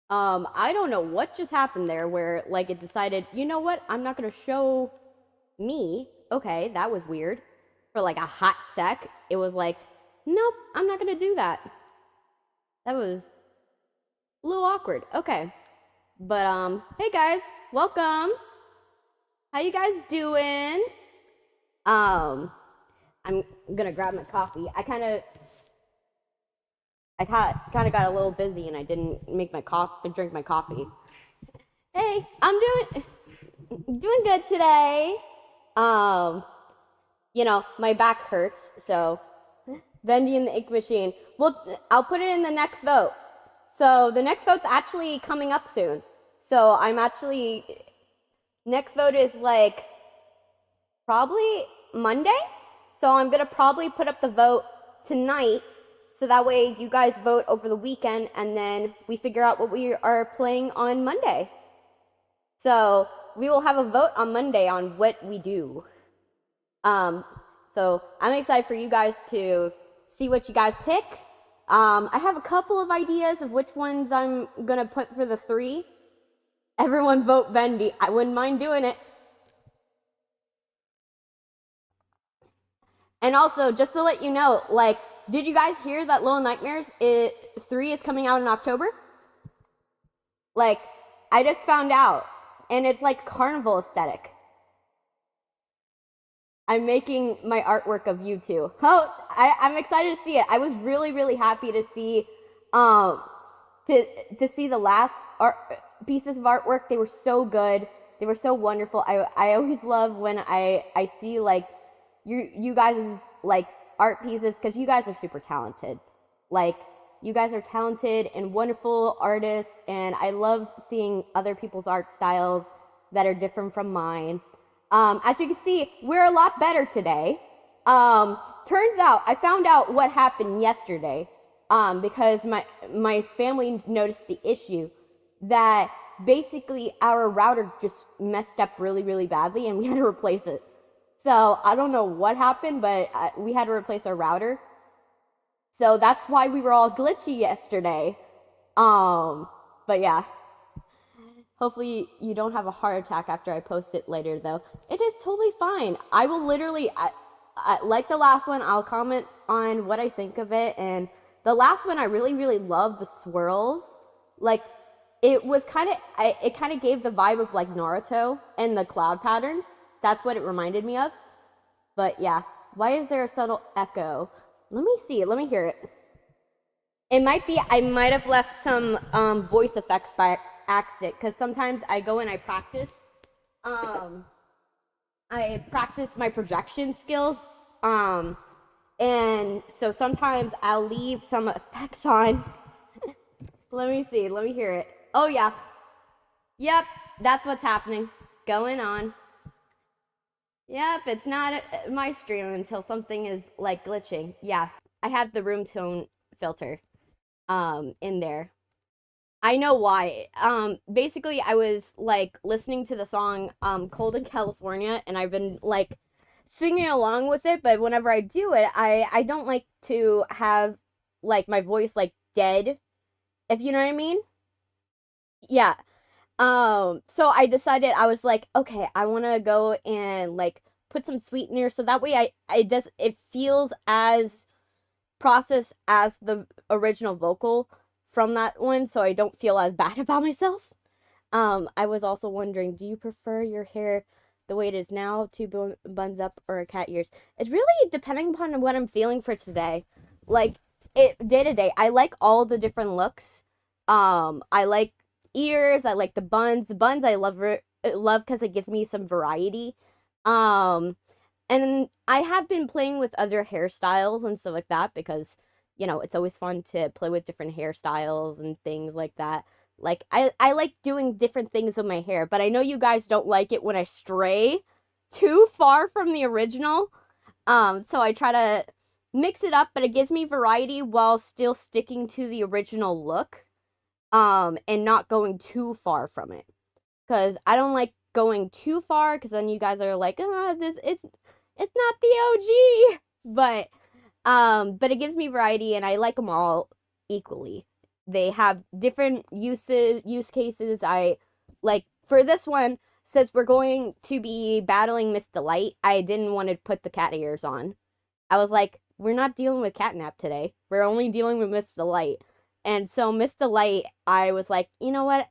I don't know what just happened there where like it decided, you know what? I'm not gonna show me. Okay, that was weird. For like a hot sec, it was like, nope, I'm not gonna do that. That was a little awkward. Okay. But hey guys, welcome. How you guys doing? Um I'm gonna grab my coffee. I kind of got a little busy and I didn't make my drink my coffee. Hey, I'm doing good today. Um, my back hurts, so Bendy and the ink machine. Well, I'll put it in the next vote. So the next vote's actually coming up soon. So next vote is like probably Monday. So I'm gonna probably put up the vote tonight. So that way you guys vote over the weekend and then we figure out what we are playing on Monday. So we will have a vote on Monday on what we do. So I'm excited for you guys to see what you guys pick. I have a couple of ideas of which ones I'm gonna put for the 3. Everyone vote Bendy. I wouldn't mind doing it. And also, just to let you know, like, did you guys hear that Little Nightmares 3 is coming out in October? Like, I just found out. And it's like carnival aesthetic. I'm making my artwork of you two. Oh, I'm excited to see it. I was really, really happy to see to see the last pieces of artwork. They were so good. They were so wonderful. I always love when I see like you guys' like art pieces because you guys are super talented. Like you guys are talented and wonderful artists, and I love seeing other people's art styles that are different from mine. As you can see, we're a lot better today. Turns out, I found out what happened yesterday because my family noticed the issue that basically our router just messed up really, really badly and we had to replace it. So I don't know what happened, but we had to replace our router. So that's why we were all glitchy yesterday. But yeah. Hopefully you don't have a heart attack after I post it later, though. It is totally fine. I will literally, like the last one, I'll comment on what I think of it. And the last one, I really, really loved the swirls. Like, it was it kind of gave the vibe of like Naruto and the cloud patterns. That's what it reminded me of. But yeah, why is there a subtle echo? Let me see. Let me hear it. It might be, I might have left some voice effects by accident because sometimes I go and I practice my projection skills, and so sometimes I'll leave some effects on. Let me see, let me hear it. Oh yeah, yep, that's what's happening, going on. Yep, it's not my stream until something is like glitching. Yeah, I have the room tone filter in there. I know why. Basically, I was like listening to the song "Cold in California," and I've been like singing along with it. But whenever I do it, I don't like to have like my voice like dead, if you know what I mean. Yeah. So I decided I was like, okay, I want to go and like put some sweetener so that way it feels as processed as the original vocal from that one, so I don't feel as bad about myself. I was also wondering, do you prefer your hair the way it is now, two buns up, or cat ears? It's really depending upon what I'm feeling for today. Like it day to day, I like all the different looks. I like ears. I like the buns. The buns I love because it gives me some variety. Um, and I have been playing with other hairstyles and stuff like that because it's always fun to play with different hairstyles and things like that. Like, I like doing different things with my hair, but I know you guys don't like it when I stray too far from the original. So I try to mix it up, but it gives me variety while still sticking to the original look, and not going too far from it. Because I don't like going too far, because then you guys are like, it's not the OG. But it gives me variety, and I like them all equally. they have different use cases. I like for this one, since we're going to be battling Miss Delight, I didn't want to put the cat ears on. I was like, we're not dealing with Catnap today. We're only dealing with Miss Delight. And so Miss Delight, I was like, you know what?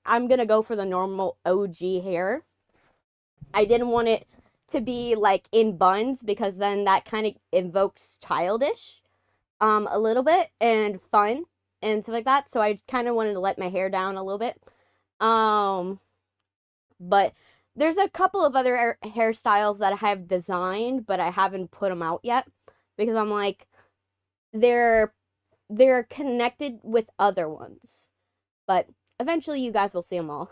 I'm gonna go for the normal OG hair. I didn't want it to be like in buns because then that kind of invokes childish a little bit and fun and stuff like that. So I kind of wanted to let my hair down a little bit. But there's a couple of other hairstyles that I have designed, but I haven't put them out yet because I'm like, they're connected with other ones. But eventually you guys will see them all.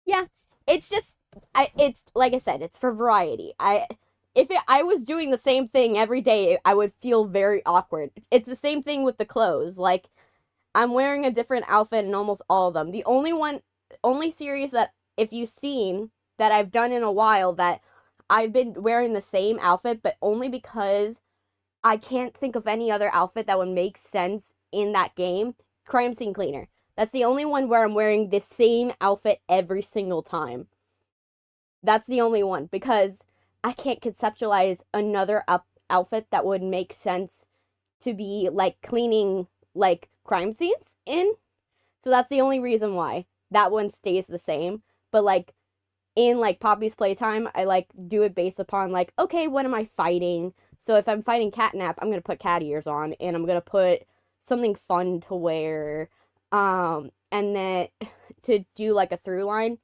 Yeah, it's just it's like I said, it's for variety. If I was doing the same thing every day, I would feel very awkward. It's the same thing with the clothes. Like I'm wearing a different outfit in almost all of them. The only series that if you've seen that I've done in a while that I've been wearing the same outfit, but only because I can't think of any other outfit that would make sense in that game. Crime Scene Cleaner. That's the only one where I'm wearing the same outfit every single time. That's the only one because I can't conceptualize another outfit that would make sense to be like cleaning like crime scenes in. So that's the only reason why that one stays the same. But like in like Poppy's Playtime, I like do it based upon like, okay, what am I fighting? So if I'm fighting Catnap, I'm gonna put cat ears on and I'm gonna put something fun to wear. And then to do like a through line.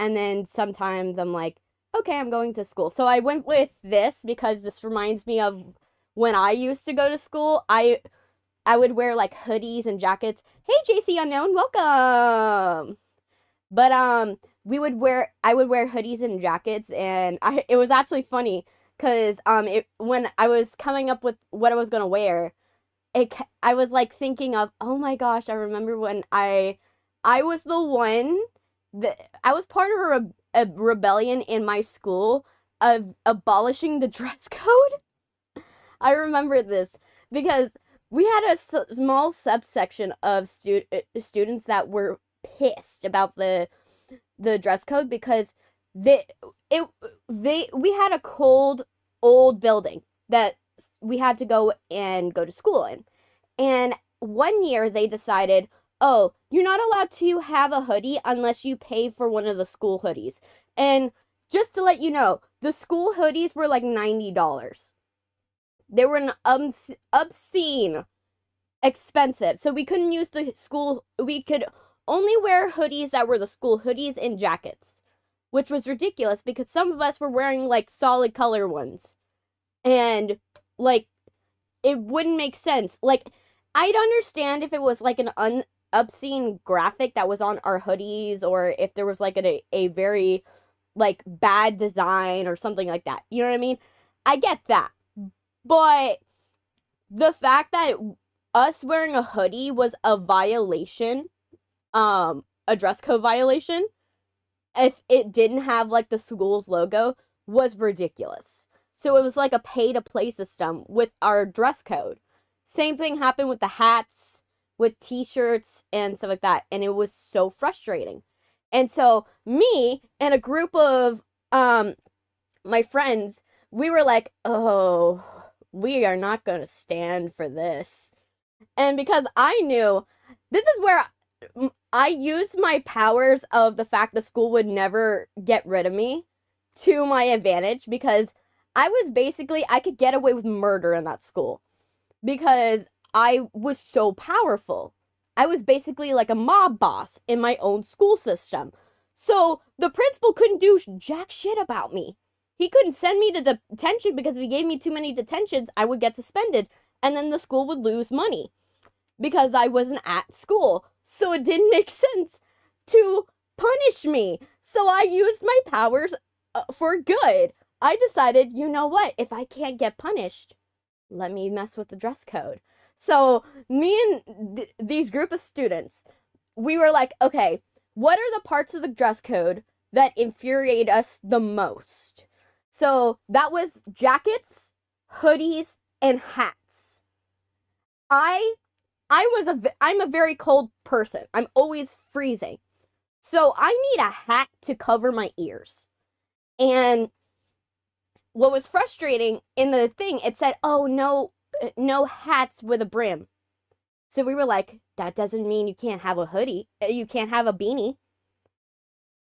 And then sometimes I'm like, okay, I'm going to school. So I went with this because this reminds me of when I used to go to school. I would wear like hoodies and jackets. Hey, JC Unknown, welcome. But I would wear hoodies and jackets, and it was actually funny because when I was coming up with what I was gonna wear, I was like thinking of, oh my gosh, I remember when I was the one that I was part of a rebellion in my school of abolishing the dress code. I remember this because we had a small subsection of students that were pissed about the dress code because we had a cold old building that we had to go to school in. And one year they decided, oh, you're not allowed to have a hoodie unless you pay for one of the school hoodies. And just to let you know, the school hoodies were like $90. They were an obscene expensive. So we couldn't use we could only wear hoodies that were the school hoodies and jackets, which was ridiculous because some of us were wearing like solid color ones. And like it wouldn't make sense. Like I'd understand if it was like an obscene graphic that was on our hoodies or if there was like a very like bad design or something like that. You know what I mean? I get that. But the fact that us wearing a hoodie was a violation, a dress code violation, if it didn't have like the school's logo, was ridiculous. So it was like a pay to play system with our dress code. Same thing happened with the hats, with t-shirts and stuff like that, and it was so frustrating. And so me and a group of my friends, we were like, oh, we are not going to stand for this. And because I knew, this is where I used my powers of the fact the school would never get rid of me to my advantage, because I could get away with murder in that school because I was so powerful. I was basically like a mob boss in my own school system. So the principal couldn't do jack shit about me. He couldn't send me to detention because if he gave me too many detentions, I would get suspended. And then the school would lose money because I wasn't at school. So it didn't make sense to punish me. So I used my powers for good. I decided, you know what? If I can't get punished, let me mess with the dress code. So me and these group of students, we were like, okay, what are the parts of the dress code that infuriate us the most? So that was jackets, hoodies, and hats. I I'm a very cold person. I'm always freezing. So I need a hat to cover my ears. And what was frustrating in the thing, it said, "Oh, no hats with a brim." So we were like, that doesn't mean you can't have a hoodie. You can't have a beanie.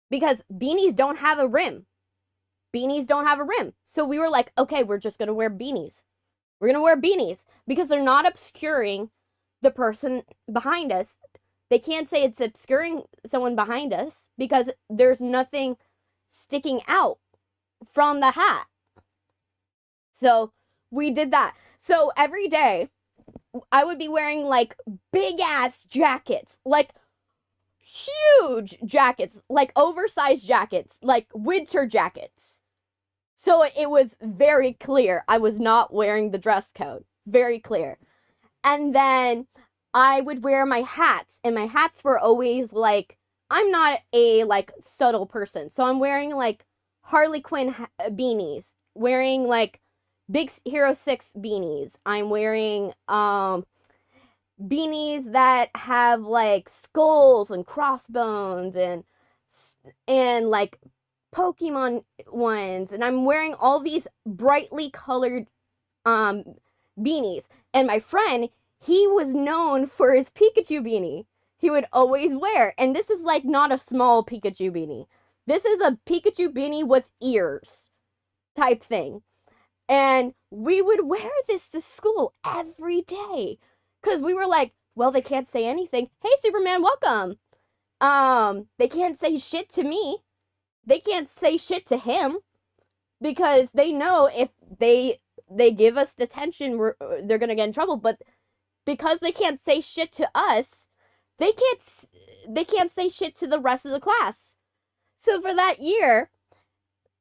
Because beanies don't have a rim. Beanies don't have a rim. So we were like, okay, we're just going to wear beanies. We're going to wear beanies because they're not obscuring the person behind us. They can't say it's obscuring someone behind us because there's nothing sticking out from the hat. So we did that. So every day I would be wearing like big ass jackets, like huge jackets, like oversized jackets, like winter jackets. So it was very clear I was not wearing the dress code. Very clear. And then I would wear my hats, and my hats were always like, I'm not a like subtle person. So I'm wearing like Harley Quinn beanies, wearing like Big Hero 6 beanies. I'm wearing beanies that have like skulls and crossbones and like Pokemon ones, and I'm wearing all these brightly colored beanies. And my friend, he was known for his Pikachu beanie. He would always wear, and this is like not a small Pikachu beanie. This is a Pikachu beanie with ears type thing. And we would wear this to school every day. Because we were like, well, they can't say anything. Hey, Superman, welcome. They can't say shit to me. They can't say shit to him. Because they know if they give us detention, they're going to get in trouble. But because they can't say shit to us, they can't say shit to the rest of the class. So for that year,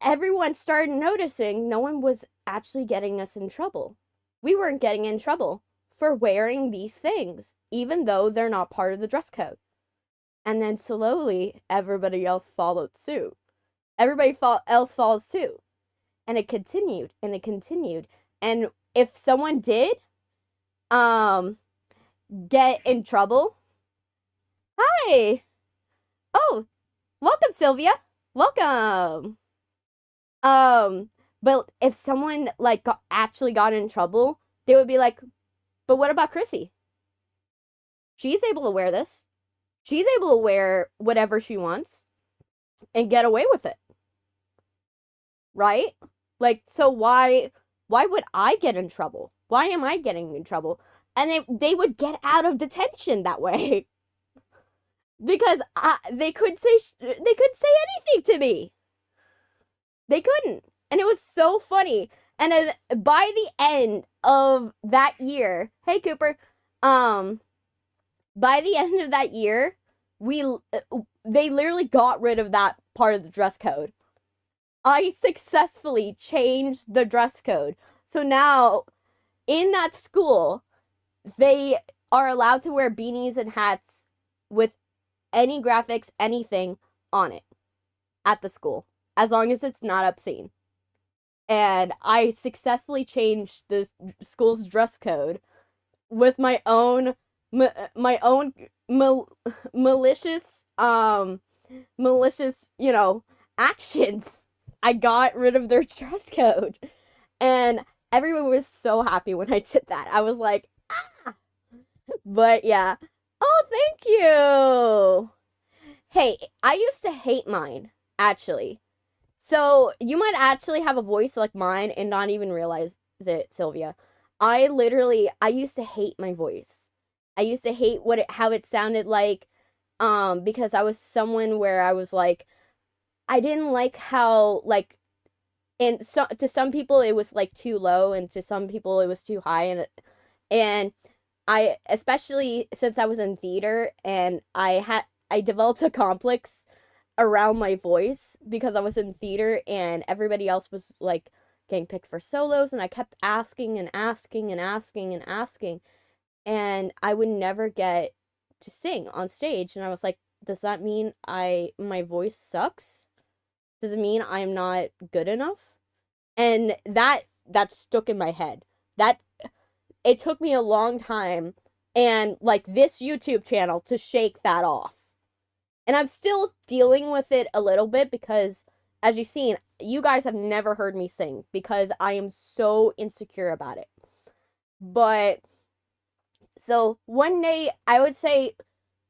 everyone started noticing no one was actually getting us in trouble. We weren't getting in trouble for wearing these things, even though they're not part of the dress code. And then slowly, everybody else followed suit. Everybody else followed suit. And it continued, and it continued. And if someone did get in trouble, hi! Oh, welcome, Sylvia! Welcome! But if someone like actually got in trouble, they would be like, but what about Chrissy? She's able to wear this. She's able to wear whatever she wants and get away with it. Right? Like, so why would I get in trouble? Why am I getting in trouble? And they would get out of detention that way. Because they could say anything to me. They couldn't. And it was so funny. And by the end of that year, hey Cooper, by the end of that year, they literally got rid of that part of the dress code. I successfully changed the dress code. So now, in that school, they are allowed to wear beanies and hats with any graphics, anything on it at the school, as long as it's not obscene. And I successfully changed the school's dress code with my own malicious, actions. I got rid of their dress code, and everyone was so happy when I did that. I was like, ah! But yeah. Oh, thank you. Hey, I used to hate mine, actually. So you might actually have a voice like mine and not even realize it, Sylvia. I used to hate my voice. I used to hate how it sounded like, because I was someone where I was like, I didn't like how, like, and so to some people it was like too low, and to some people it was too high, and I, especially since I was in theater, and I developed a complex around my voice because I was in theater and everybody else was like getting picked for solos, and I kept asking and asking and asking and asking, and I would never get to sing on stage. And I was like, does that mean my voice sucks? Does it mean I'm not good enough? And that stuck in my head. That it took me a long time and like this YouTube channel to shake that off. And I'm still dealing with it a little bit because, as you've seen, you guys have never heard me sing because I am so insecure about it. But so one day I would say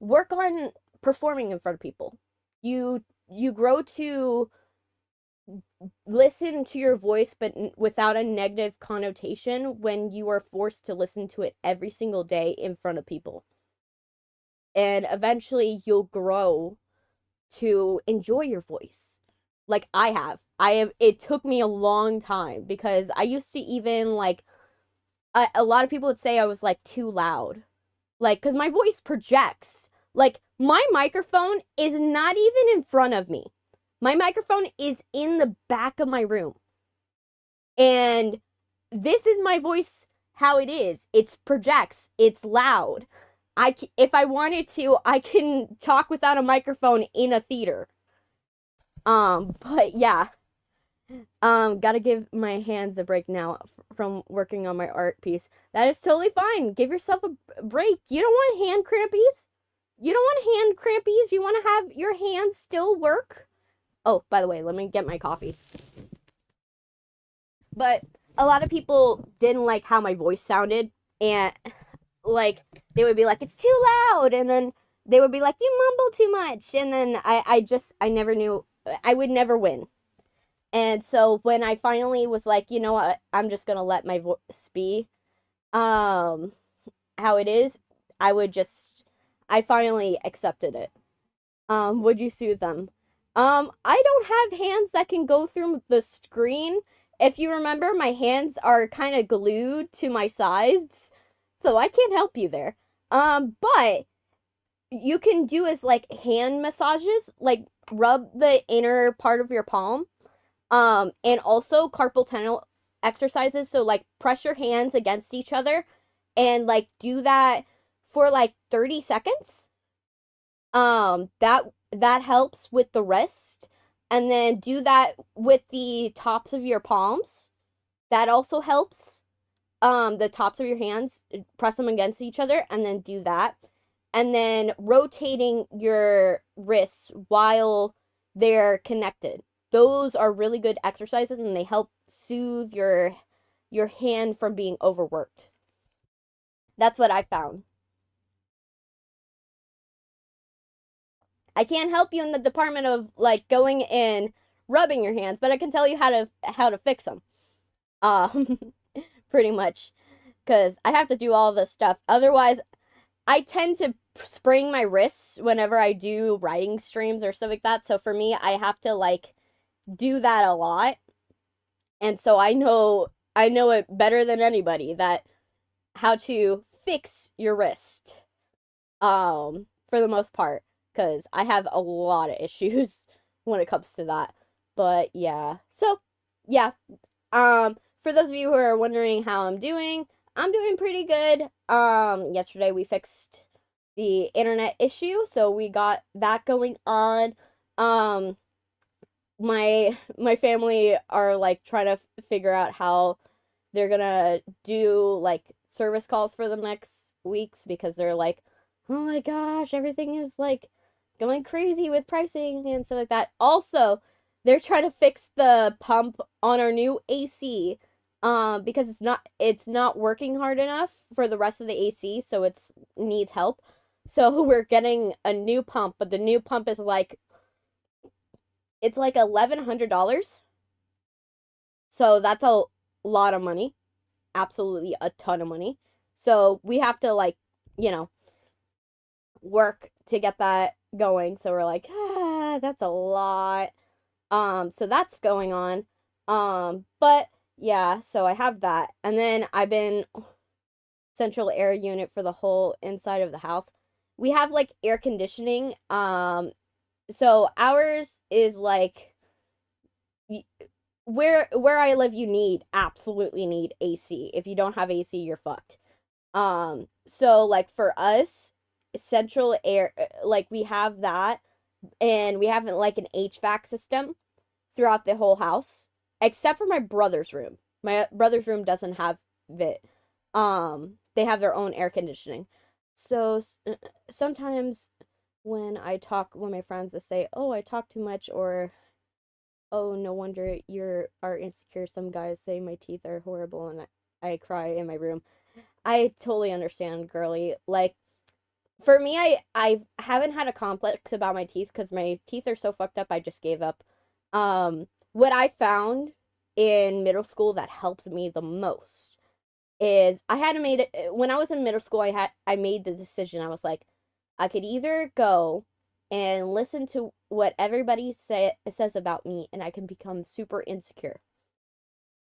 work on performing in front of people. You grow to listen to your voice but without a negative connotation when you are forced to listen to it every single day in front of people. And eventually you'll grow to enjoy your voice. Like I have. It took me a long time because I used to even like a lot of people would say I was like too loud. Like cuz my voice projects. Like my microphone is not even in front of me. My microphone is in the back of my room. And this is my voice how it is. It projects. It's loud. If I wanted to, I can talk without a microphone in a theater. But yeah. Gotta give my hands a break now from working on my art piece. That is totally fine. Give yourself a break. You don't want hand crampies. You don't want hand crampies. You want to have your hands still work. Oh, by the way, let me get my coffee. But a lot of people didn't like how my voice sounded, and like they would be like, it's too loud, and then they would be like, you mumble too much, and then I never knew, I would never win. And so when I finally was like, you know what, I'm just gonna let my voice be how it is, I finally accepted it. Would you sue them? I don't have hands that can go through the screen. If you remember, my hands are kind of glued to my sides, so I can't help you there. But you can do is like hand massages, like rub the inner part of your palm. And also carpal tunnel exercises. So like press your hands against each other and like do that for like 30 seconds. That helps with the wrist. And then do that with the tops of your palms. That also helps. The tops of your hands, press them against each other and then do that. And then rotating your wrists while they're connected. Those are really good exercises and they help soothe your hand from being overworked. That's what I found. I can't help you in the department of like going and rubbing your hands, but I can tell you how to fix them. Pretty much, because I have to do all this stuff. Otherwise, I tend to sprain my wrists whenever I do writing streams or stuff like that. So for me, I have to like do that a lot. And so I know it better than anybody that how to fix your wrist. For the most part, because I have a lot of issues when it comes to that. But yeah. So, yeah. For those of you who are wondering how I'm doing pretty good. Yesterday we fixed the internet issue, so we got that going on. My family are like trying to figure out how they're gonna do like service calls for the next weeks because they're like, oh my gosh, everything is like going crazy with pricing and stuff like that. Also, they're trying to fix the pump on our new AC because it's not working hard enough for the rest of the AC, so it needs help. So we're getting a new pump, but the new pump is like it's like $1,100. So that's a lot of money. Absolutely a ton of money. So we have to like, work to get that going. So we're like, that's a lot. So that's going on. But yeah, so I have that. And then I've been central air unit for the whole inside of the house. We have like air conditioning. So ours is like where I live, you absolutely need AC. If you don't have AC, you're fucked. So like for us, central air, like we have that, and we have like an HVAC system throughout the whole house, except for my brother's room. My brother's room doesn't have it. They have their own air conditioning. So sometimes when I talk with my friends, they say, "Oh, I talk too much," or "Oh, no wonder you are insecure." Some guys say my teeth are horrible, and I cry in my room. I totally understand, girly. Like for me, I haven't had a complex about my teeth because my teeth are so fucked up. I just gave up. What I found in middle school that helped me the most is I had to made it when I was in middle school. I made the decision. I was like, I could either go and listen to what everybody says about me, and I can become super insecure,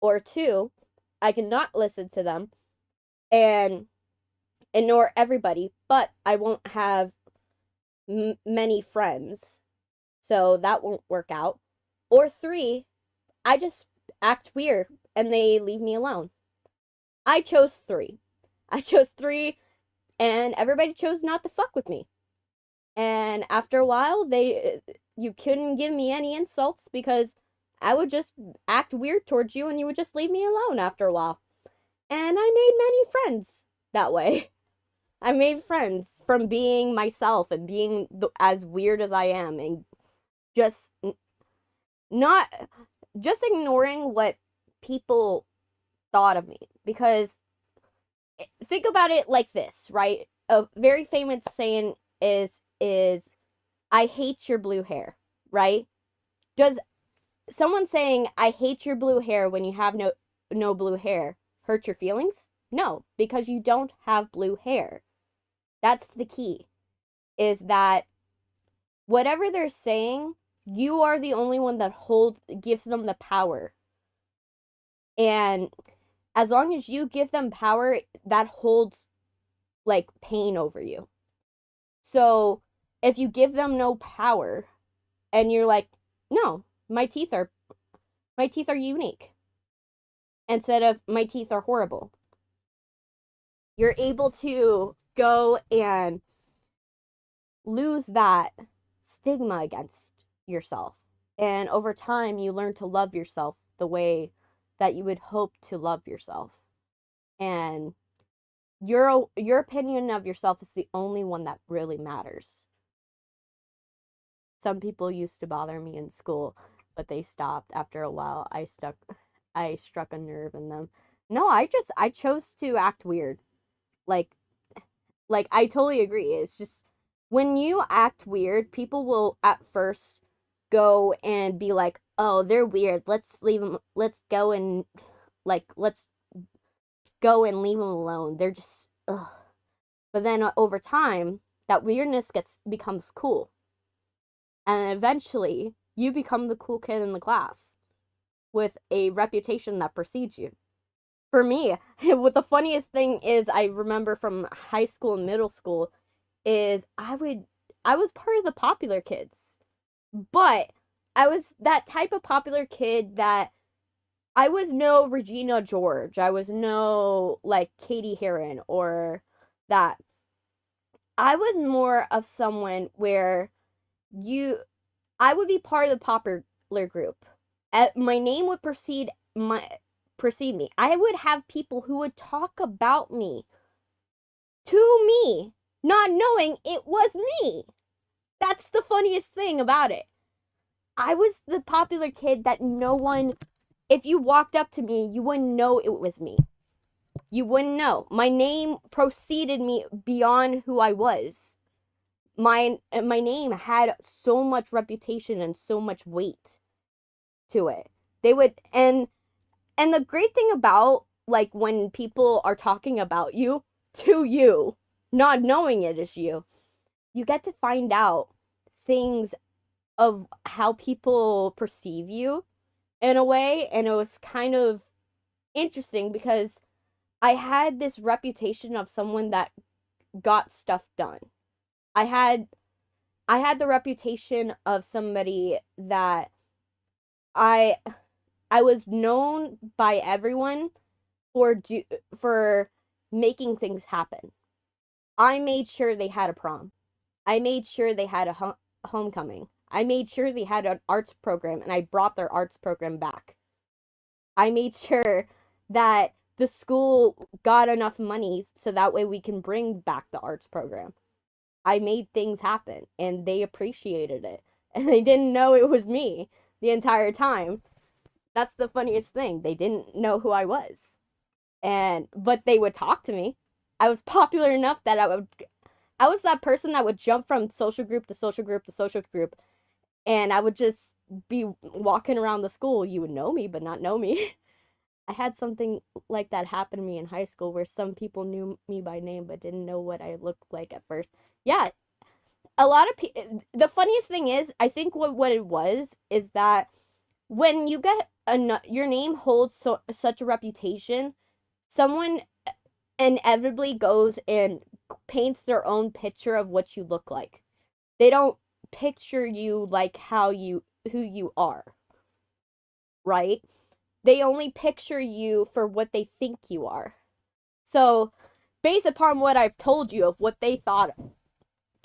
or two, I can not listen to them and ignore everybody, but I won't have many friends, so that won't work out. Or three, I just act weird and they leave me alone. I chose three. I chose three, and everybody chose not to fuck with me. And after a while, you couldn't give me any insults because I would just act weird towards you and you would just leave me alone after a while. And I made many friends that way. I made friends from being myself and being as weird as I am, and just not just ignoring what people thought of me. Because think about it like this, right? A very famous saying is I hate your blue hair, right? Does someone saying I hate your blue hair when you have no blue hair hurt your feelings? No, because you don't have blue hair. That's the key. Is that whatever they're saying, you are the only one that gives them the power. And as long as you give them power, that holds like pain over you. So if you give them no power and you're like, no, my teeth are unique, instead of my teeth are horrible, you're able to go and lose that stigma against yourself. And over time, you learn to love yourself the way that you would hope to love yourself. And your opinion of yourself is the only one that really matters. Some people used to bother me in school, but they stopped after a while. I struck a nerve in them. No, I chose to act weird. Like I totally agree. It's just when you act weird, people will at first go and be like, "Oh, they're weird. Let's leave them. Let's go and leave them alone. They're just ugh." But then over time, that weirdness becomes cool. And eventually, you become the cool kid in the class with a reputation that precedes you. For me, what the funniest thing is I remember from high school and middle school is I was part of the popular kids. But I was that type of popular kid that I was no Regina George. I was no like Katie Heron or that. I was more of someone where you I would be part of the popular group. My name would precede me. I would have people who would talk about me to me, not knowing it was me. That's the funniest thing about it. I was the popular kid that no one, if you walked up to me, you wouldn't know it was me. You wouldn't know. My name preceded me beyond who I was. My name had so much reputation and so much weight to it. They would and the great thing about like when people are talking about you to you, not knowing it is you, you get to find out things of how people perceive you in a way, and it was kind of interesting because I had this reputation of someone that got stuff done. I had I had the reputation of somebody that I I was known by everyone for making things happen. I made sure they had a prom. I made sure they had a homecoming. I made sure they had an arts program and I brought their arts program back. I made sure that the school got enough money so that way we can bring back the arts program. I made things happen and they appreciated it. And they didn't know it was me the entire time. That's the funniest thing. They didn't know who I was. But they would talk to me. I was popular enough that I was that person that would jump from social group to social group to social group, and I would just be walking around the school. You would know me but not know me. I had something like that happen to me in high school where some people knew me by name but didn't know what I looked like at first. Yeah, a lot of people. The funniest thing is, I think what it was is that when you get your name holds such a reputation, someone inevitably goes and paints their own picture of what you look like. They don't picture you like who you are, right? They only picture you for what they think you are. So, based upon what I've told you of what they thought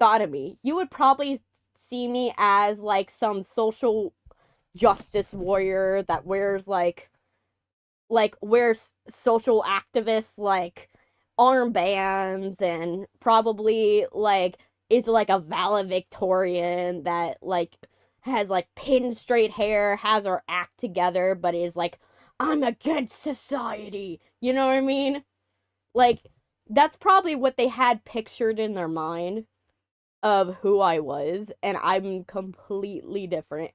of me, you would probably see me as like some social justice warrior that wears wears social activists like armbands, and probably like is like a valedictorian that like has like pin straight hair, has her act together, but is like, I'm against society. You know what I mean? Like, that's probably what they had pictured in their mind of who I was, and I'm completely different.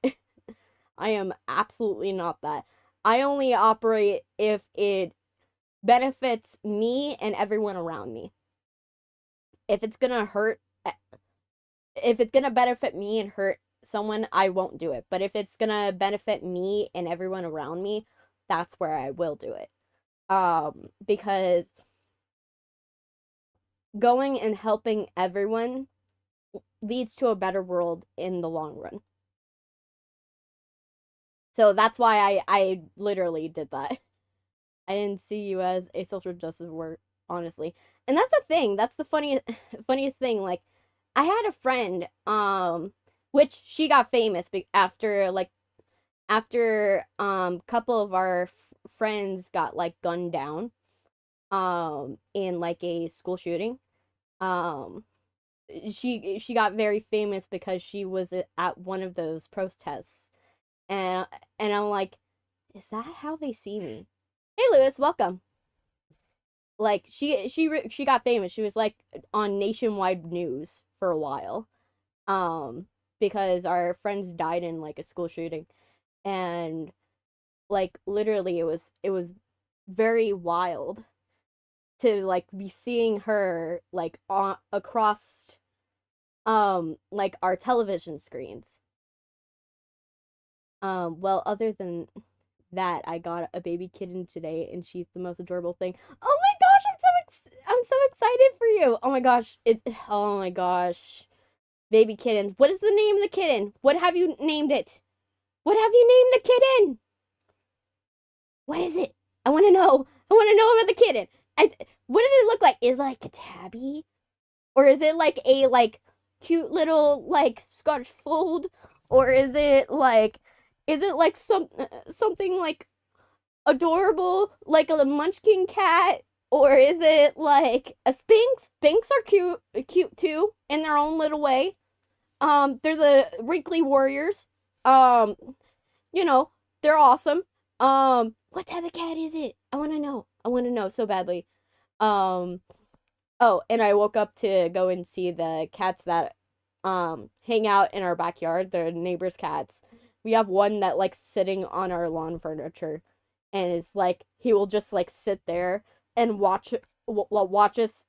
I am absolutely not that. I only operate if it benefits me and everyone around me. If it's gonna hurt, if it's gonna benefit me and hurt someone, I won't do it. But if it's gonna benefit me and everyone around me, that's where I will do it. Because going and helping everyone leads to a better world in the long run. So that's why I literally did that. I didn't see you as a social justice warrior, honestly. And that's the thing. That's the funniest thing. Like, I had a friend, which she got famous after couple of our friends got like gunned down, in like a school shooting. Um, she got very famous because she was at one of those protests, and I'm like, is that how they see me? Hey, Lewis, welcome. Like, she got famous. She was like on nationwide news for a while, um because our friends died in like a school shooting, and like literally it was very wild to like be seeing her like across like our television screens. Well, other than that, I got a baby kitten today, and she's the most adorable thing. Oh my gosh, I'm so excited for you. Oh my gosh, baby kittens. What is the name of the kitten? What have you named it? What have you named the kitten? What is it? I want to know. I want to know about the kitten. What does it look like? Is it like a tabby, or is it like a like cute little like Scottish fold, or is it like something like adorable like a munchkin cat, or is it like a sphinx? Sphinx are cute too in their own little way. They're the wrinkly warriors. Um, you know, they're awesome. What type of cat is it? I want to know. I want to know so badly. Um, oh, and I woke up to go and see the cats that hang out in our backyard. They're neighbors' cats. We have one that likes sitting on our lawn furniture, and it's like he will just like sit there and watch us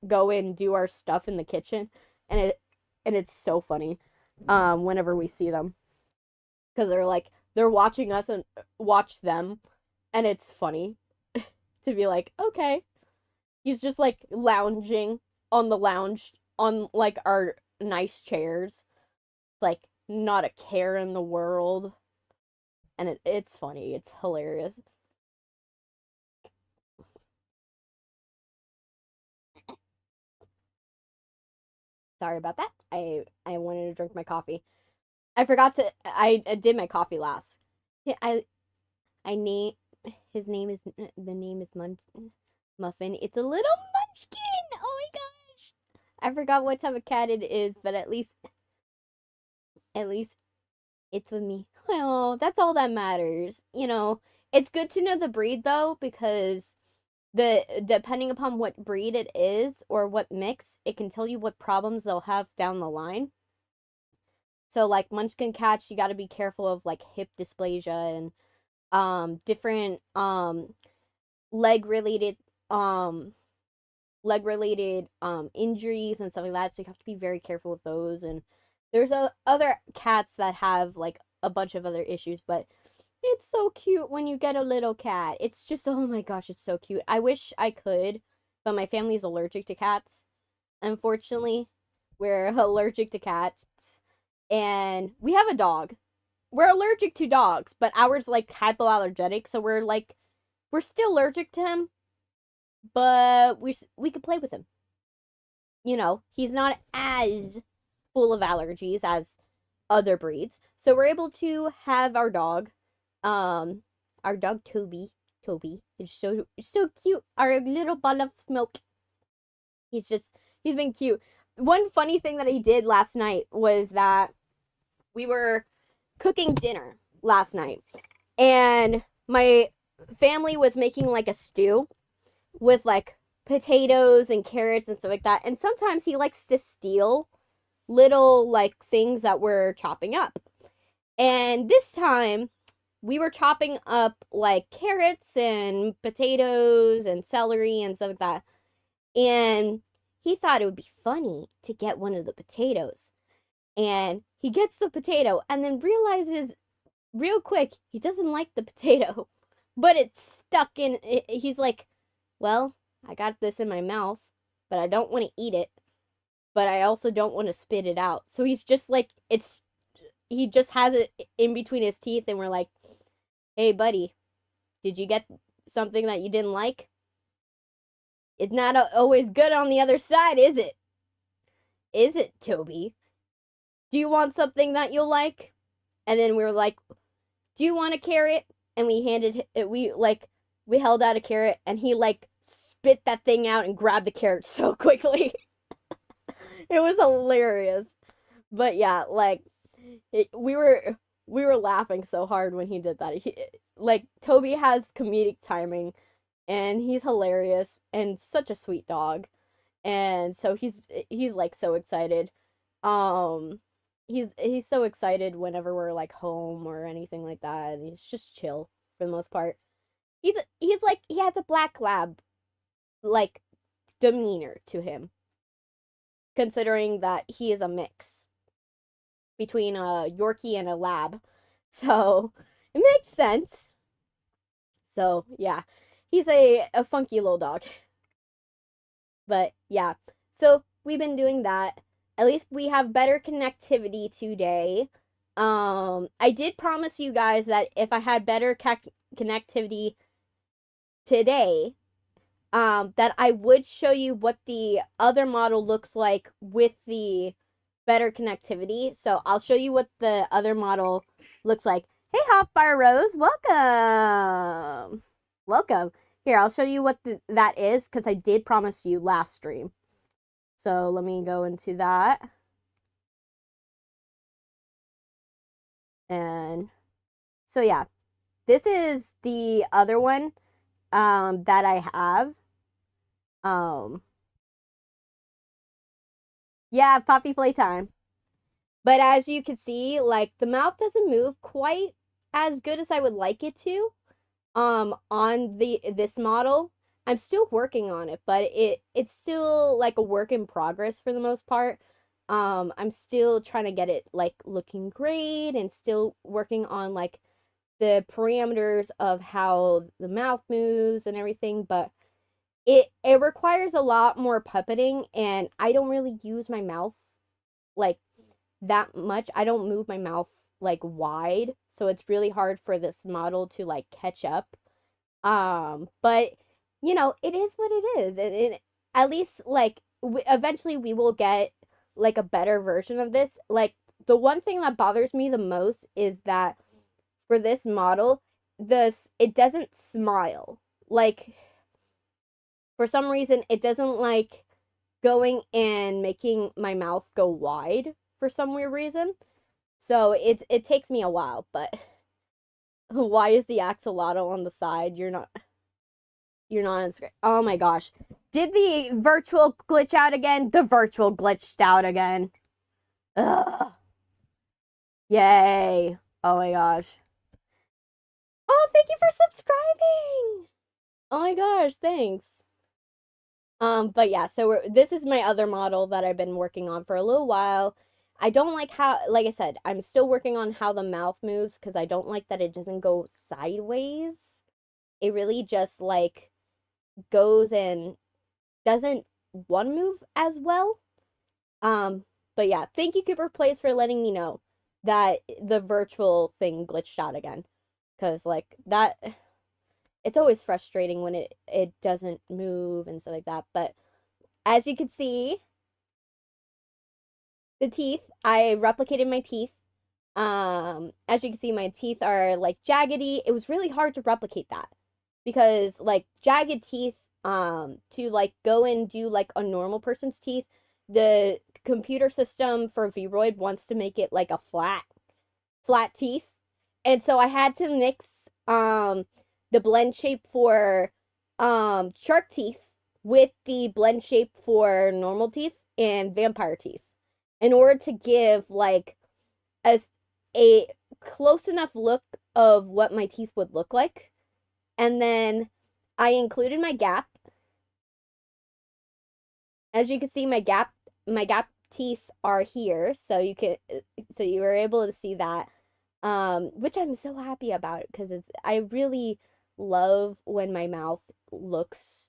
go and do our stuff in the kitchen, and it's so funny whenever we see them, because they're watching us and watch them, and it's funny to be like, okay, he's just like lounging on the lounge on like our nice chairs, like not a care in the world, and it's funny, it's hilarious. Sorry about that. I wanted to drink my coffee. I forgot to. I did my coffee last. Yeah, I need. his name is, the name is Muffin. It's a little munchkin. Oh my gosh. I forgot what type of cat it is, but at least it's with me. Oh, that's all that matters. It's good to know the breed though, because depending upon what breed it is or what mix, it can tell you what problems they'll have down the line. So like munchkin cats, you got to be careful of like hip dysplasia and different leg related injuries and stuff like that. So you have to be very careful with those. And there's other cats that have like a bunch of other issues, but it's so cute when you get a little cat. It's just, oh my gosh, it's so cute. I wish I could, but my family's allergic to cats. Unfortunately, we're allergic to cats. And we have a dog. We're allergic to dogs, but ours like hypoallergenic, so we're still allergic to him, but we could play with him. He's not as full of allergies as other breeds. So we're able to have our dog. Our dog Toby is so cute. Our little ball of smoke. He's been cute. One funny thing that he did last night was that we were cooking dinner last night, and my family was making like a stew with like potatoes and carrots and stuff like that. And sometimes he likes to steal little like things that we're chopping up. And this time we were chopping up like carrots and potatoes and celery and stuff like that. And he thought it would be funny to get one of the potatoes. And he gets the potato and then realizes real quick he doesn't like the potato, but it's stuck in. He's like, well, I got this in my mouth, but I don't want to eat it, but I also don't want to spit it out. So he's just like, he just has it in between his teeth, and we're like, hey buddy, did you get something that you didn't like? It's not always good on the other side, is it? Is it, Toby? Do you want something that you'll like? And then we were like, do you want a carrot? And we held out a carrot, and he like spit that thing out and grabbed the carrot so quickly. It was hilarious. But yeah, like we were laughing so hard when he did that. Toby has comedic timing, and he's hilarious and such a sweet dog. And so he's like so excited. He's so excited whenever we're like home or anything like that, and he's just chill for the most part. He's like, he has a black lab like demeanor to him, considering that he is a mix between a Yorkie and a lab. So it makes sense. So yeah, he's a funky little dog. But yeah, so we've been doing that. At least we have better connectivity today. I did promise you guys that if I had better connectivity today, that I would show you what the other model looks like with the better connectivity. So I'll show you what the other model looks like. Hey, Hotfire Rose, welcome. Welcome. Here, I'll show you what that is, because I did promise you last stream. So let me go into that. And so yeah, this is the other one that I have. Yeah, Poppy Playtime. But as you can see, like the mouth doesn't move quite as good as I would like it to on this model. I'm still working on it, but it's still like a work in progress for the most part. I'm still trying to get it like looking great, and still working on like the parameters of how the mouth moves and everything, but it requires a lot more puppeting, and I don't really use my mouth like that much. I don't move my mouth like wide, so it's really hard for this model to like catch up. But it is what it is. And at least like eventually we will get like a better version of this. Like the one thing that bothers me the most is that for this model, it doesn't smile. Like, for some reason, it doesn't like going and making my mouth go wide for some weird reason. So it takes me a while, but why is the axolotl on the side? You're not on screen. Oh my gosh. Did the virtual glitch out again? The virtual glitched out again. Ugh. Yay. Oh my gosh. Oh, thank you for subscribing. Oh my gosh, thanks. But yeah, so this is my other model that I've been working on for a little while. I don't like how, like I said, I'm still working on how the mouth moves because I don't like that it doesn't go sideways. It really just like goes and doesn't one move as well. But yeah, thank you Cooper Plays for letting me know that the virtual thing glitched out again. Cause like that it's always frustrating when it doesn't move and stuff like that. But as you can see, the teeth, I replicated my teeth. As you can see, my teeth are like jaggedy. It was really hard to replicate that because like jagged teeth, to like go and do like a normal person's teeth, the computer system for Vroid wants to make it like a flat teeth. And so I had to mix the blend shape for shark teeth with the blend shape for normal teeth and vampire teeth in order to give like a close enough look of what my teeth would look like. And then I included my gap. As you can see, my gap teeth are here, so you were able to see that, which I'm so happy about because I really love when my mouth looks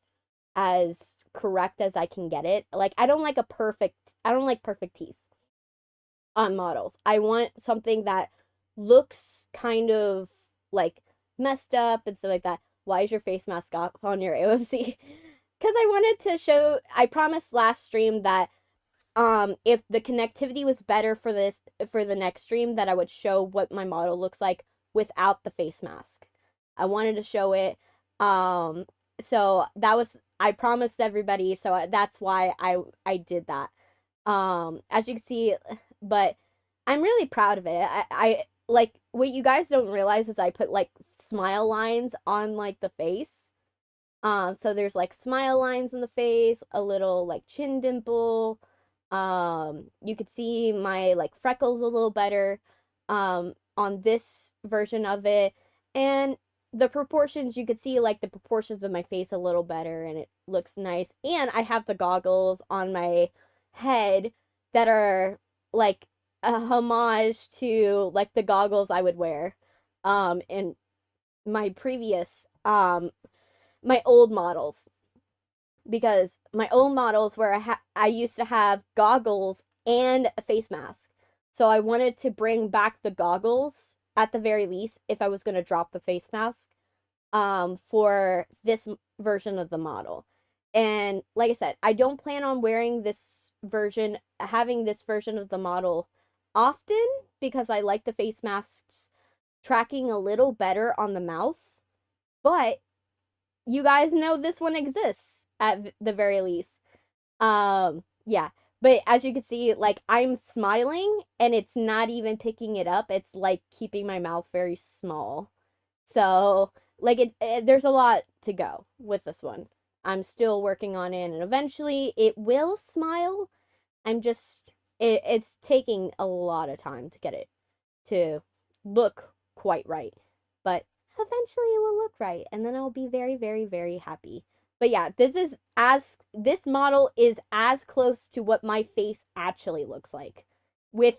as correct as I can get it. Like I don't like perfect teeth on models. I want something that looks kind of like messed up and stuff like that. Why is your face mask off on your AOC? Because I wanted to show, I promised last stream that if the connectivity was better for the next stream, that I would show what my model looks like without the face mask. I wanted to show it. So that was, I promised everybody, so that's why I did that. As you can see, but I'm really proud of it. I like what you guys don't realize is I put like smile lines on like the face. So there's like smile lines in the face, a little like chin dimple. You could see my like freckles a little better on this version of it. And the proportions, you could see like the proportions of my face a little better and it looks nice. And I have the goggles on my head that are like a homage to like the goggles I would wear in my previous my old models, because my old models where I used to have goggles and a face mask. So I wanted to bring back the goggles at the very least if I was going to drop the face mask for this version of the model. And like I said, I don't plan on having this version of the model often because I like the face masks tracking a little better on the mouth. But you guys know this one exists at the very least. Yeah. But as you can see, like I'm smiling and it's not even picking it up. It's like keeping my mouth very small. So, like there's a lot to go with this one. I'm still working on it and eventually it will smile. It's taking a lot of time to get it to look quite right. But eventually it will look right and then I'll be very, very, very happy. But yeah, this model is as close to what my face actually looks like with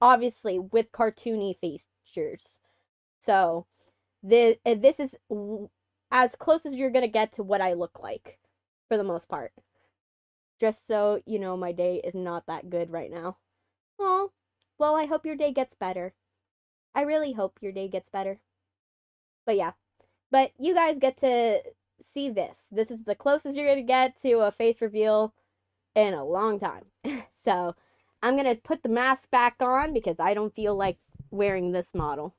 obviously with cartoony features. So this is as close as you're going to get to what I look like for the most part. Just so you know, my day is not that good right now. Oh, well, I hope your day gets better. I really hope your day gets better. But yeah, but you guys get to see this. This is the closest you're going to get to a face reveal in a long time. So I'm going to put the mask back on because I don't feel like wearing this model.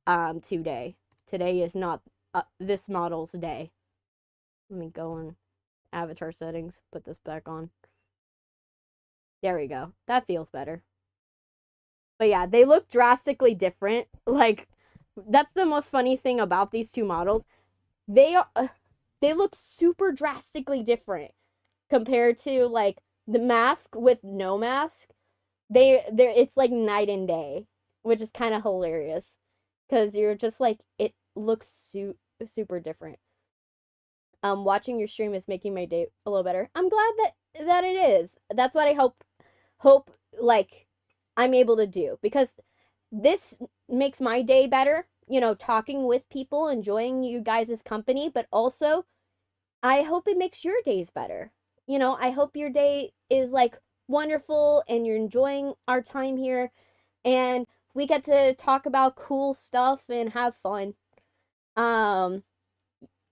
today. Today is not this model's day. Let me go in avatar settings, put this back on. There we go. That feels better. But yeah, they look drastically different. Like, that's the most funny thing about these two models. They look super drastically different compared to like the mask with no mask. It's like night and day, which is kind of hilarious because you're just like, it looks super different. Watching your stream is making my day a little better. I'm glad that it is. That's what I hope like I'm able to do, because this makes my day better, you know, talking with people, enjoying you guys' company, but also I hope it makes your days better. You know, I hope your day is like wonderful and you're enjoying our time here and we get to talk about cool stuff and have fun.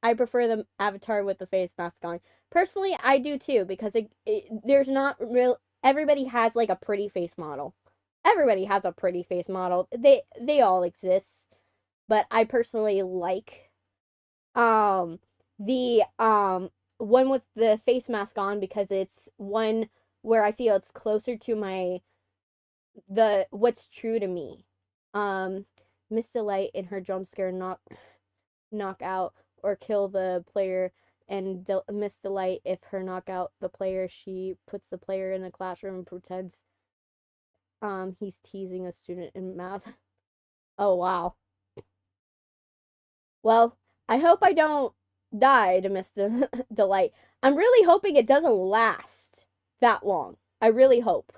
I prefer the avatar with the face mask on. Personally, I do too, because there's not real. Everybody has like a pretty face model. Everybody has a pretty face model. They all exist, but I personally like the one with the face mask on, because it's one where I feel it's closer to what's true to me. Miss Delight in her jump scare knock out or kill the player, and Miss Delight, if her knockout the player, she puts the player in the classroom and pretends he's teasing a student in math. Oh wow. Well, I hope I don't die to Miss Delight. I'm really hoping it doesn't last that long. I really hope.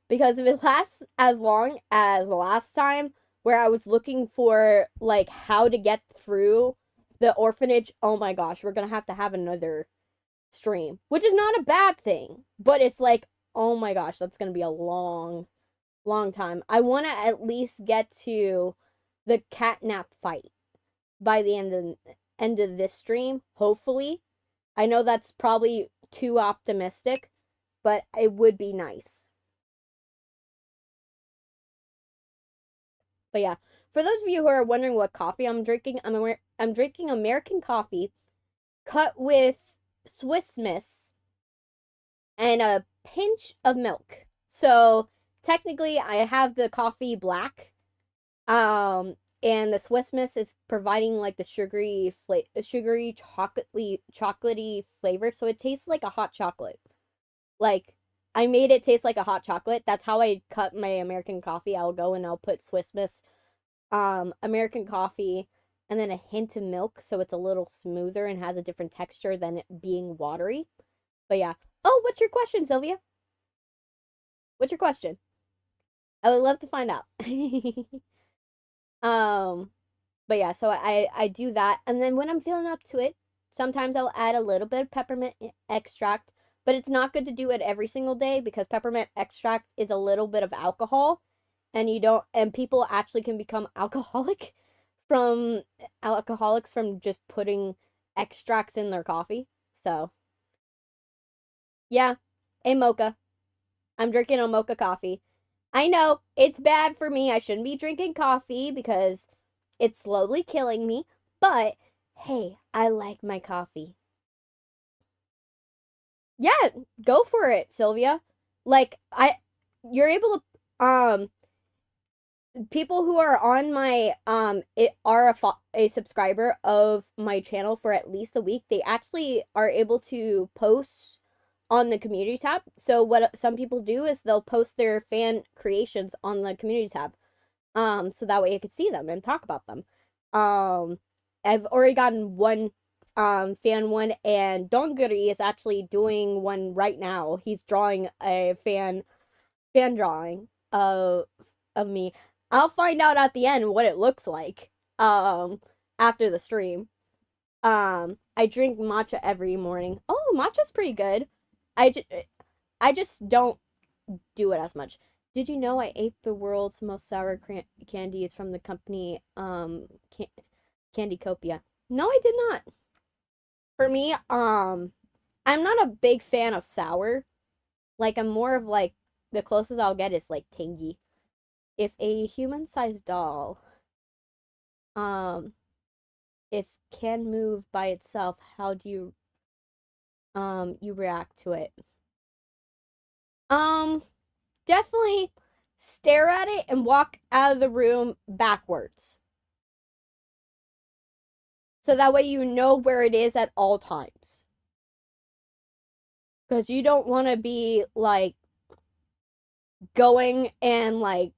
Because if it lasts as long as the last time, where I was looking for like how to get through the orphanage, oh my gosh, we're gonna have to have another stream, which is not a bad thing, but it's like, oh my gosh, that's gonna be a long time. I want to at least get to the catnap fight by the end of this stream, hopefully. I know that's probably too optimistic, but it would be nice. But yeah, for those of you who are wondering what coffee I'm drinking, I'm drinking American coffee cut with Swiss Miss and a pinch of milk. So technically, I have the coffee black, and the Swiss Miss is providing like the sugary chocolatey flavor. So it tastes like a hot chocolate. Like, I made it taste like a hot chocolate. That's how I cut my American coffee. I'll go and I'll put Swiss Miss, American coffee, and then a hint of milk, so it's a little smoother and has a different texture than it being watery. But yeah. Oh, what's your question, Sylvia? What's your question? I would love to find out. But yeah, so I do that, and then when I'm feeling up to it, sometimes I'll add a little bit of peppermint extract, but it's not good to do it every single day because peppermint extract is a little bit of alcohol, and people actually can become alcoholics from just putting extracts in their coffee. So, yeah, a mocha. I'm drinking a mocha coffee. I know it's bad for me. I shouldn't be drinking coffee because it's slowly killing me, but hey, I like my coffee. Yeah, go for it, Sylvia. Like, you're able to people who are on my a subscriber of my channel for at least a week, they actually are able to post on the community tab. So what some people do is they'll post their fan creations on the community tab, so that way I could see them and talk about them. I've already gotten one fan one, and Donguri is actually doing one right now. He's drawing a fan drawing of me. I'll find out at the end what it looks like after the stream. I drink matcha every morning. Oh, matcha's pretty good. I just don't do it as much. Did you know I ate the world's most sour candy? It's from the company Candycopia. No, I did not. For me, I'm not a big fan of sour. Like, I'm more of like, the closest I'll get is like tangy. If a human-sized doll if can move by itself, how do you react to it? Definitely stare at it and walk out of the room backwards. So that way you know where it is at all times. Because you don't want to be like going and like,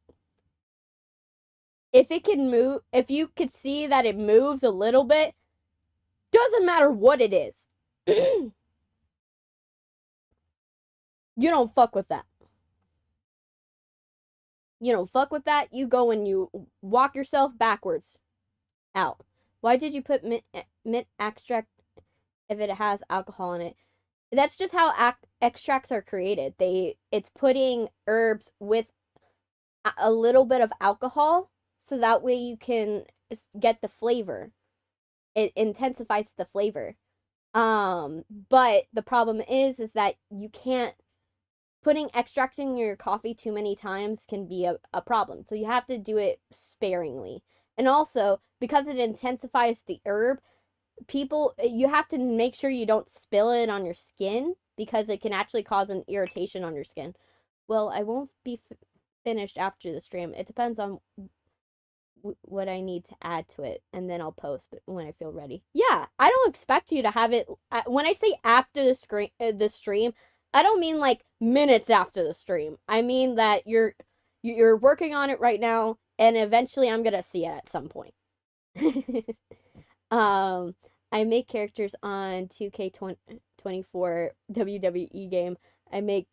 if it can move, if you could see that it moves a little bit, doesn't matter what it is. You don't fuck with that. You don't fuck with that. You go and you walk yourself backwards out. Why did you put mint extract if it has alcohol in it? That's just how extracts are created. It's putting herbs with a little bit of alcohol, so that way you can get the flavor. It intensifies the flavor. But the problem is that you can't, putting extract in your coffee too many times can be a problem. So you have to do it sparingly. And also, because it intensifies the herb, you have to make sure you don't spill it on your skin, because it can actually cause an irritation on your skin. Well, I won't be finished after the stream. It depends on what I need to add to it, and then I'll post when I feel ready. Yeah, I don't expect you to have it. When I say after the stream, I don't mean like minutes after the stream. I mean that you're working on it right now, and eventually I'm gonna see it at some point. I make characters on 2K24 WWE game. I make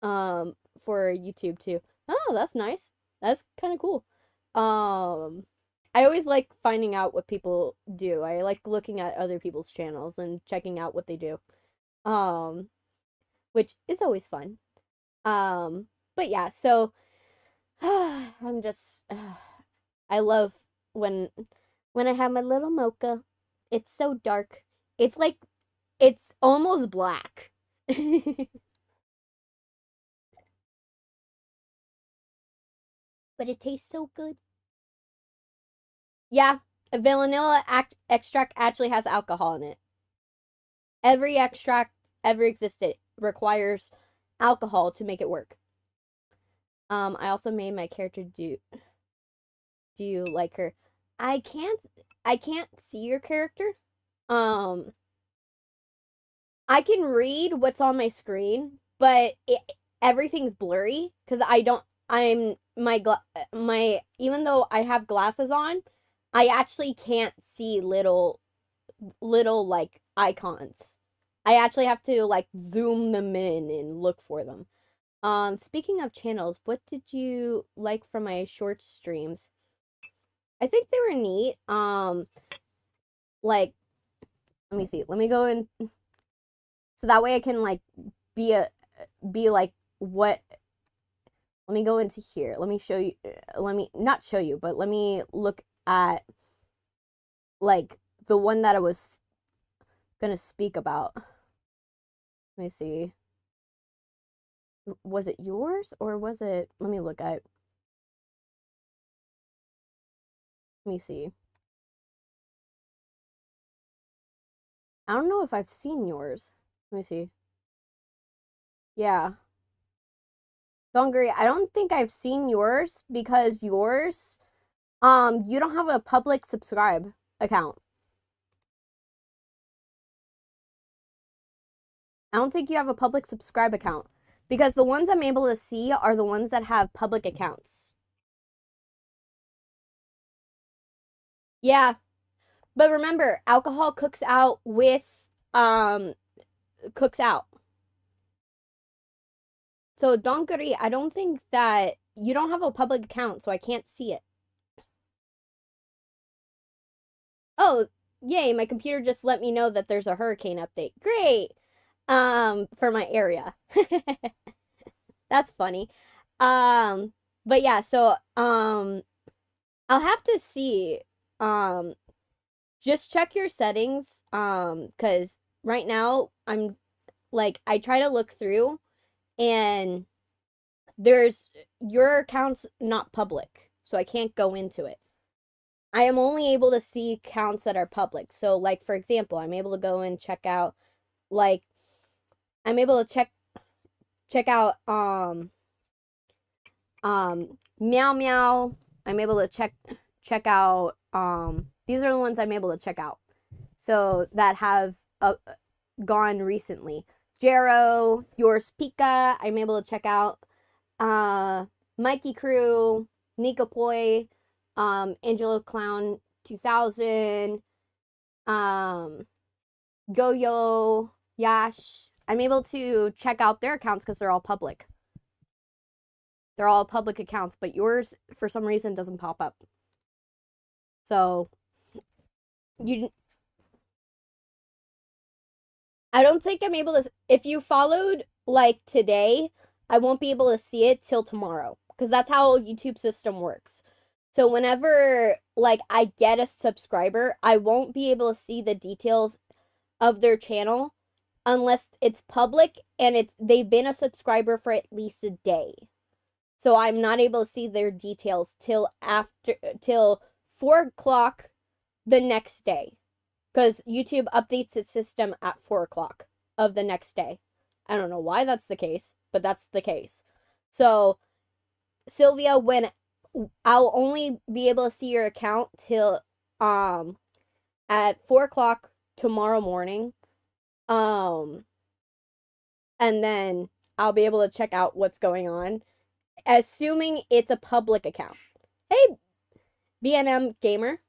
for YouTube too. Oh, that's nice. That's kind of cool. I always like finding out what people do. I like looking at other people's channels and checking out what they do. Which is always fun. But yeah, so I'm just I love when I have my little mocha. It's so dark. It's like it's almost black. But it tastes so good. Yeah, a vanilla extract actually has alcohol in it. Every extract ever existed requires alcohol to make it work. I also made my character do you like her? I can't see your character. I can read what's on my screen, but everything's blurry because I'm my even though I have glasses on, I actually can't see little like icons. I actually have to like zoom them in and look for them. Speaking of channels, what did you like from my short streams? I think they were neat. Like, let me see. Let me go in, so that way I can like be like what. Let me go into here. Let me show you. Let me not show you, but let me look at like the one that I was gonna speak about. Let me see. Was it yours or was it? Let me look at. Let me see. I don't know if I've seen yours. Let me see. Yeah. Dongri, I don't think I've seen yours because yours, you don't have a public subscribe account. I don't think you have a public subscribe account because the ones I'm able to see are the ones that have public accounts. Yeah. But remember, alcohol cooks out cooks out. So Donkari, I don't think that you don't have a public account, so I can't see it. Oh, yay, my computer just let me know that there's a hurricane update. Great. For my area. That's funny. But yeah, so I'll have to see. Just check your settings. Cause right now I'm like I try to look through and your account's not public, so I can't go into it. I am only able to see accounts that are public. So, like, for example, I'm able to go and check out, like, I'm able to check out, Meow Meow. I'm able to check out, these are the ones I'm able to check out. So, that have gone recently. Jero, Yours Pika, I'm able to check out, Mikey Crew, Nika Poi, Angelo Clown 2000, Yo Yash. I'm able to check out their accounts because they're all public. They're all public accounts, but yours, for some reason, doesn't pop up. So, I don't think I'm able to. If you followed, like, today, I won't be able to see it till tomorrow. Because that's how YouTube system works. So whenever, like, I get a subscriber, I won't be able to see the details of their channel unless it's public and they've been a subscriber for at least a day. So I'm not able to see their details till 4 o'clock the next day. Because YouTube updates its system at 4 o'clock of the next day. I don't know why that's the case, but that's the case. So, Sylvia, when I'll only be able to see your account till at 4 o'clock tomorrow morning. And then I'll be able to check out what's going on, assuming it's a public account. Hey, BNM Gamer,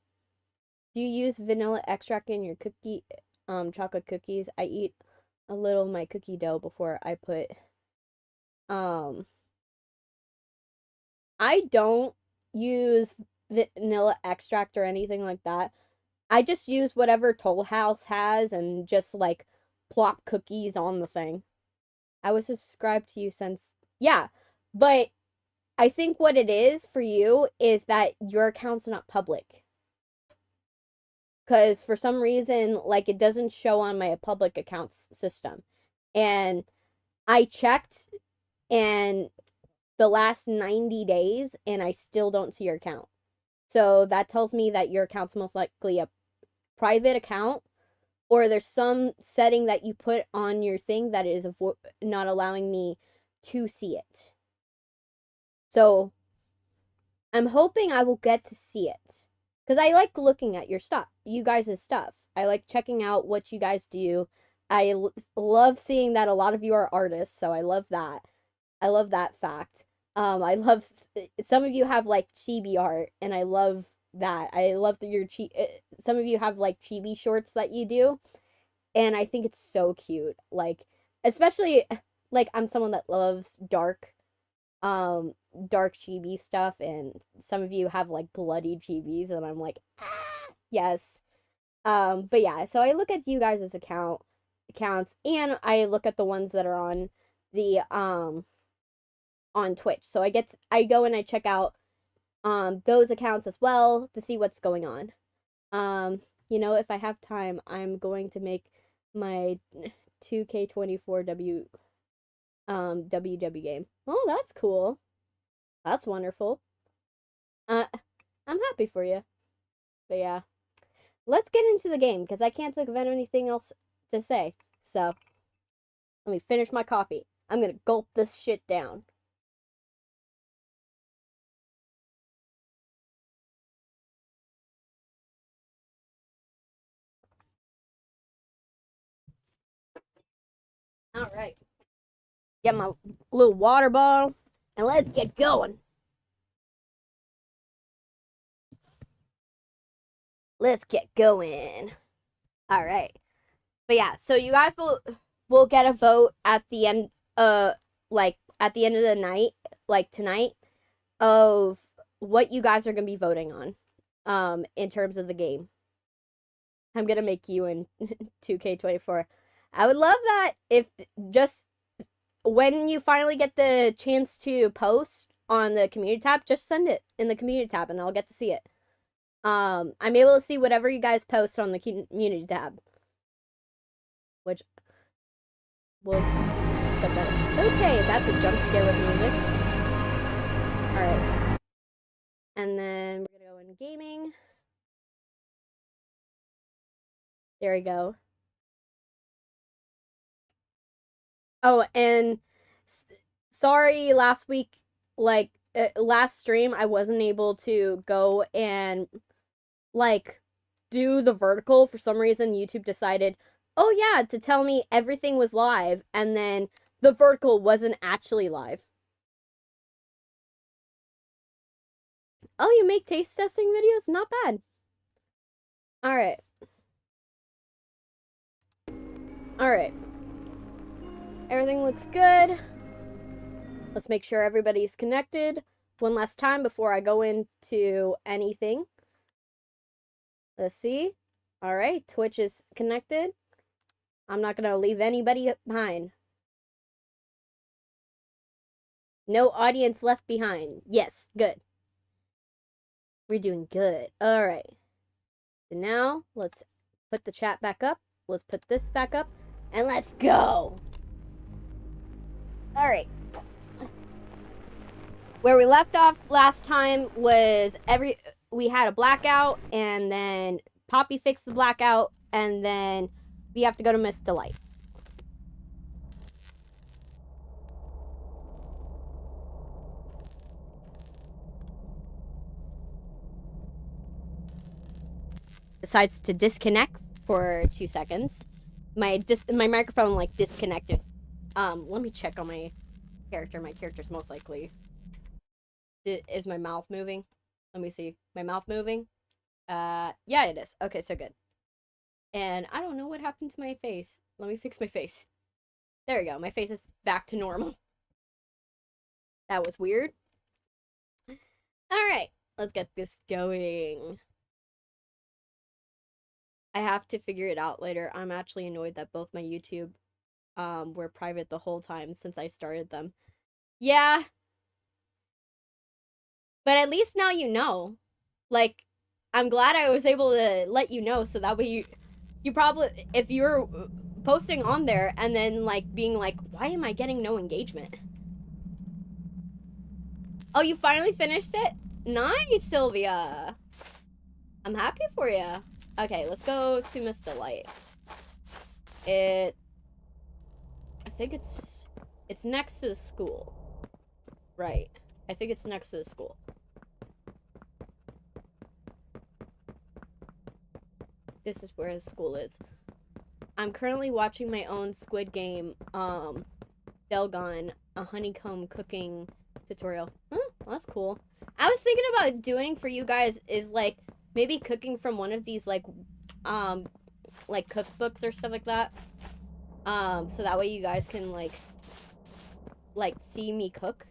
do you use vanilla extract in your chocolate cookies? I eat a little of my cookie dough before I put, I don't use vanilla extract or anything like that. I just use whatever Toll House has and just, like, plop cookies on the thing. I was subscribed to you since, yeah, but I think what it is for you is that your account's not public. Because for some reason, like, it doesn't show on my public accounts system. And I checked and the last 90 days and I still don't see your account. So that tells me that your account's most likely a private account, or there's some setting that you put on your thing that is not allowing me to see it. So I'm hoping I will get to see it. Because I like looking at your stuff, you guys' stuff. I like checking out what you guys do. I love seeing that a lot of you are artists, so I love that. I love that fact. I love, some of you have, like, chibi art, and I love that. I love that some of you have, like, chibi shorts that you do, and I think it's so cute. Like, especially, like, I'm someone that loves dark chibi stuff, and some of you have, like, bloody chibis, and I'm like, ah, yes. But yeah, so I look at you guys' accounts, and I look at the ones that are on the, on Twitch. So I go and I check out, those accounts as well to see what's going on. You know, if I have time, I'm going to make my 2K24 WW game. Oh, that's cool. That's wonderful. I'm happy for you. But yeah. Let's get into the game, because I can't think of anything else to say. So, let me finish my coffee. I'm gonna gulp this shit down. Alright. Get my little water bottle, and let's get going. Let's get going. Alright. But yeah, so you guys will get a vote at the end, like, at the end of the night, like tonight, of what you guys are gonna be voting on, in terms of the game. I'm gonna make you in 2K24. I would love that if just when you finally get the chance to post on the community tab, just send it in the community tab and I'll get to see it. I'm able to see whatever you guys post on the community tab, which will set that up. Okay, that's a jump scare with music. Alright. And then we're gonna go in gaming. There we go. Oh, and sorry, last week, like, last stream, I wasn't able to go and, like, do the vertical. For some reason, YouTube decided, oh yeah, to tell me everything was live, and then the vertical wasn't actually live. Oh, you make taste testing videos? Not bad. Alright. Alright. Everything looks good. Let's make sure everybody's connected one last time before I go into anything. Let's see. Alright, Twitch is connected. I'm not gonna leave anybody behind. No audience left behind. Yes, good. We're doing good. Alright. So now, let's put the chat back up. Let's put this back up. And let's go! Alright. Where we left off last time was we had a blackout, and then Poppy fixed the blackout, and then we have to go to Miss Delight. Decides to disconnect for 2 seconds. My microphone like disconnected. Let me check on my character. My character's most likely. Is my mouth moving? Let me see. My mouth moving? Yeah, it is. Okay, so good. And I don't know what happened to my face. Let me fix my face. There we go. My face is back to normal. That was weird. Alright, let's get this going. I have to figure it out later. I'm actually annoyed that both my YouTube were private the whole time since I started them. Yeah. But at least now you know. Like, I'm glad I was able to let you know, so that way you probably, if you're posting on there and then, like, being like, why am I getting no engagement? Oh, you finally finished it? Nice, Sylvia. I'm happy for you. Okay, let's go to Miss Delight. I think it's next to the school. Right. I think it's next to the school. This is where the school is. I'm currently watching my own Squid Game, Delgon, a honeycomb cooking tutorial. Well, that's cool. I was thinking about doing for you guys is, like, maybe cooking from one of these, like cookbooks or stuff like that. So that way you guys can, like see me cook.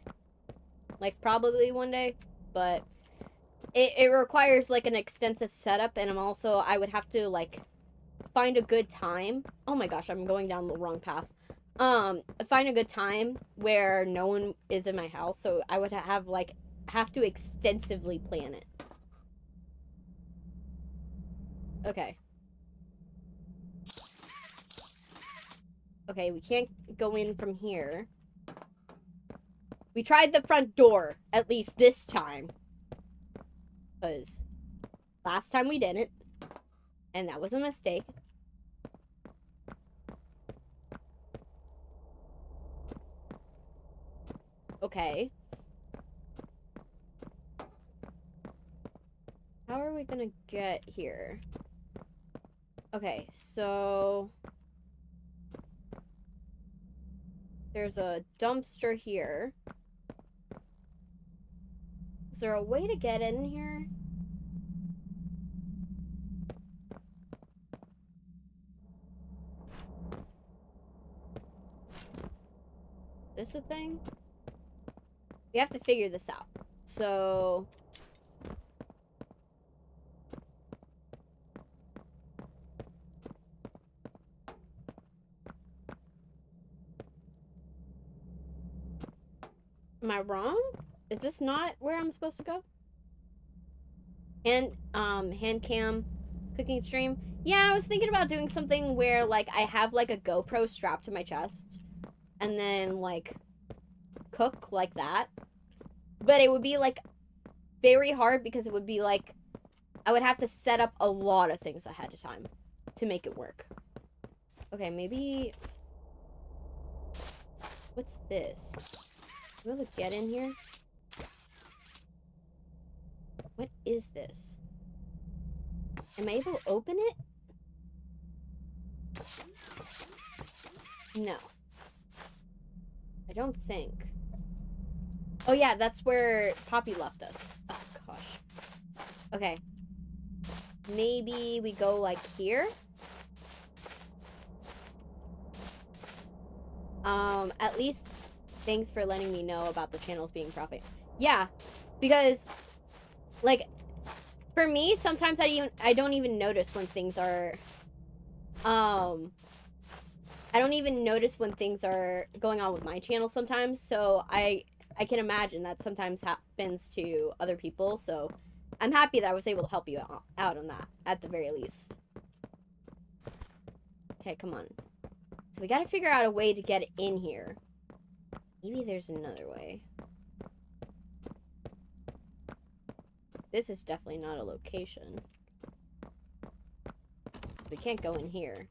Like, probably one day. But it requires, like, an extensive setup, and I would have to, like, find a good time. Oh my gosh, I'm going down the wrong path. Find a good time where no one is in my house, so I would have to extensively plan it. Okay. Okay, we can't go in from here. We tried the front door, at least this time. Because last time we didn't. And that was a mistake. Okay. How are we gonna get here? Okay, so there's a dumpster here. Is there a way to get in here? This a thing? We have to figure this out. So am I wrong? Is this not where I'm supposed to go? Hand cam cooking stream. Yeah, I was thinking about doing something where, like, I have, like, a GoPro strapped to my chest and then, like, cook like that. But it would be, like, very hard because it would be, like, I would have to set up a lot of things ahead of time. to make it work. Okay, maybe... What's this? Am I able to get in here? What is this? Am I able to open it? No. I don't think. Oh yeah, that's where Poppy left us. Oh gosh. Okay. Maybe we go like here? At least thanks for letting me know about the channels being profit. Yeah, because like for me, sometimes I don't even notice when things are I don't even notice when things are going on with my channel sometimes, so I can imagine that sometimes happens to other people, so I'm happy that I was able to help you out on that, at the very least. Okay, come on. So we gotta figure out a way to get in here. Maybe there's another way. This is definitely not a location. We can't go in here.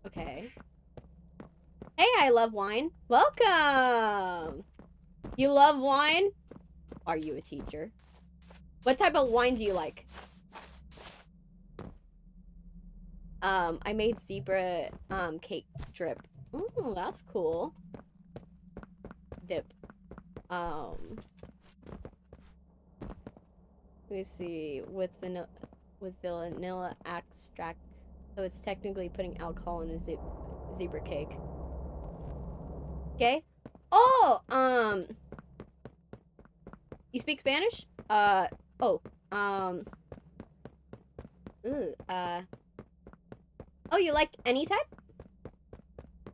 Okay. Hey, I love wine. Welcome! You love wine? Are you a teacher? What type of wine do you like? I made zebra, cake drip. Ooh, that's cool. Dip. Let me see. With vanilla extract. So it's technically putting alcohol in a zebra cake. Okay. Oh, you speak Spanish? Oh, oh, you like any type?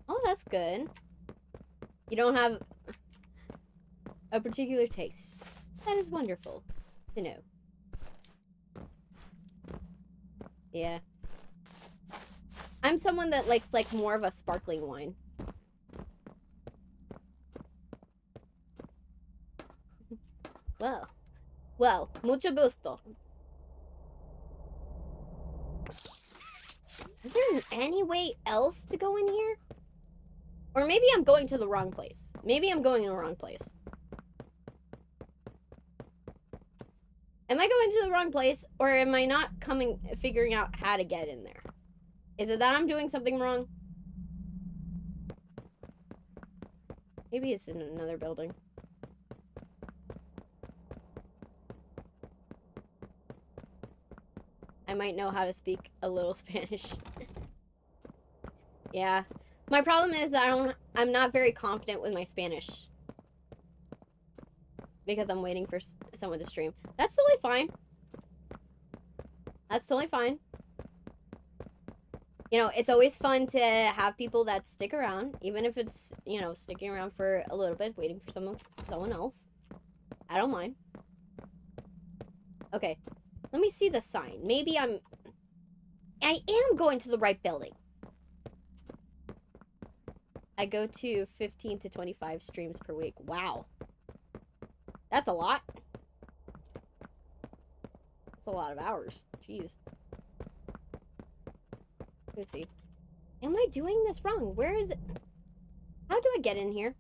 Oh, that's good. You don't have a particular taste. That is wonderful to know. Yeah. I'm someone that likes, like, more of a sparkling wine. Well, mucho gusto. Is there any way else to go in here? Or maybe I'm going to the wrong place. Maybe I'm going in the wrong place. Am I going to the wrong place? Or am I not figuring out how to get in there? Is it that I'm doing something wrong? Maybe it's in another building. I might know how to speak a little Spanish. Yeah. My problem is that I'm not very confident with my Spanish. Because I'm waiting for someone to stream. That's totally fine. That's totally fine. You know, it's always fun to have people that stick around. Even if it's, you know, sticking around for a little bit, waiting for someone else. I don't mind. Okay. Let me see the sign. Maybe I am going to the right building. I go to 15 to 25 streams per week. Wow. That's a lot. That's a lot of hours. Jeez. Let's see. Am I doing this wrong? Where is it? How do I get in here?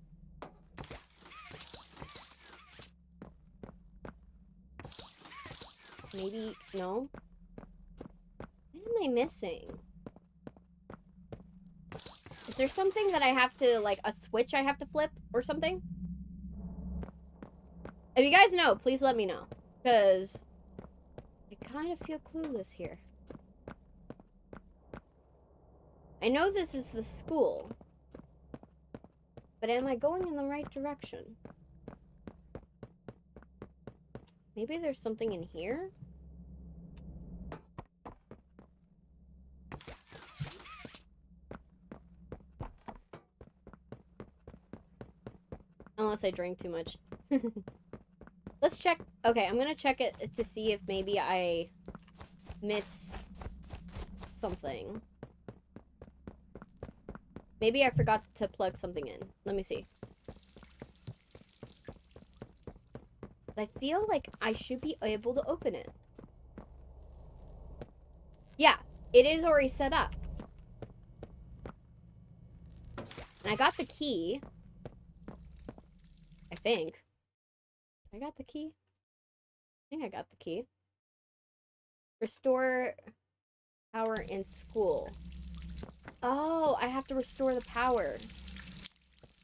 Maybe, no? What am I missing? Is there something that I have to, like, a switch I have to flip or something? If you guys know, please let me know. Because I kind of feel clueless here. I know this is the school. But am I going in the right direction? Maybe there's something in here? Unless I drink too much. Let's check. Okay, I'm gonna check it to see if maybe I miss something. Maybe I forgot to plug something in. Let me see. I feel like I should be able to open it. Yeah, it is already set up. And I got the key. I think. I got the key. I think I got the key. Restore power in school. Oh, I have to restore the power.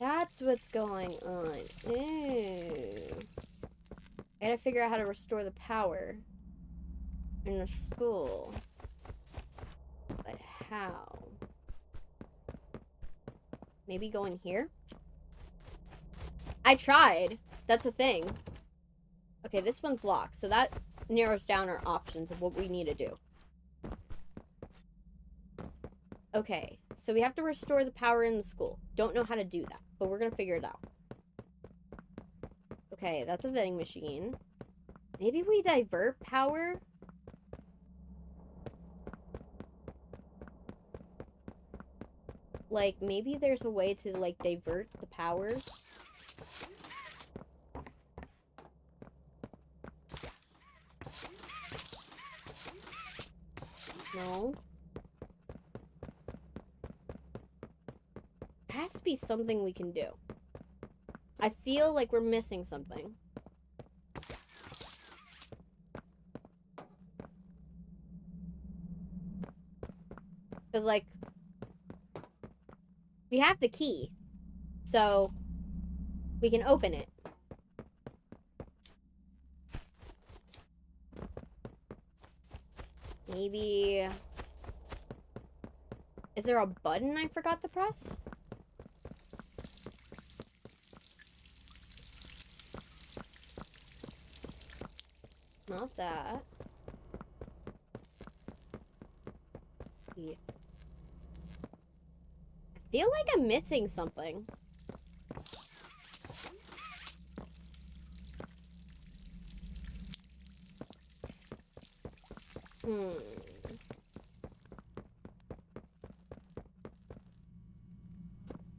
That's what's going on. Ew. I gotta figure out how to restore the power in the school. But how? Maybe go in here? I tried. That's the thing. Okay, this one's locked, so that narrows down our options of what we need to do. Okay, so we have to restore the power in the school. Don't know how to do that, but we're gonna figure it out. Okay, that's a vending machine. Maybe we divert power? Like, maybe there's a way to, like, divert the power? No. There has to be something we can do. I feel like we're missing something. Because, like, we have the key. So, we can open it. Maybe... Is there a button I forgot to press? Not that. Yeah. I feel like I'm missing something.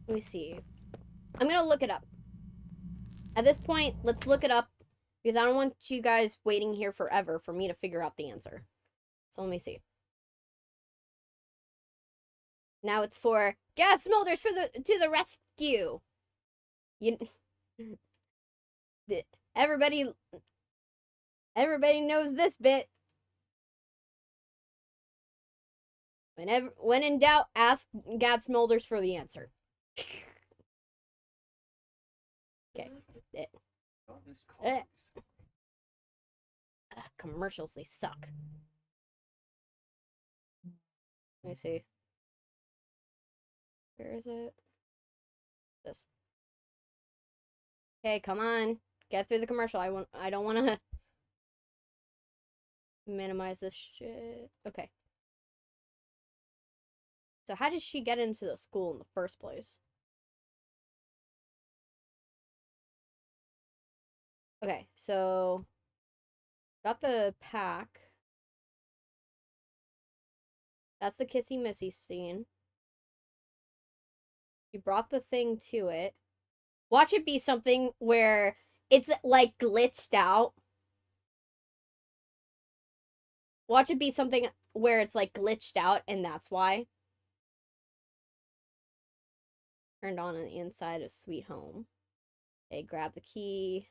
Let me see. I'm gonna look it up. At this point, let's look it up. Because I don't want you guys waiting here forever for me to figure out the answer. So let me see. Now it's for Gab Smolders to the rescue. You everybody knows this bit. When in doubt, ask Gab Smolders for the answer. Okay. Commercials, they suck. Let me see. Where is it? This. Okay, come on. Get through the commercial. I don't want to minimize this shit. Okay. So how did she get into the school in the first place? Okay, so got the pack. That's the Kissy Missy scene. You brought the thing to it. Watch it be something where it's like glitched out. Watch it be something where it's like glitched out and that's why. Turned on the inside of Sweet Home. Okay, grab the key.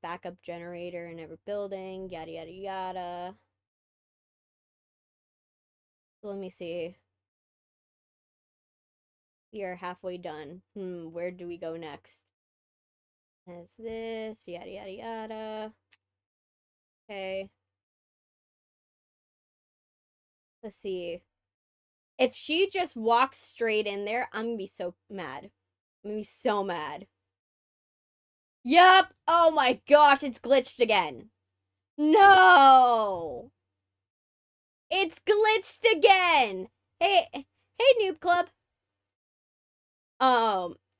Backup generator in every building. Yada yada yada. Let me see. We are halfway done. Where do we go next? As this, yada yada yada. Okay. Let's see. If she just walks straight in there, I'm gonna be so mad. I'm gonna be so mad. Yup! Oh my gosh, it's glitched again. No! It's glitched again! Hey, Noob Club.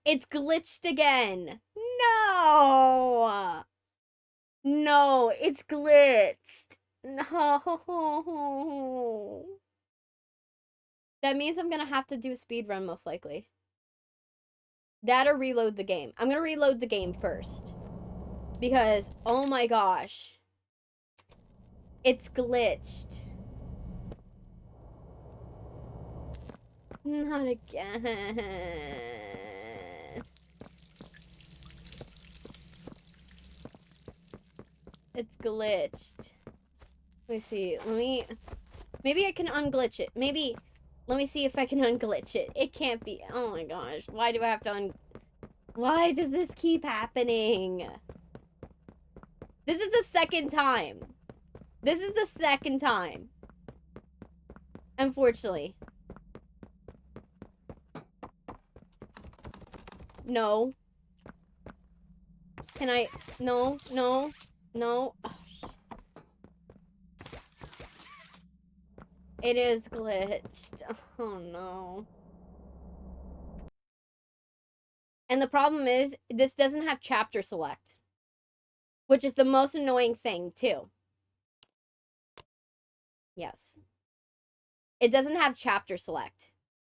It's glitched again. No! No, it's glitched. No. That means I'm gonna have to do a speedrun most likely. That or reload the game. I'm gonna reload the game first. Because, oh my gosh. It's glitched. Not again. It's glitched. Let me see. Maybe I can unglitch it. Let me see if I can unglitch it. It can't be. Oh my gosh. Why do I have to Why does this keep happening? This is the second time. This is the second time. Unfortunately. No. Can I? No. Oh, shit. It is glitched. Oh no. And the problem is, this doesn't have chapter select. Which is the most annoying thing, too. Yes. It doesn't have chapter select.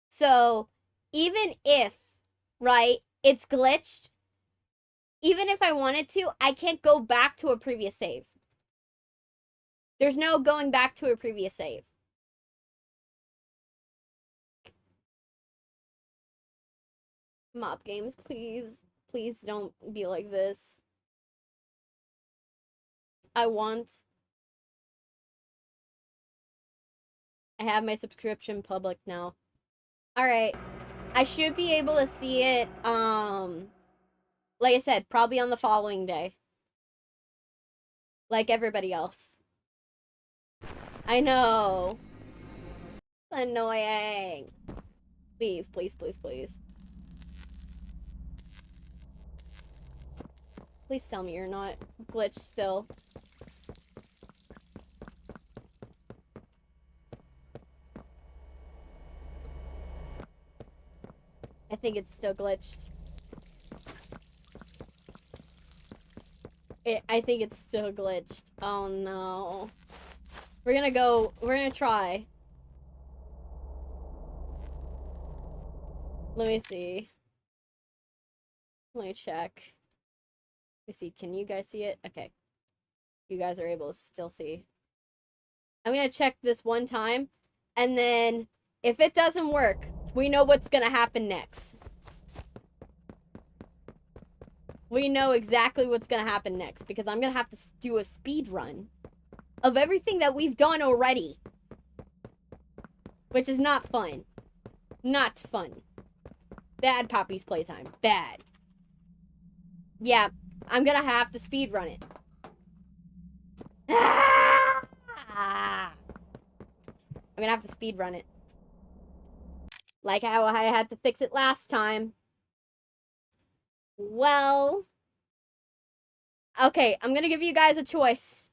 So, even if, right, it's glitched, even if I wanted to, I can't go back to a previous save. There's no going back to a previous save. Mop games, please. Please don't be like this. I have my subscription public now. Alright. I should be able to see it, like I said, probably on the following day. Like everybody else. I know. Annoying. Please, please, please, please. Please tell me you're not glitched still. I think it's still glitched. I think it's still glitched. Oh no. We're gonna try. Let me see. Let me check. Let me see, can you guys see it? Okay. You guys are able to still see. I'm gonna check this one time, and then if it doesn't work, we know what's gonna happen next. We know exactly what's gonna happen next, because I'm gonna have to do a speed run of everything that we've done already. Which is not fun. Not fun. Bad Poppy's Playtime. Bad. Yeah, I'm gonna have to speed run it. I'm gonna have to speed run it. Like how I had to fix it last time. Well, okay, I'm gonna give you guys a choice.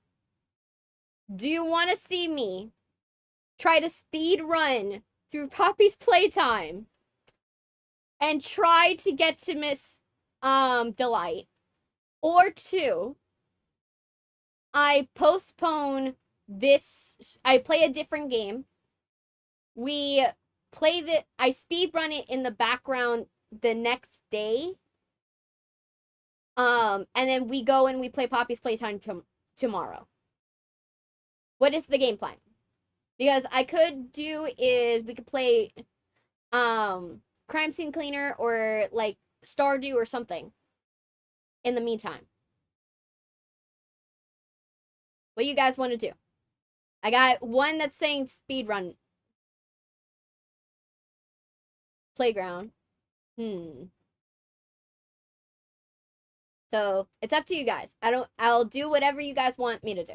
Do you want to see me try to speed run through Poppy's Playtime and try to get to Miss Delight? Or two, I postpone this, I play a different game. I speed run it in the background the next day. And then we go and we play Poppy's Playtime tomorrow. What is the game plan? Because I could do is we could play Crime Scene Cleaner or like Stardew or something in the meantime. What you guys want to do? I got one that's saying speedrun. Playground. So, it's up to you guys. I'll do whatever you guys want me to do.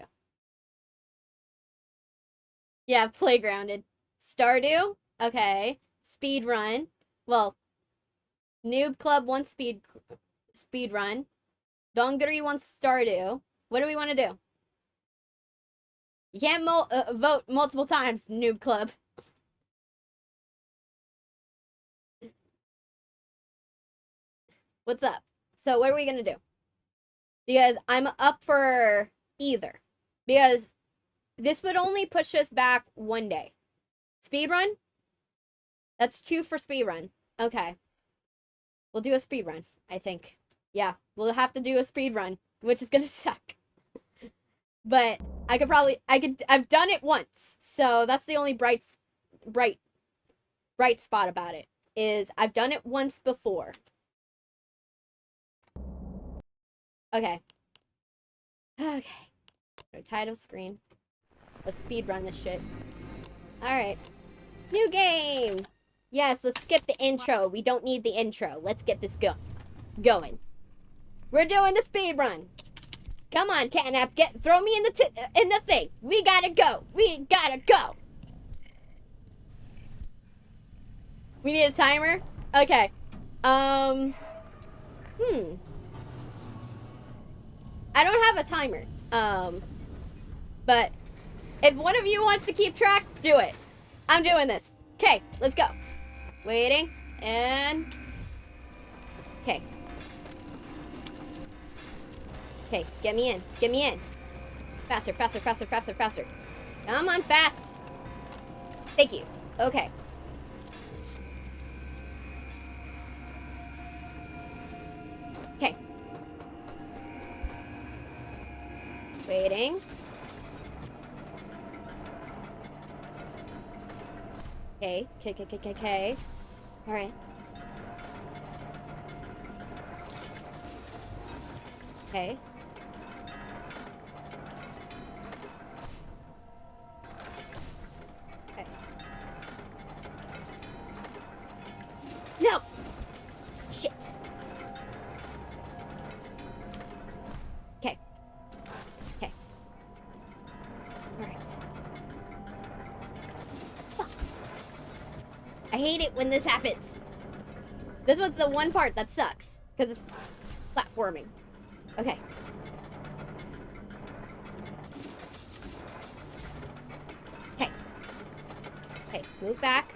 Yeah, playgrounded. Stardew? Okay. Speedrun. Well, Noob Club wants speedrun. Dongari wants Stardew. What do we want to do? You can't vote multiple times, Noob Club. What's up? So what are we gonna do? Because I'm up for either. Because this would only push us back one day. Speedrun? That's 2 for speedrun. Okay. We'll do a speedrun, I think. Yeah, we'll have to do a speedrun. which is gonna suck. But I've done it once, so that's the only bright spot about it, is I've done it once before. Okay. Title screen. Let's speed run this shit. Alright. New game! Yes, let's skip the intro. We don't need the intro. Let's get this going. We're doing the speed run. Come on, Catnap, throw me in the thing. We gotta go. We need a timer? Okay. I don't have a timer. But if one of you wants to keep track, do it. I'm doing this. Okay, let's go. Waiting, and... Okay. Okay, get me in. Get me in. Faster, faster, faster, faster, faster. Come on, fast. Thank you. Okay. Okay. Waiting. Okay. Okay. All right. Okay. Okay. No! Shit. Okay. Okay. Alright. Fuck. I hate it when this happens. This one's the one part that sucks, because it's platforming. Okay. Okay. Okay, move back.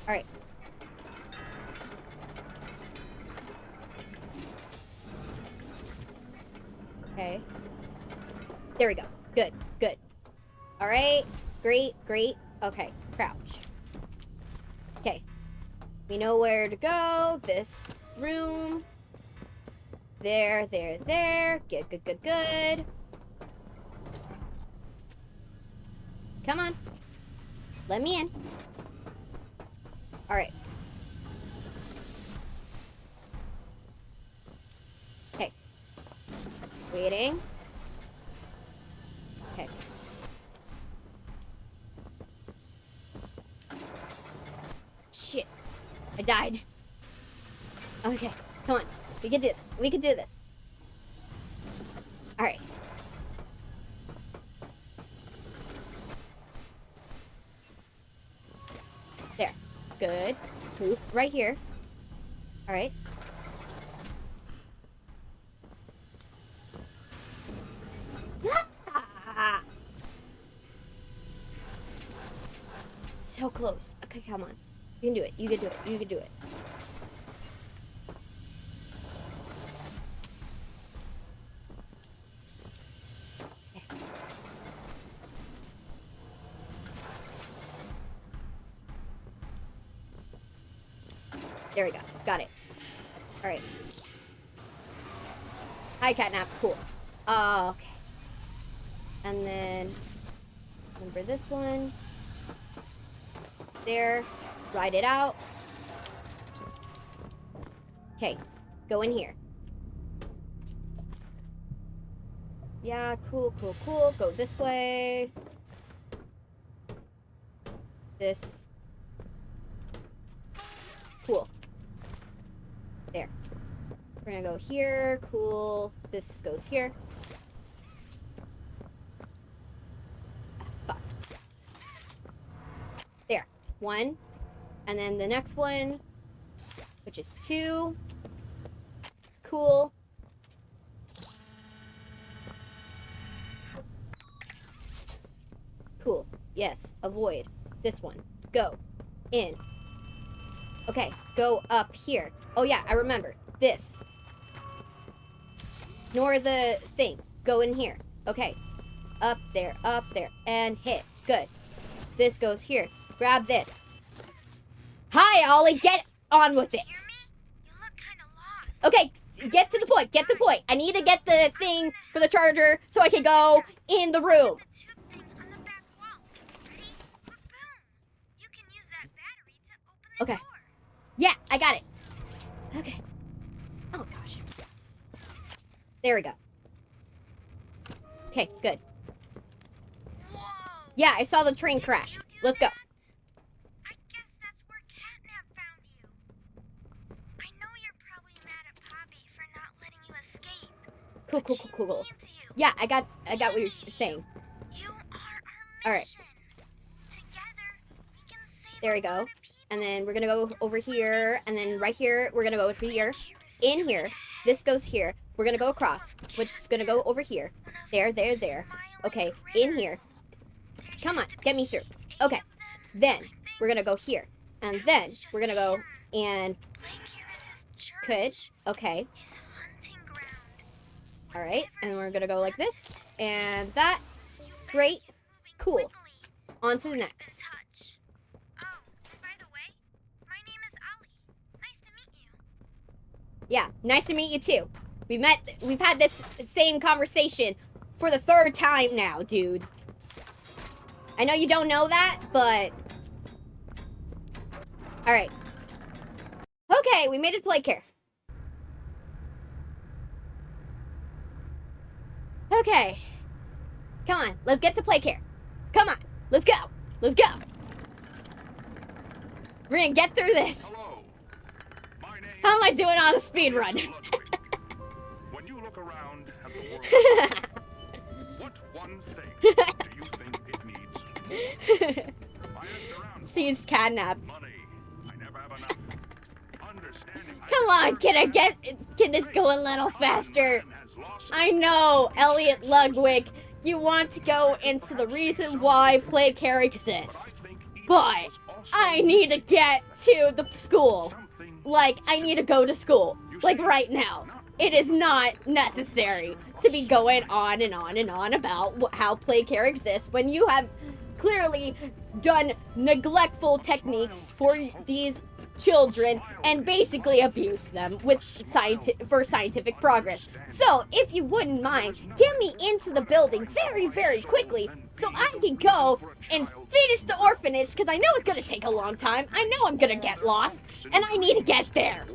Alright. Okay. There we go. Good, good. Alright. Great, great. Okay, crouch. Okay. We know where to go. This room. There. Good. Come on. Let me in. Alright. Okay. Waiting. Okay. Shit. I died. Okay. Come on. We can do this. We can do this. Alright. There. Good. Move right here. Alright. So close. Okay, come on. You can do it. You can do it. You can do it. There we go. Got it. Alright. Hi, Catnap. Cool. Okay. And then... remember this one. There. Ride it out. Okay. Go in here. Yeah, cool. Go this way. This. Cool. There. We're gonna go here. Cool. This goes here. Fuck. There. 1. And then the next one, which is 2. Cool. Cool. Yes. Avoid. This one. Go. In. Okay. Go up here. Oh yeah, I remember. This. Ignore the thing. Go in here. Okay. Up there, and hit. Good. This goes here. Grab this. Hi, Ollie. Get on with it. You look kind of lost. Okay. get to the point. Get to the point. I need to get the thing for the charger so I can go in the room. Okay. Yeah, I got it. Okay. Oh, gosh. There we go. Okay, good. Yeah, I saw the train crash. Let's go. I guess that's where Catnap found you. I know you're probably mad at Poppy for not letting you escape. Cool. Yeah, I got what you're saying. You are our mission. All right. Together, we can save There we a lot go. of people. And then we're gonna go over here, and then right here, we're gonna go over here. In here. This goes here. We're gonna go across, which is gonna go over here. There. Okay, in here. Come on, get me through. Okay, then we're gonna go here. And then we're gonna go and... Good, okay. Alright, and we're gonna go like this. And that. Great. Cool. On to the next. Yeah, nice to meet you too. We've had this same conversation for the 3rd time now, dude. I know you don't know that, but... Alright. Okay, we made it to play care. Okay. Come on, let's get to play care. Come on, let's go. Let's go. We're gonna get through this. Hello. My name How am I doing on the speed run? When you look around at the world, what one thing do you think it needs? Sees Catnap. Money. I never have enough. Understanding. Come on, can this go a little faster? I know, Elliot Ludwig, you want to go into the reason why play care exists. But I need to get to the school. Like, I need to go to school. Like, right now. It is not necessary to be going on and on and on about how play care exists when you have clearly done neglectful techniques for these children and basically abuse them with scientific progress. So, if you wouldn't mind, get me into the building very, very quickly so I can go and finish the orphanage, because I know it's going to take a long time. I know I'm going to get lost, and I need to get there.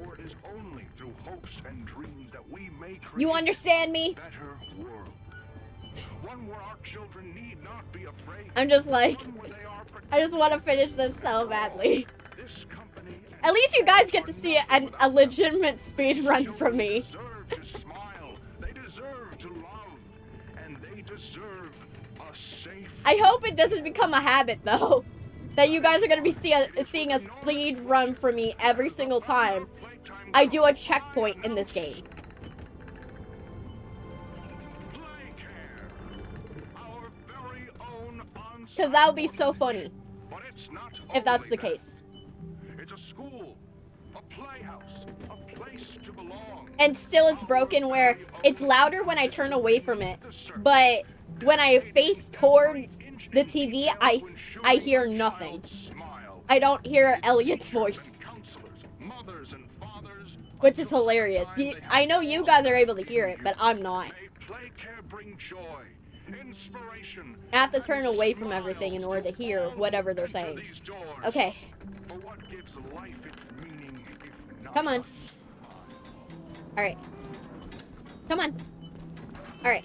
You understand me? I'm just like, I just want to finish this so badly. At least you guys get to see a legitimate speed run from me. I hope it doesn't become a habit, though. That you guys are going to be seeing a speed run from me every single time I do a checkpoint in this game. Because that would be so funny. If that's the case. It's a school, a playhouse, a place to belong. And still it's broken where it's louder when I turn away from it. But when I face towards the TV, I hear nothing. I don't hear Elliot's voice. Which is hilarious. I know you guys are able to hear it, but I'm not. I have to turn away from everything in order to hear whatever they're saying. Okay. Come on. Alright. Come on. Alright.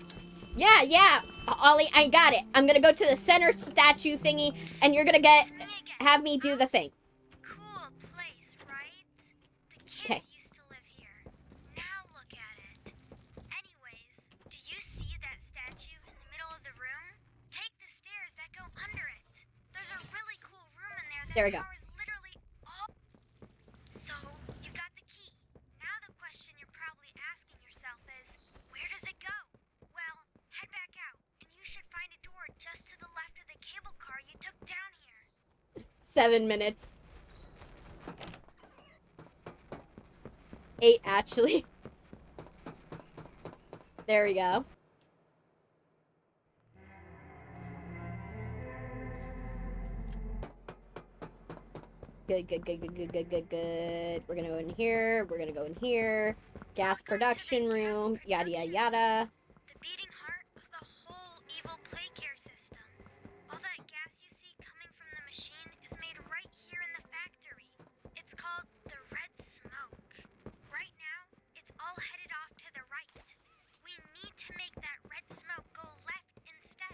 Yeah. Ollie, I got it. I'm gonna go to the center statue thingy, and you're gonna have me do the thing. Cool place, right? The kids Okay. used to live here. Now look at it. Anyways, do you see that statue in the middle of the room? Take the stairs that go under it. There's a really cool room in there that There we go. powers literally all... So, you got the key. Now the question you're probably asking yourself is, where does it go? Well, head back out, and you should find a door just to the left of the cable car you took down here. 7 minutes. 8, actually. There we go. Good. We're gonna go in here. We're gonna go in here. gas production room, yada yada yada. The beating heart of the whole evil play care system. All that gas you see coming from the machine is made right here in the factory. It's called the red smoke. Right now, it's all headed off to the right. We need to make that red smoke go left instead.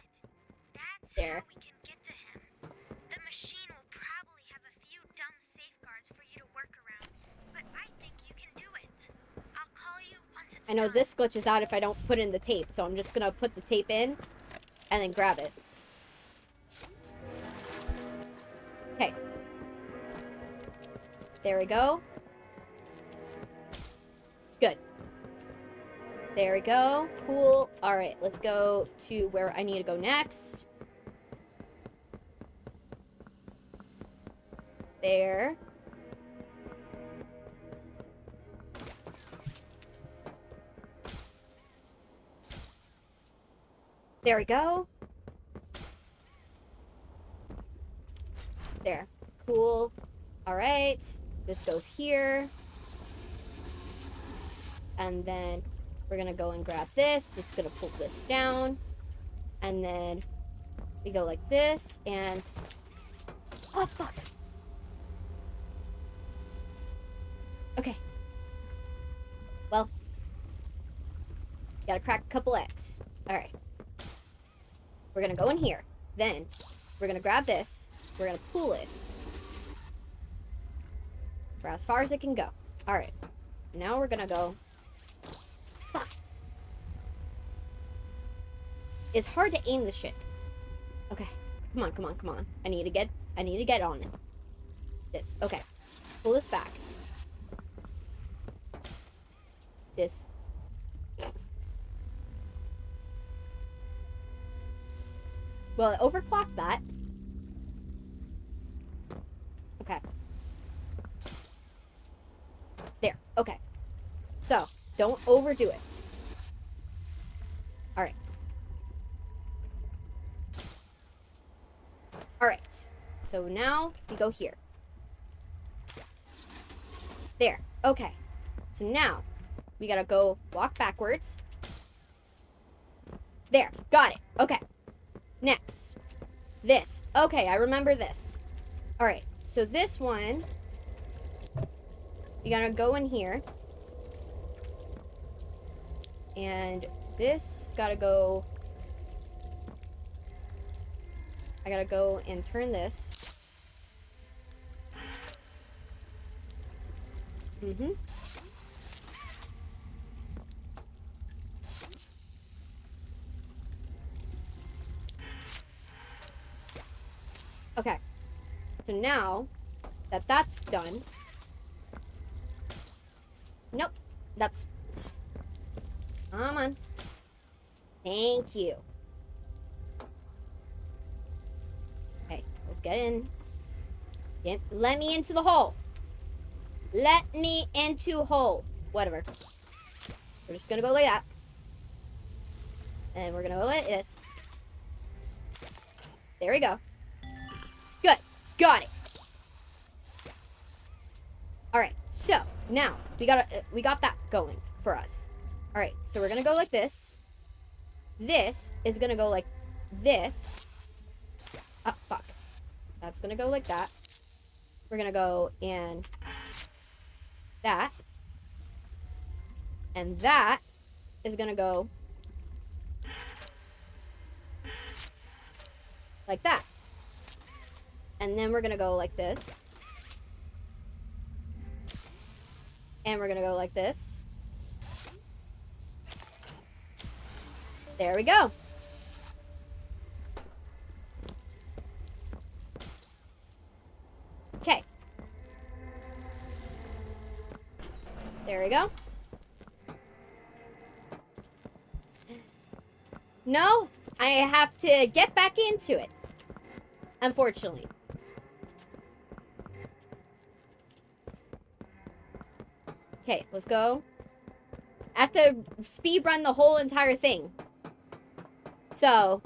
That's There. how we can get to him. The machine will probably have a few dumb safeguards for you to work around, but I think you can do it. I'll call you once it's I know done. this glitches out if I don't put in the tape, so I'm just gonna put the tape in and then grab it. Okay. There we go. Good. There we go. Cool. Alright, let's go to where I need to go next. There. There we go. There. Cool. Alright. This goes here. And then we're gonna go and grab this. This is gonna pull this down. And then we go like this and... Oh, fuck. Okay. Well. Gotta crack a couple eggs. Alright. We're gonna go in here. Then, we're gonna grab this. We're gonna pull it. For as far as it can go. Alright. Now we're gonna go... Fuck. It's hard to aim this shit. Okay. Come on, come on, come on. I need to get on it. This. Okay. Pull this back. This. Well, it overclocked that. Okay. There. Okay. So, don't overdo it. Alright. Alright. So now, we go here. There. Okay. So now, we gotta go walk backwards. There. Got it. Okay. Next. This. Okay, I remember this. Alright, so this one, you gotta go in here. And this gotta go... I gotta go and turn this. Mm-hmm. Okay. So now that that's done... Nope. That's... Come on. Thank you. Okay, let's get in. Let me into the hole. Let me into hole. Whatever. We're just gonna go like that. And we're gonna go like this. There we go. Good. Got it. Alright, so now we got that going for us. Alright, so we're gonna go like this. This is gonna go like this. Oh, fuck. That's gonna go like that. We're gonna go and that. And that is gonna go like that. And then we're gonna go like this. And we're gonna go like this. There we go. Okay. There we go. No, I have to get back into it. Unfortunately. Okay, let's go. I have to speed run the whole entire thing. So,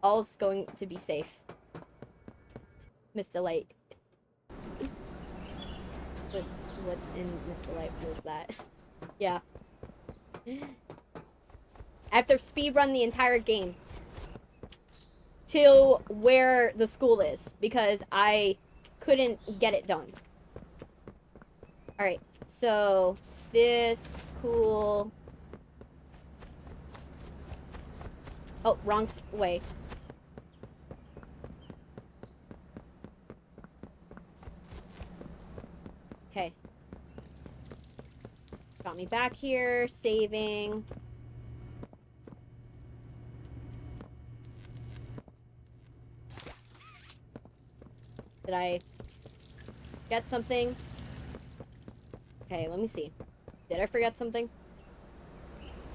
all's going to be safe. Mr. Light. What's in Mr. Light? What is that? Yeah. I have to speedrun the entire game to where the school is because I couldn't get it done. Alright, so this cool. Oh, wrong way. Okay. Got me back here, saving. Did I get something? Okay, let me see. Did I forget something?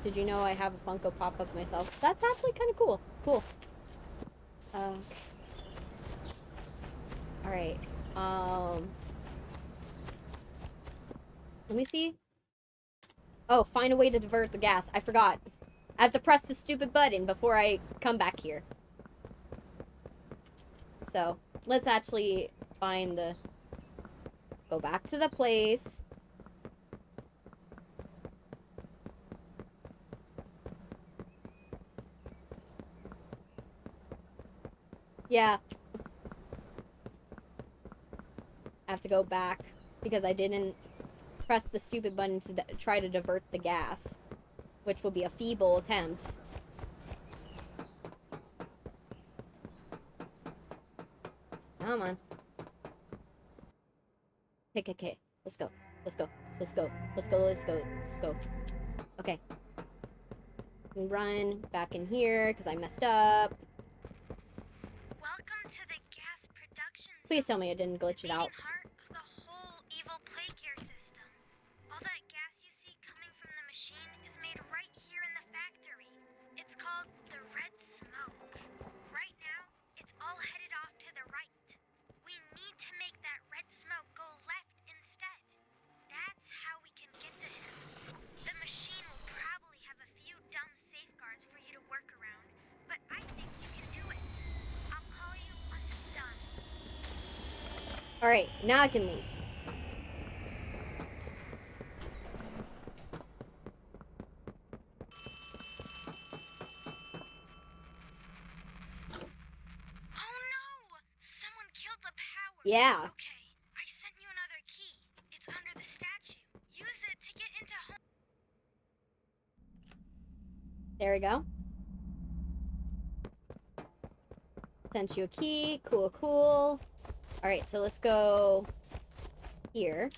Did you know I have a Funko Pop of myself? That's actually kind of cool. Cool. Alright. Let me see. Oh, find a way to divert the gas. I forgot. I have to press the stupid button before I come back here. So, let's actually find the... Go back to the place. Yeah. I have to go back because I didn't press the stupid button to try to divert the gas, which will be a feeble attempt. Come on. Okay. Let's go. Let's go. Let's go. Let's go. Let's go. Let's go. Okay. We run back in here because I messed up. Welcome to the gas production Please tell me I didn't glitch it out. heart of the whole evil play care system. All that gas you see coming from the machine is made right here in the factory. It's called the red smoke. Right now, it's all headed off to the right. We need to make that red smoke go left instead. That's how we can get to him. The machine will probably have a few dumb safeguards for you to work around, but I think you can do it. I'll call you once it's done. Alright, now I can leave. Oh no! Someone killed the power. Yeah. Okay, I sent you another key. It's under the statue. Use it to get into home. There we go. Sent you a key. Cool. Alright, so let's go here.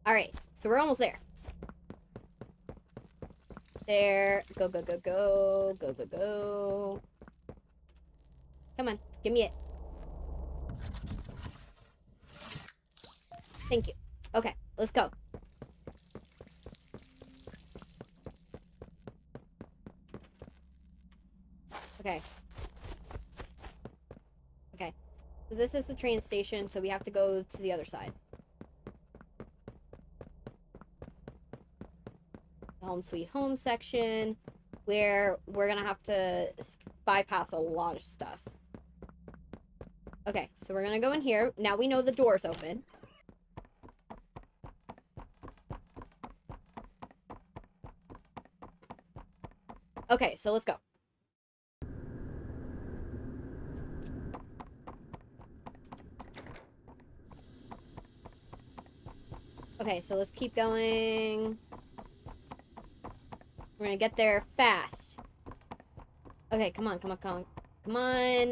Alright, so we're almost there. There. Go. Come on, give me it. Thank you. Okay, let's go. Okay. So this is the train station, so we have to go to the other side. The Home Sweet Home section, where we're gonna have to bypass a lot of stuff. Okay, so we're gonna go in here. Now we know the door's open. Okay, so let's go. Okay, so let's keep going. We're gonna get there fast. Okay, come on.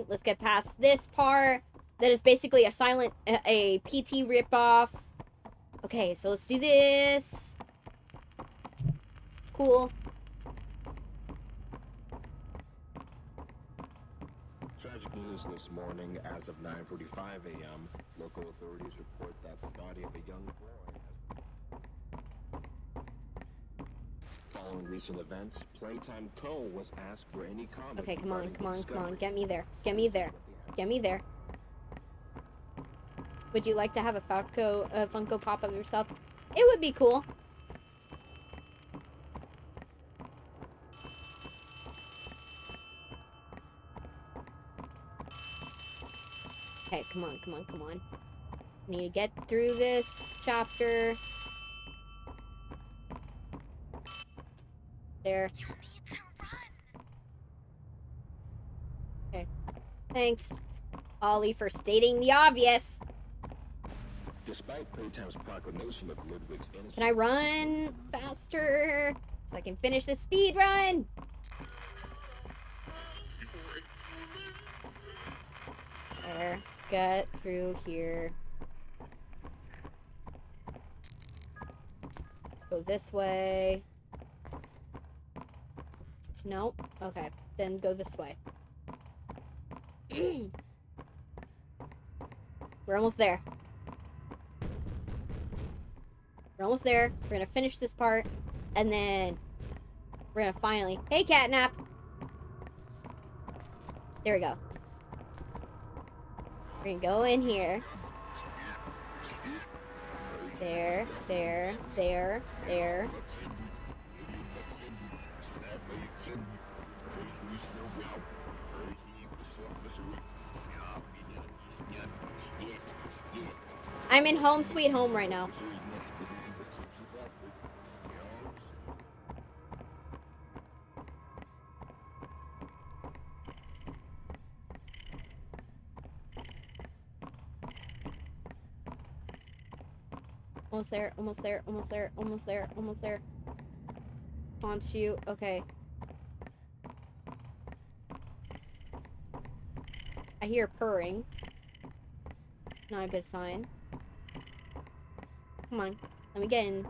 Let's get past this part. That is basically a PT ripoff. Okay, so let's do this. Cool. Tragic news this morning. As of 9:45 a.m., local authorities report that the body of a young boy has... Following recent events, Playtime Co. was asked for any comment. Okay, come regarding the on. discovery. Get me there. This is what they have. Would you like to have a Funko Pop of yourself? It would be cool. Okay, come on. Need to get through this chapter. There. You need to run. Okay. Thanks, Ollie, for stating the obvious. Despite Playtime's proclamation of Ludwig's innocence, Can I run faster so I can finish the speed run? There. Get through here. Go this way. Nope. Okay. Then go this way. We're almost there. We're almost there. We're gonna finish this part. And then we're gonna finally... Hey, Catnap! There we go. We're gonna go in here. There, there, there, there. I'm in home sweet home right now. Almost there, almost there, almost there, almost there, almost there. Want you, okay. I hear purring. Not a good sign. Come on, let me get in.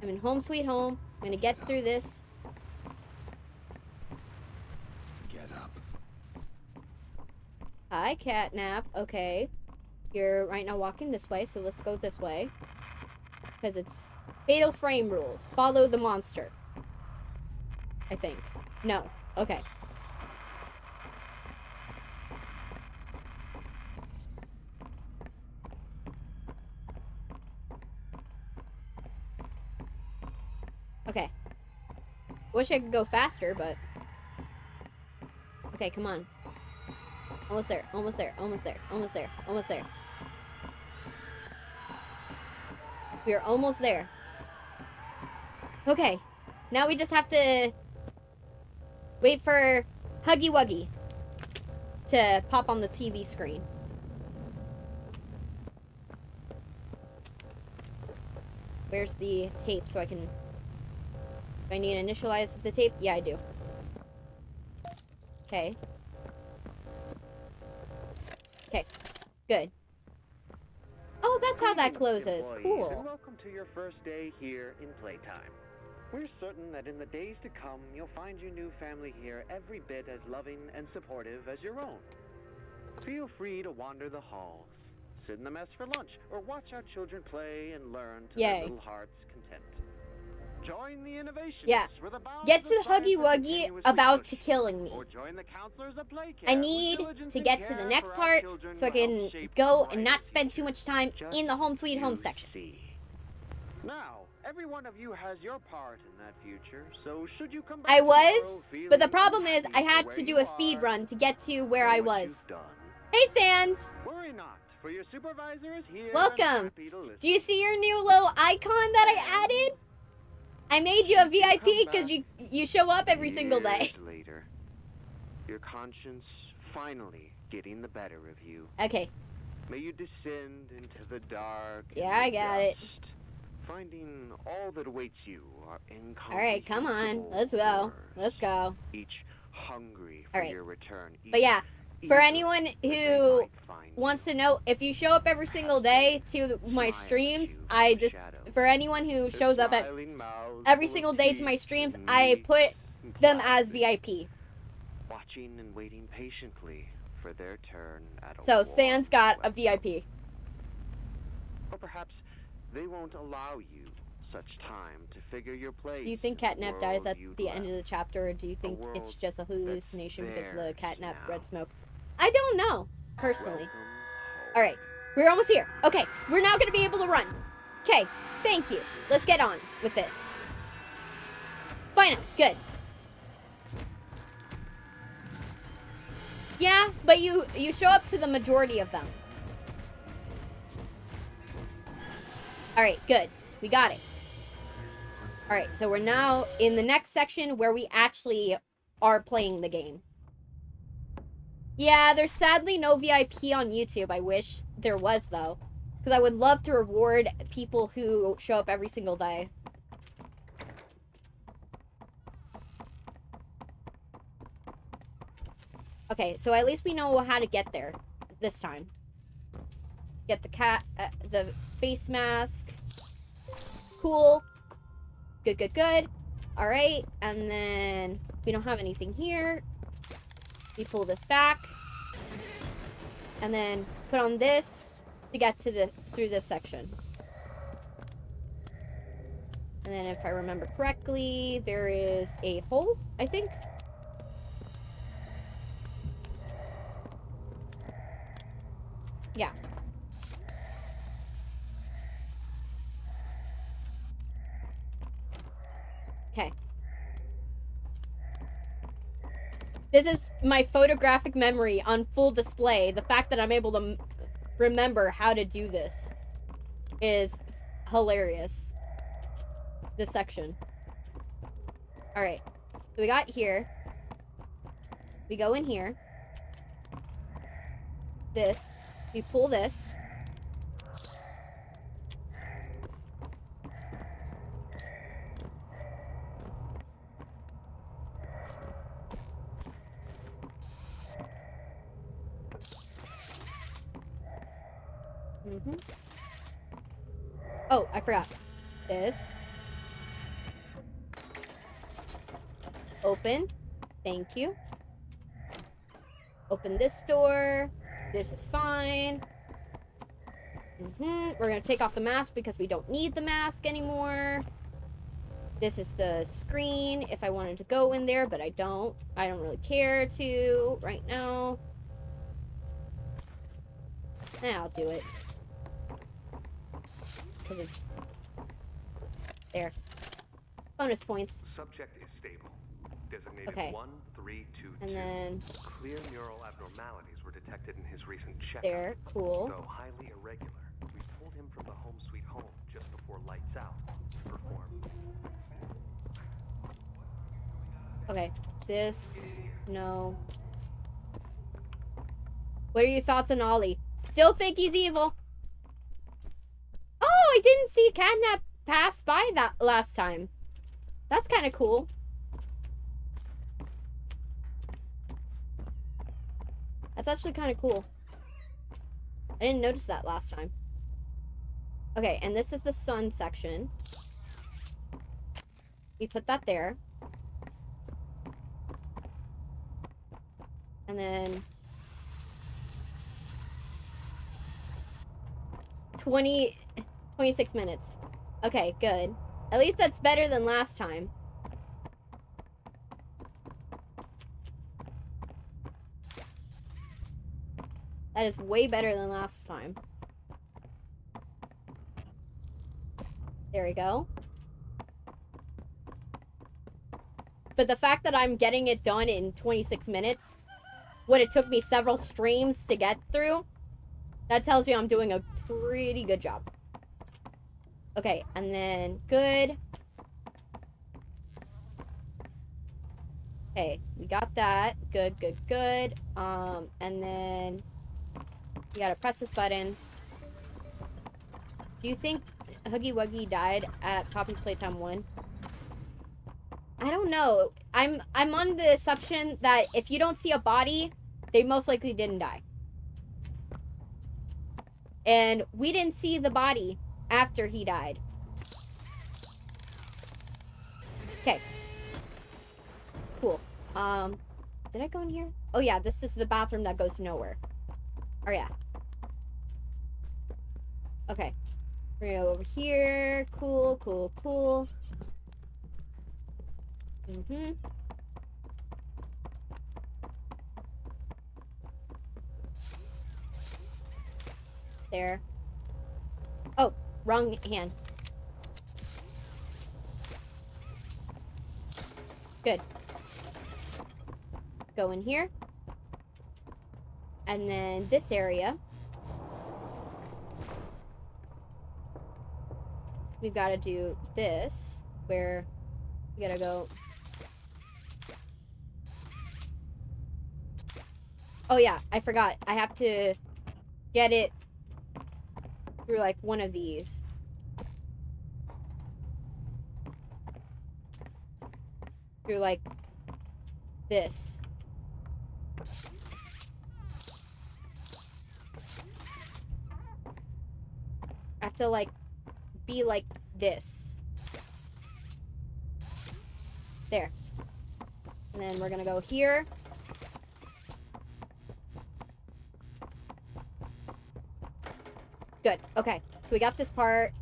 I'm in home sweet home. I'm gonna get through this. Get up. Hi, Catnap. Okay. You're right now walking this way, so let's go this way. Because it's fatal frame rules. Follow the monster. I think. No. Okay. Okay. Wish I could go faster, but... Okay, come on. Almost there, almost there, almost there, almost there, almost there. We are almost there. Okay. Now we just have to wait for Huggy Wuggy to pop on the TV screen. Where's the tape so I can... Do I need to initialize the tape? Yeah, I do. Okay. Okay. Good. Oh, that's how that closes. Cool. And welcome to your first day here in Playtime. We're certain that in the days to come, you'll find your new family here every bit as loving and supportive as your own. Feel free to wander the halls, sit in the mess for lunch, or watch our children play and learn to Yay. their little heart's content. Join the innovationists Yeah. for the bounds Get of to science Huggy and Wuggy continuously about push. to killing me. Or join the counselors of Play I Care need with diligence to and get to care the next for our part children so I who help can shape go a and not brighter spend too future. much time Just in the home sweet home you section. see. Now, every one of you has your part in that future, so should you come back I tomorrow was, but the feeling problem is I unhappy for had where to do you a speed are run to get to where or I what was. you've done, Hey, Sans! worry not, for your supervisor is here and Welcome. happy to listen. Do you see your new little icon that I added? I made you a VIP because you show up every single day. Years later, your conscience finally getting the better of you. Okay. May you descend into the dark. and Yeah, I the got it. dust, finding all that awaits you are incomprehensible. Alright, come on. Let's go. horrors, Let's go. Each hungry for Alright. your return. But yeah, each for eager anyone that they who might find wants you. to know, if you show up every single day to my Smile at streams, you I from the just... shadows. For anyone who Their shows up at smiling mouths every full of single day to my teeth streams, and I meat put and them as plastic, VIP. watching and waiting patiently for their turn at a So, warm Sans got a welcome. VIP. Or perhaps they won't allow you such time to figure your place. Do you think in the Catnap dies world at you'd the end of the left. chapter, or do you think world it's just a hallucination because of the theirs Catnap now. red smoke? I don't know, personally. Welcome home. Alright, we're almost here. Okay, we're now gonna be able to run. Okay, thank you. Let's get on with this. Final, good. Yeah, but you show up to the majority of them. Alright, good. We got it. Alright, so we're now in the next section where we actually are playing the game. Yeah, there's sadly no VIP on YouTube. I wish there was, though. Because I would love to reward people who show up every single day. Okay, so at least we know how to get there this time. Get the face mask. Cool. Good, good, good. Alright, and then we don't have anything here. We pull this back. And then put on this to get to through this section. And then if I remember correctly, there is a hole, I think. Yeah. Okay. This is my photographic memory on full display. The fact that I'm able to remember how to do this is hilarious. This section. Alright. So we got here. We go in here. This. We pull this. Oh, I forgot. This. Open. Thank you. Open this door. This is fine. We're gonna take off the mask because we don't need the mask anymore. This is the screen if I wanted to go in there, but I don't. I don't really care to right now. I'll do it. Because it's there. Bonus points. Subject is stable. Designated Okay. 1322. And then Clear neural abnormalities were detected in his recent checkup. there, cool. Though highly irregular, we pulled him from the home sweet home just before lights out to perform. Okay, this, no. What are your thoughts on Ollie? Still think he's evil. Oh, I didn't see Catnap pass by that last time. That's kind of cool. That's actually kind of cool. I didn't notice that last time. Okay, and this is the sun section. We put that there. And then 26 minutes. Okay, good. At least that's better than last time. That is way better than last time. There we go. But the fact that I'm getting it done in 26 minutes, when it took me several streams to get through, that tells you I'm doing a pretty good job. Okay, and then good. Okay, we got that. Good, good, good. And then you gotta press this button. Do you think Huggy Wuggy died at Poppy Playtime 1? I don't know. I'm on the assumption that if you don't see a body, they most likely didn't die. And we didn't see the body after he died. Okay. Cool. Did I go in here? Oh yeah, this is the bathroom that goes nowhere. Oh yeah. Okay. We're gonna go over here. Cool, cool, cool. There. Oh, wrong hand. Good. Go in here. And then this area. We've got to do this. where we gotta go. Oh yeah, I forgot. I have to get it through like one of these. Through like this. I have to like be like this. There. And then we're gonna go here. Good. Okay. So we got this part.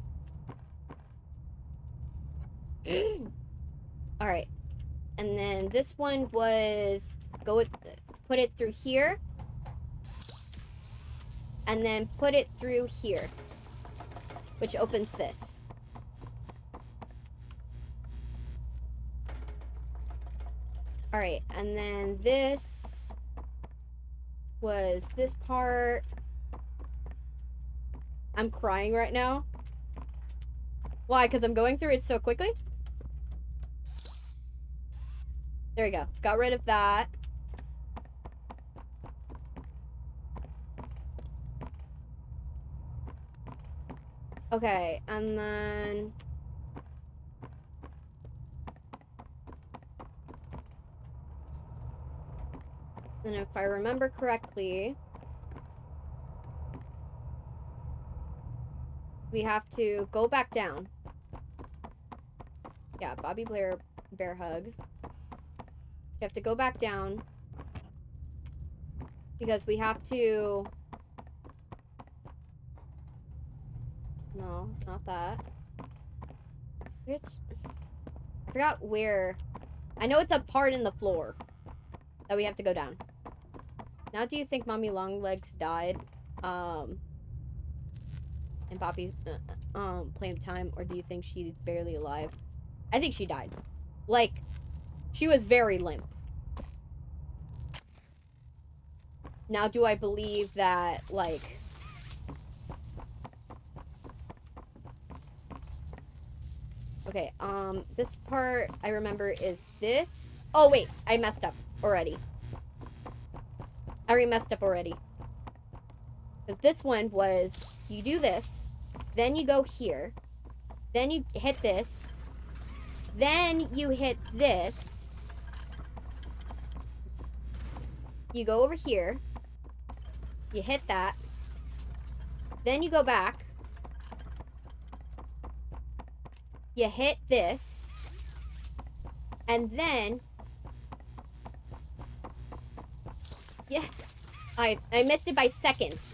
All right. And then this one was put it through here. And then put it through here. Which opens this. All right. And then this was this part. I'm crying right now. Why? Because I'm going through it so quickly? There we go. Got rid of that. Okay, and then... And if I remember correctly... we have to go back down. Yeah, Poppy Bear hug. We have to go back down. Because we have to... No, not that. I forgot where. I know it's a part in the floor that we have to go down. Now, do you think Mommy Longlegs died? In Poppy Playtime, or do you think she's barely alive? I think she died. Like, she was very limp. Now, do I believe that, like... Okay, this part I remember is this. Oh, wait, I messed up already. I already messed up already. But this one was, you do this, then you go here, then you hit this, then you hit this, you go over here, you hit that, then you go back, you hit this, and then, yeah, I missed it by seconds.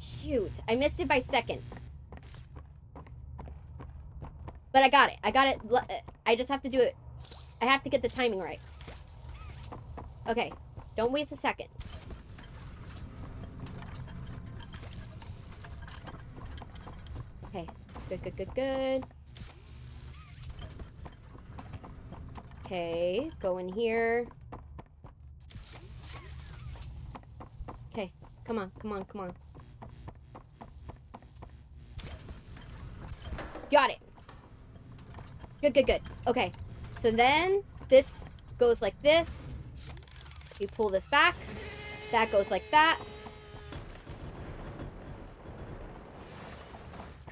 Shoot, I missed it by second. But I got it. I got it. I just have to do it. I have to get the timing right. Okay, don't waste a second. Okay, good. Okay, go in here. Okay, come on. Got it. Good. Okay, so then this goes like this. You pull this back. That goes like that.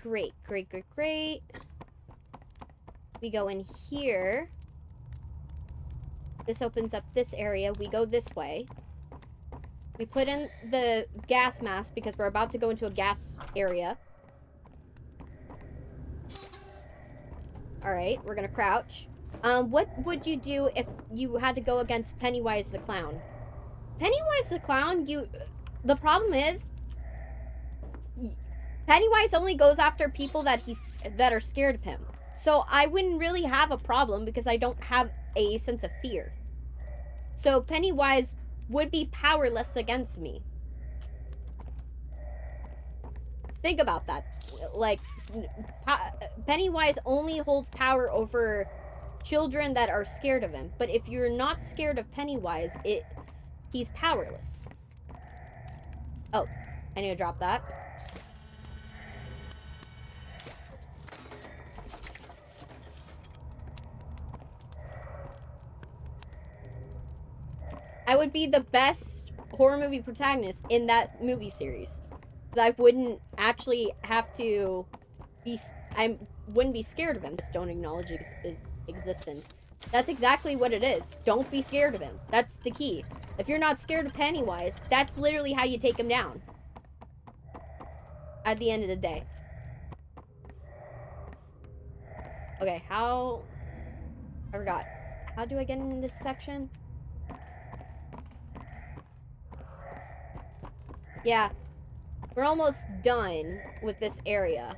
Great. We go in here. This opens up this area. We go this way. We put in the gas mask because we're about to go into a gas area. Alright, we're gonna crouch. What would you do if you had to go against Pennywise the Clown? Pennywise the Clown, the problem is... Pennywise only goes after people that are scared of him. So I wouldn't really have a problem because I don't have a sense of fear. So Pennywise would be powerless against me. Think about that. Like, Pennywise only holds power over children that are scared of him. But if you're not scared of Pennywise, he's powerless. Oh, I need to drop that. I would be the best horror movie protagonist in that movie series. I wouldn't actually have to be... I wouldn't be scared of him. Just don't acknowledge his existence. That's exactly what it is. Don't be scared of him. That's the key. If you're not scared of Pennywise, that's literally how you take him down. At the end of the day. Okay, how... I forgot. How do I get in this section? Yeah. We're almost done with this area.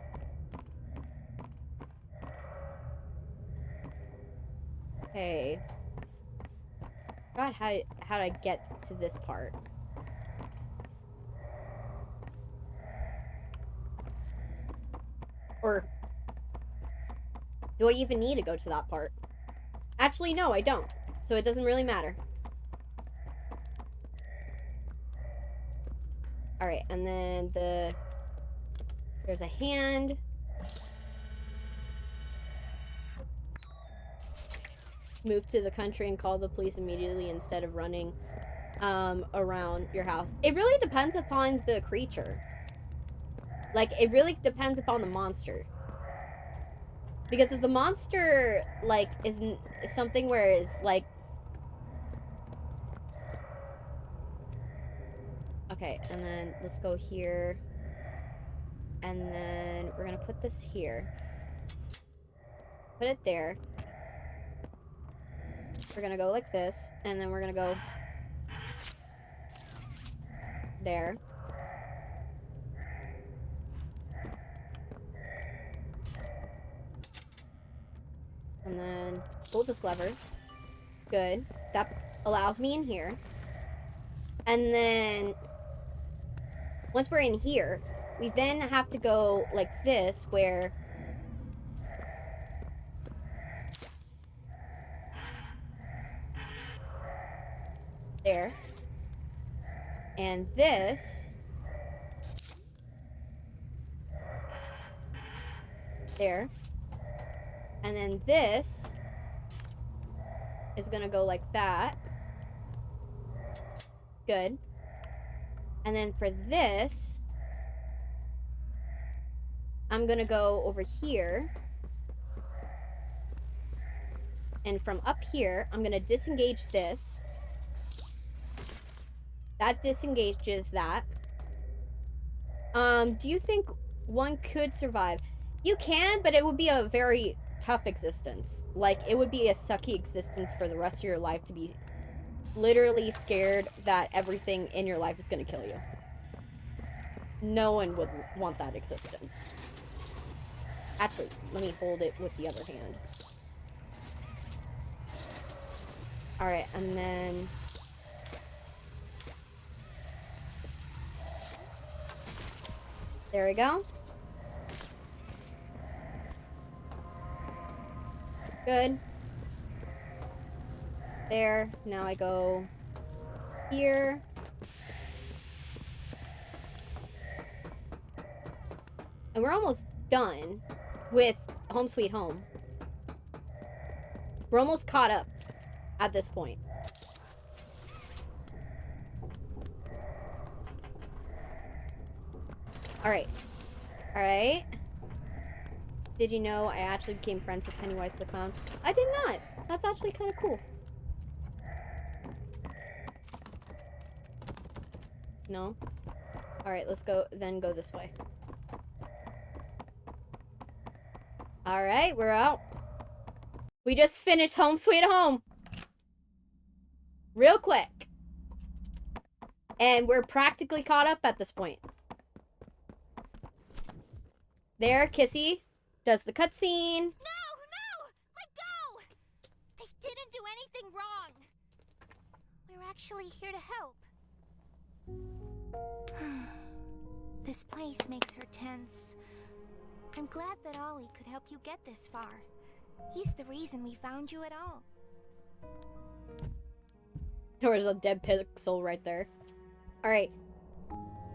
Okay. I forgot how to get to this part. Or do I even need to go to that part? Actually, no, I don't. So it doesn't really matter. Alright, and then there's a hand. Move to the country and call the police immediately instead of running around your house. It really depends upon the creature. Like, it really depends upon the monster. Because if the monster, like, is something where it's, like... Okay, and then let's go here. And then we're gonna put this here. Put it there. We're gonna go like this, and then we're gonna go... there. And then pull this lever. Good. That allows me in here. And then once we're in here, we then have to go like this, where there. And this there. And then this is gonna go like that. Good. And then for this, I'm gonna go over here. And from up here, I'm gonna disengage this. That disengages that. Do you think one could survive? You can, but it would be a very tough existence. Like, it would be a sucky existence for the rest of your life to be literally scared that everything in your life is gonna kill you. No one would want that existence. Actually, let me hold it with the other hand. Alright, and then... there we go. Good. There. Now I go here. And we're almost done with Home Sweet Home. We're almost caught up at this point. Alright. Alright. Did you know I actually became friends with Pennywise the Clown? I did not. That's actually kind of cool. No? Alright, let's go, then go this way. Alright, we're out. We just finished Home Sweet Home. Real quick. And we're practically caught up at this point. There, Kissy does the cutscene. No! No! Let go! They didn't do anything wrong. We're actually here to help. This place makes her tense. I'm glad that Ollie could help you get this far. He's the reason we found you at all. There's a dead pixel right there. Alright.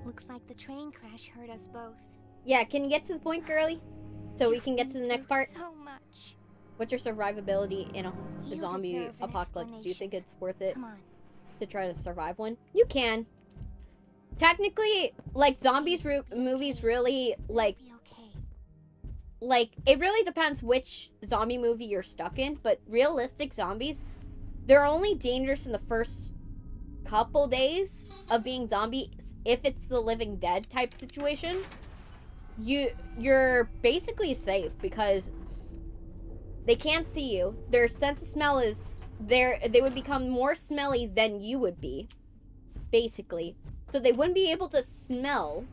Looks like the train crash hurt us both. Yeah, can you get to the point, girly? So we can get to the next part? So much. What's your survivability in a You zombie deserve an apocalypse? Do you think explanation. it's worth it? Come on. to try to survive one? You can. Technically, like, zombies movies really, like, Be okay. it really depends which zombie movie you're stuck in, but realistic zombies, they're only dangerous in the first couple days of being zombie. If it's the Living Dead type situation, you're basically safe because they can't see you. Their sense of smell is they would become more smelly than you would be, basically. So they wouldn't be able to smell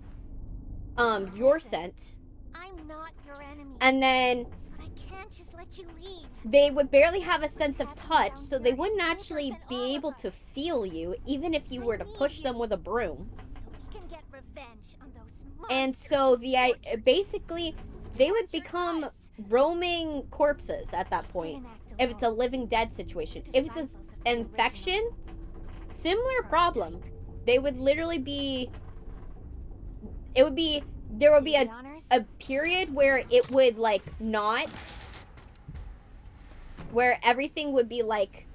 your scent. I'm not your enemy. And then But I can't just let you leave. they would barely have a sense of happening touch, down so they here wouldn't is bigger actually than all be able of to us. feel you, even if you I were to need push you. them with a broom. So we can get revenge on those And monsters so who tortured basically who've they would tortured become us. roaming corpses at that point. Didn't act If it's a alone. Living Dead situation. If it's Disciples of an the infection, similar Prototype. problem. They would literally be. There would be a period where it would like not, where everything would be like,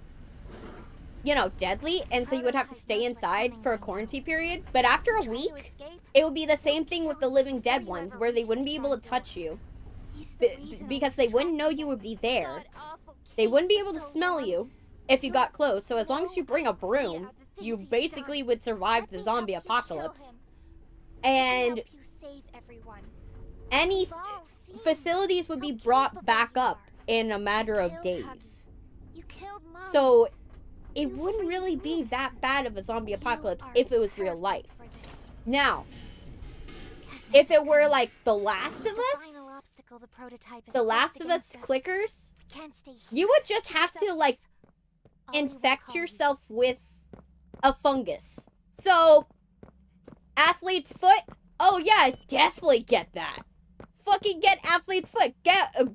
you know, deadly, and so you would have to stay inside for a quarantine period. But after a week, it would be the same thing with the Living Dead ones, where they wouldn't be able to touch you because they wouldn't know you would be there. They wouldn't be able to smell you if you got close. So as long as you bring a broom, you basically would survive the zombie apocalypse. And any facilities would be brought back up in a matter of days. So it wouldn't really be that bad of a zombie apocalypse if it was real life. Now, if it were like The Last of Us clickers, you would just have to like infect yourself with a fungus. So, athlete's foot? Oh yeah, definitely get that. Fucking get athlete's foot.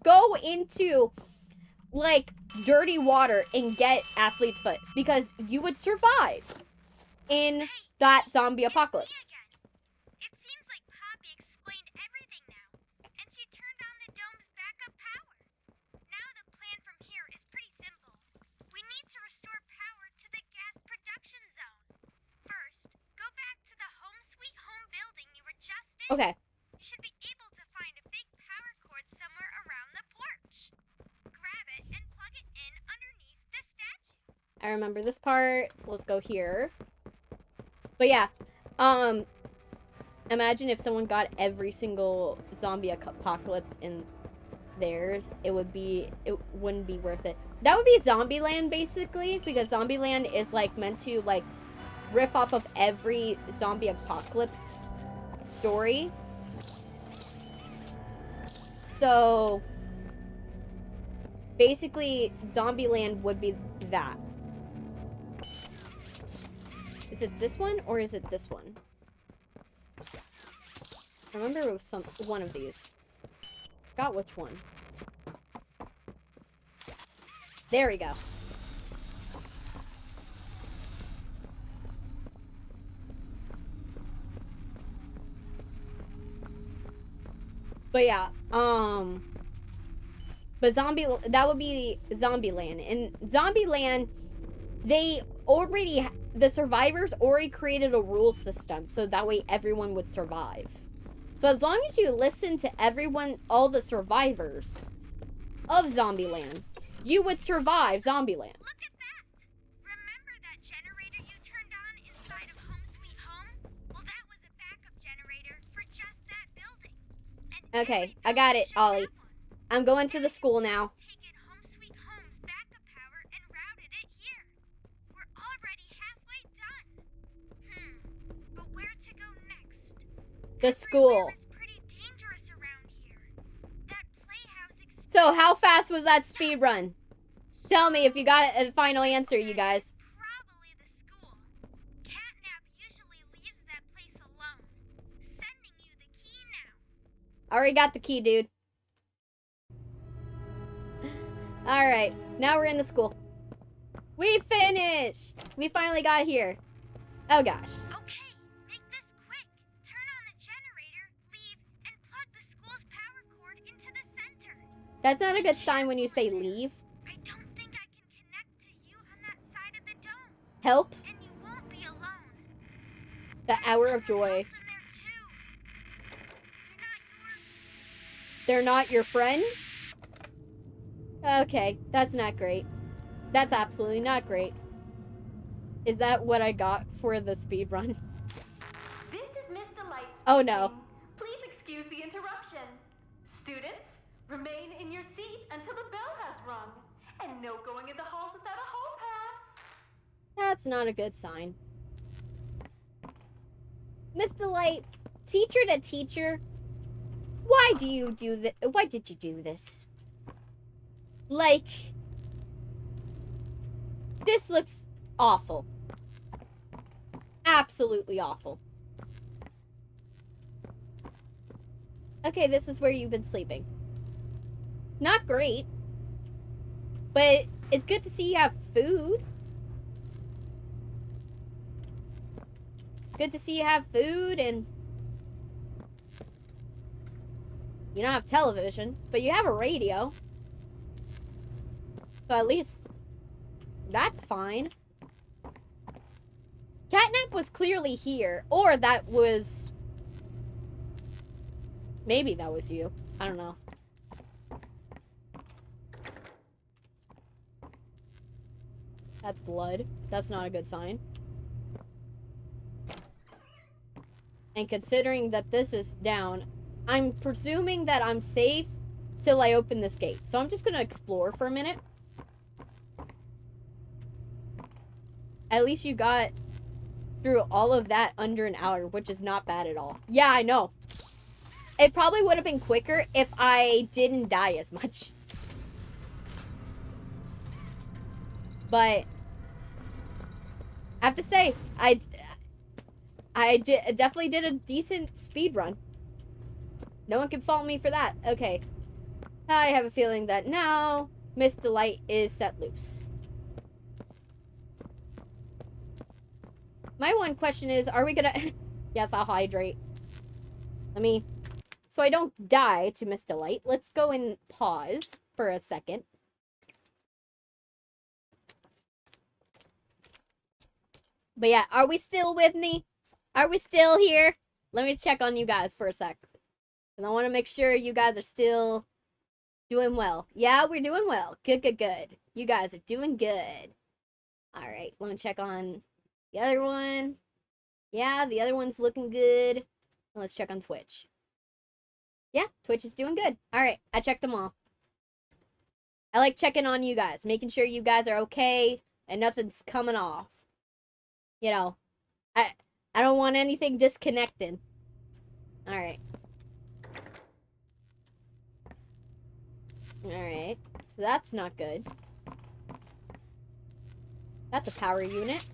Go into like dirty water and get athlete's foot because you would survive in that zombie apocalypse. It seems like Poppy explained everything now, and she turned on the dome's backup power. Now the plan from here is pretty simple. We need to restore power to the gas production zone. First, go back to the home sweet home building you were just in. Okay. You should be able to find a big power cord somewhere around the porch. Grab it and plug it in underneath the statue. I remember this part. Let's go here. But yeah, imagine if someone got every single zombie apocalypse in theirs. It wouldn't be worth it. That would be Zombieland basically, because Zombieland is like meant to like riff off of every zombie apocalypse story. So basically Zombieland would be that. Is it this one or is it this one? I remember it was one of these. Forgot which one. There we go. But yeah, but that would be Zombieland. In Zombieland, the survivors already created a rule system, so that way everyone would survive. So as long as you listen to all the survivors of Zombieland, you would survive Zombieland. Look at that! Remember that generator you turned on inside of Home Sweet Home? Well, that was a backup generator for just that building. And Okay, I got it, Ollie. I'm going to the school now. Taken Home Sweet Home's backup power and routed it here. We're already halfway done. But where to go next? The school. It's pretty dangerous around here. That playhouse So how fast was that speed run? Tell me if you got a final answer, you guys. Probably the school. Catnap usually leaves that place alone. Sending you the key now. Already got the key, dude. Alright, now we're in the school. We finished! We finally got here. Oh gosh. Okay, make this quick. Turn on the generator, leave, and plug the school's power cord into the center. That's not a good sign when you say leave. I don't think I can connect to you on that side of the dome. Help? And you The hour of joy. There's someone else in there, too. They're not your friend? Okay, that's not great. That's absolutely not great. Is that what I got for the speed run? This is Miss Delight speaking. Oh no. Please excuse the interruption. Students, remain in your seat until the bell has rung. And no going in the halls without a hall pass. That's not a good sign. Miss Delight, teacher to teacher, why do you do this? Why did you do this? Like, this looks awful. Absolutely awful. Okay, this is where you've been sleeping. Not great. But it's good to see you have food. Good to see you have food and you don't have television, but you have a radio. So at least that's fine. Catnap was clearly here, or that was... Maybe that was you. I don't know. That's blood. That's not a good sign. And considering that this is down, I'm presuming that I'm safe till I open this gate. So I'm just gonna explore for a minute. At least you got through all of that under an hour, which is not bad at all. Yeah, I know. It probably would have been quicker if I didn't die as much. But I have to say, I definitely did a decent speed run. No one can fault me for that. Okay. I have a feeling that now Miss Delight is set loose. My one question is, are we gonna... Yes, I'll hydrate. So I don't die to Miss Delight. Let's go and pause for a second. But yeah, are we still with me? Are we still here? Let me check on you guys for a sec. And I want to make sure you guys are still doing well. Yeah, we're doing well. Good, good, good. You guys are doing good. Alright, let me check on the other one. Yeah, the other one's looking good. Let's check on Twitch. Yeah, Twitch is doing good. Alright, I checked them all. I like checking on you guys, making sure you guys are okay and nothing's coming off. You know, I don't want anything disconnecting. Alright. Alright, so that's not good. That's a power unit,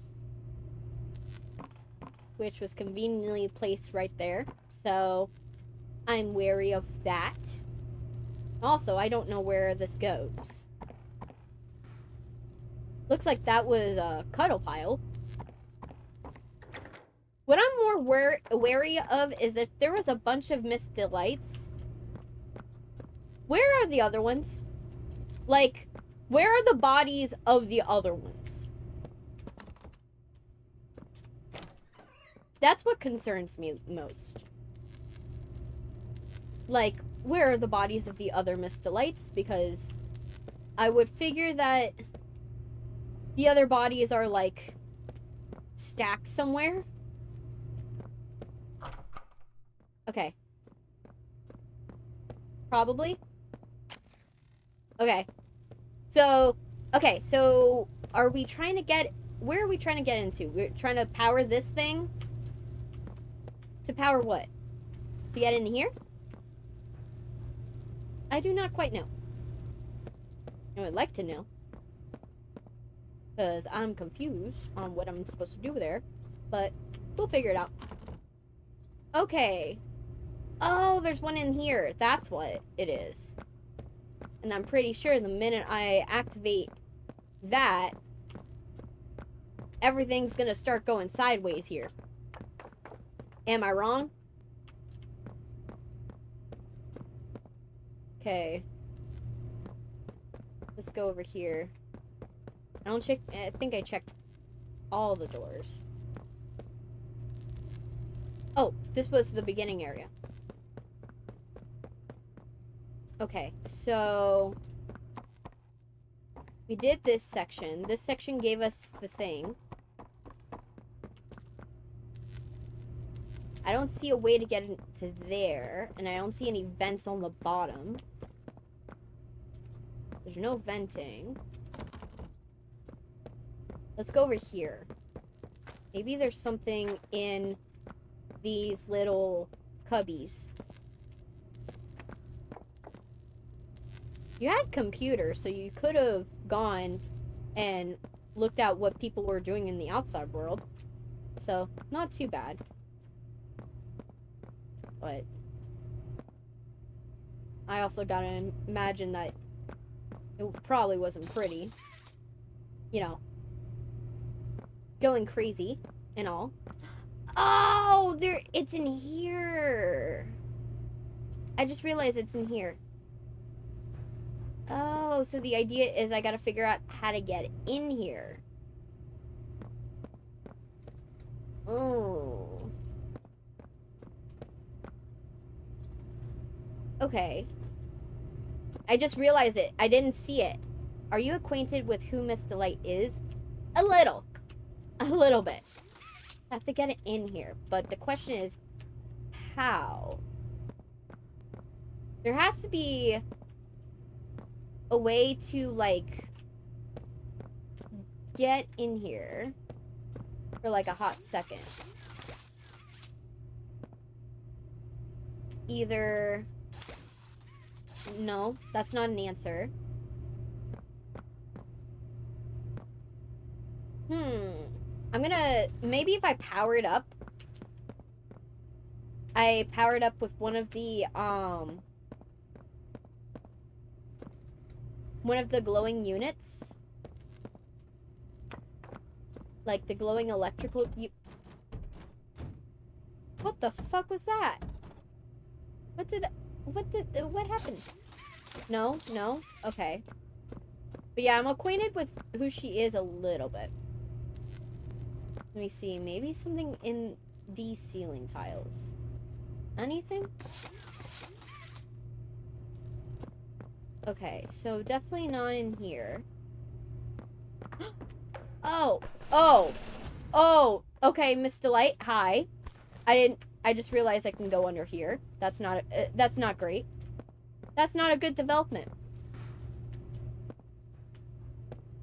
which was conveniently placed right there. So I'm wary of that. Also, I don't know where this goes. Looks like that was a cuddle pile. What I'm more wary of is if there was a bunch of Miss Delights. Where are the other ones? Like, where are the bodies of the other ones? That's what concerns me most. Like, where are the bodies of the other Miss Delights? Because I would figure that the other bodies are, like, stacked somewhere. Okay. Probably. Okay. So, are we trying to get... Where are we trying to get into? We're trying to power this thing? To power what? To get in here? I do not quite know. I would like to know. Because I'm confused on what I'm supposed to do there. But we'll figure it out. Okay. Oh, there's one in here. That's what it is. And I'm pretty sure the minute I activate that, everything's gonna start going sideways here. Am I wrong? Okay. Let's go over here. I think I checked all the doors. Oh, this was the beginning area. Okay, so we did this section. This section gave us the thing. I don't see a way to get into there, and I don't see any vents on the bottom. There's no venting. Let's go over here. Maybe there's something in these little cubbies. You had computers, so you could have gone and looked at what people were doing in the outside world. So, not too bad. But I also gotta imagine that it probably wasn't pretty. You know, going crazy and all. Oh, it's in here. I just realized it's in here. Oh, so the idea is I gotta figure out how to get in here. Oh. Okay. I just realized it. I didn't see it. Are you acquainted with who Miss Delight is? A little. A little bit. I have to get it in here. But the question is, how? There has to be a way to, like, get in here for, like, a hot second. Either... No, that's not an answer. I'm gonna... Maybe if I power it up... I power it up with one of the, one of the glowing units. Like the glowing electrical... What the fuck was that? What happened? No? Okay. But yeah, I'm acquainted with who she is a little bit. Let me see, maybe something in these ceiling tiles. Anything? Okay, so definitely not in here. Oh, okay, Miss Delight, hi. I just realized I can go under here. That's not great. That's not a good development.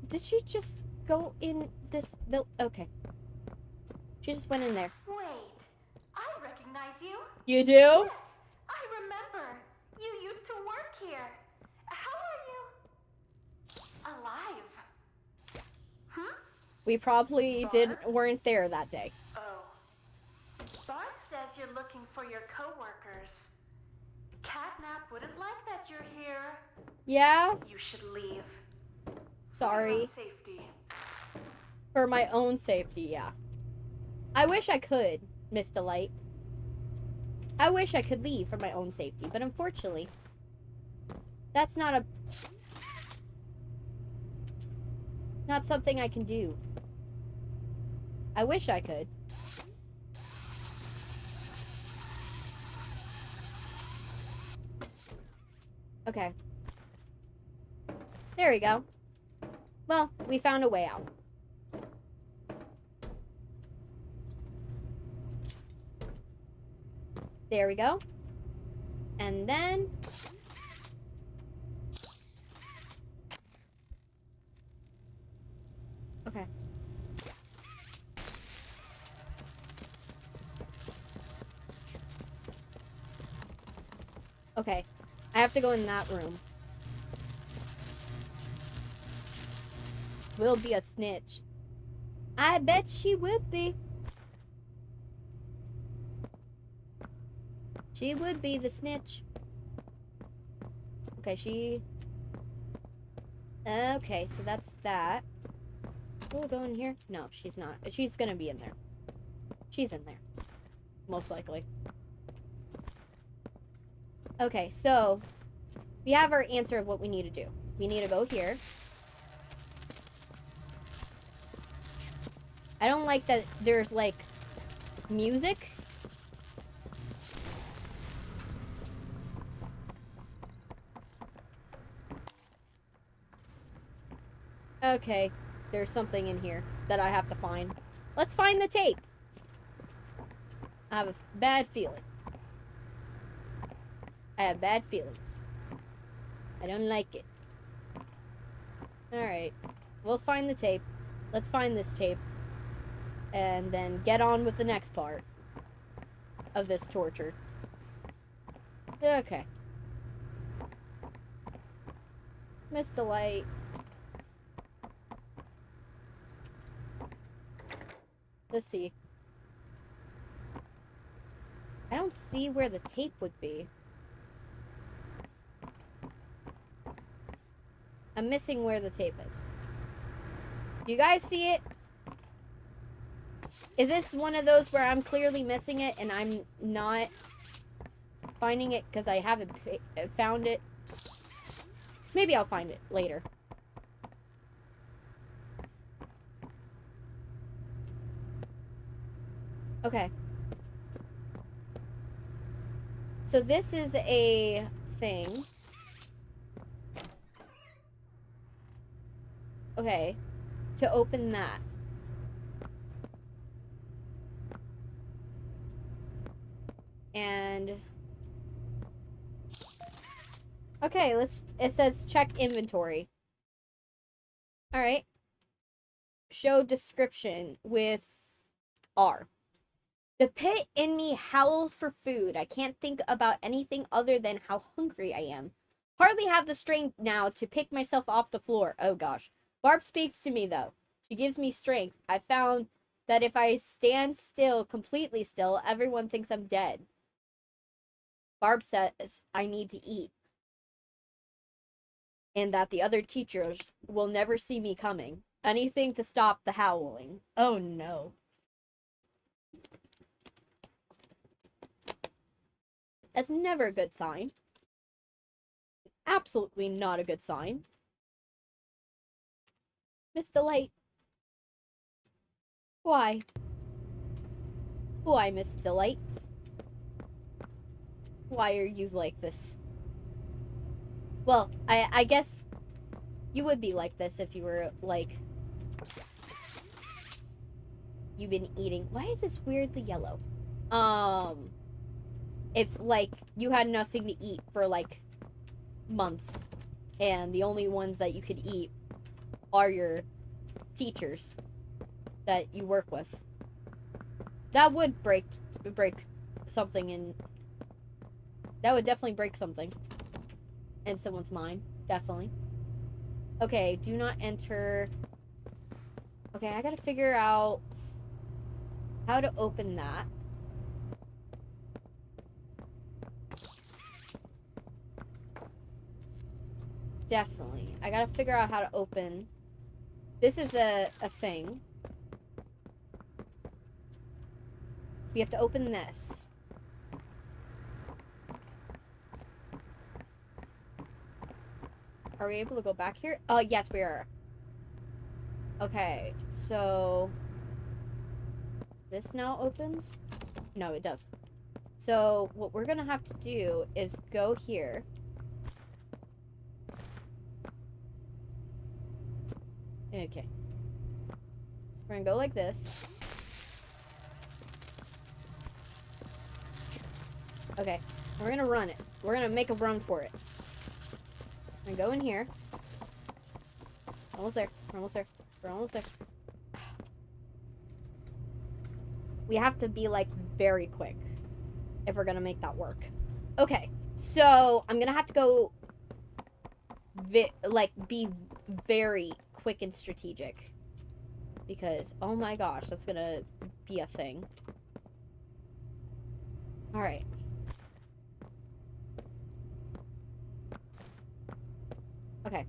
Did she just go in this okay. She just went in there. Wait, I recognize you. You do? Yes, I remember. You used to work here. How are you? Alive. We probably weren't there that day. Oh. Bart says you're looking for your coworkers. Catnap wouldn't like that you're here. Yeah? You should leave. Sorry. For your own safety. For my own safety, yeah. I wish I could, Miss Delight. I wish I could leave for my own safety, but unfortunately, that's not something I can do. I wish I could. Okay. There we go. Well, we found a way out. There we go. And then... Okay. Okay. I have to go in that room. Will be a snitch. I bet she would be. She would be the snitch. Okay, okay, so that's that. Will go in here? No, she's not. She's gonna be in there. She's in there. Most likely. Okay, so we have our answer of what we need to do. We need to go here. I don't like that there's, like, music Okay, there's something in here that I have to find. Let's find the tape. I have a bad feeling. I have bad feelings. I don't like it. Alright. We'll find the tape. Let's find this tape. And then get on with the next part of this torture. Okay. Miss Delight. Let's see. I don't see where the tape would be. I'm missing where the tape is. Do you guys see it? Is this one of those where I'm clearly missing it and I'm not finding it because I haven't found it? Maybe I'll find it later. Okay. So this is a thing. Okay. To open that. And okay, it says check inventory. All right. Show description with R. The pit in me howls for food. I can't think about anything other than how hungry I am. Hardly have the strength now to pick myself off the floor. Oh gosh. Barb speaks to me though. She gives me strength. I found that if I stand still, completely still, everyone thinks I'm dead. Barb says I need to eat. And that the other teachers will never see me coming. Anything to stop the howling. Oh no. That's never a good sign. Absolutely not a good sign. Miss Delight. Why? Why, Miss Delight? Why are you like this? Well, I guess you would be like this if you were, like... You've been eating... Why is this weirdly yellow? If, like, you had nothing to eat for, like, months, and the only ones that you could eat are your teachers that you work with. That would break something in... That would definitely break something in someone's mind. Definitely. Okay, do not enter... Okay, I gotta figure out how to open that. Definitely. I gotta figure out how to open... This is a thing. We have to open this. Are we able to go back here? Oh, yes, we are. Okay, so... This now opens? No, it doesn't. So, what we're gonna have to do is go here. Okay. We're gonna go like this. Okay. We're gonna run it. We're gonna make a run for it. We're gonna go in here. Almost there. We're almost there. We're almost there. We have to be, like, very quick if we're gonna make that work. Okay. So, I'm gonna have to go... be very quick and strategic. Because, oh my gosh, that's gonna be a thing. Alright. Okay.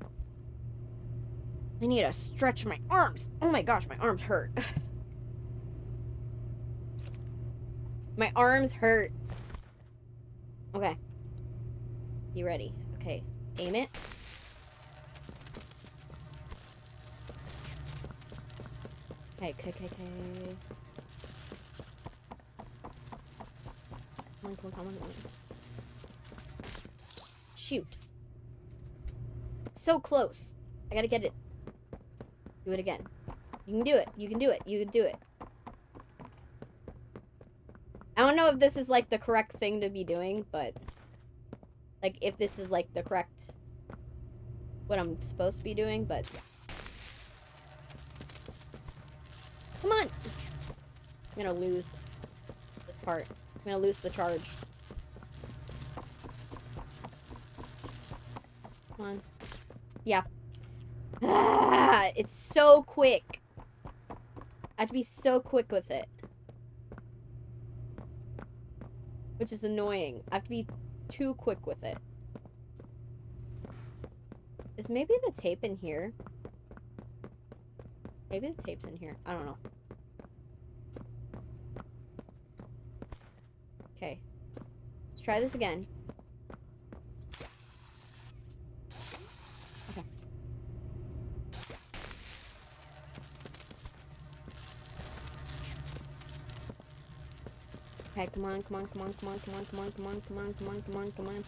I need to stretch my arms. Oh my gosh, my arms hurt. My arms hurt. Okay. You ready? Okay. Aim it. Okay. Come on. Shoot. So close. I gotta get it. Do it again. You can do it. You can do it. You can do it. I don't know if this is, like, the correct thing to be doing, but... Like, if this is, like, the correct... What I'm supposed to be doing, but... Come on! I'm gonna lose this part. I'm gonna lose the charge. Come on. Yeah. Ah, it's so quick. I have to be so quick with it. Which is annoying. I have to be too quick with it. Is maybe the tape in here? Maybe the tape's in here. I don't know. Okay. Let's try this again. Okay. Okay, come on, come on, come on, come on, come on, come on, come on, come on, come on, come on, come on.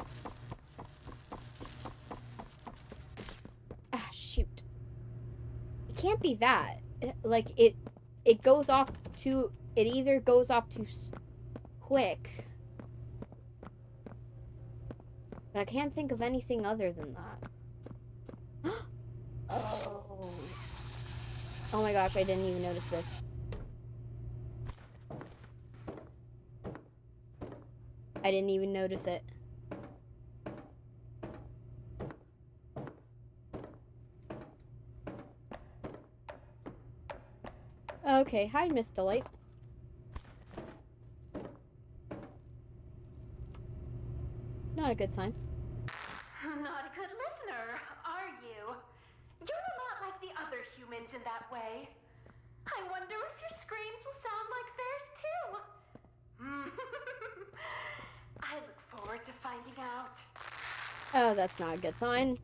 Ah, shoot. It can't be that. Like, it goes off too... It either goes off too quick. But I can't think of anything other than that. Oh. Oh my gosh, I didn't even notice this. I didn't even notice it. Okay, hi, Miss Delight. Not a good sign. Not a good listener, are you? You're a lot like the other humans in that way. I wonder if your screams will sound like theirs too. I look forward to finding out. Oh, that's not a good sign.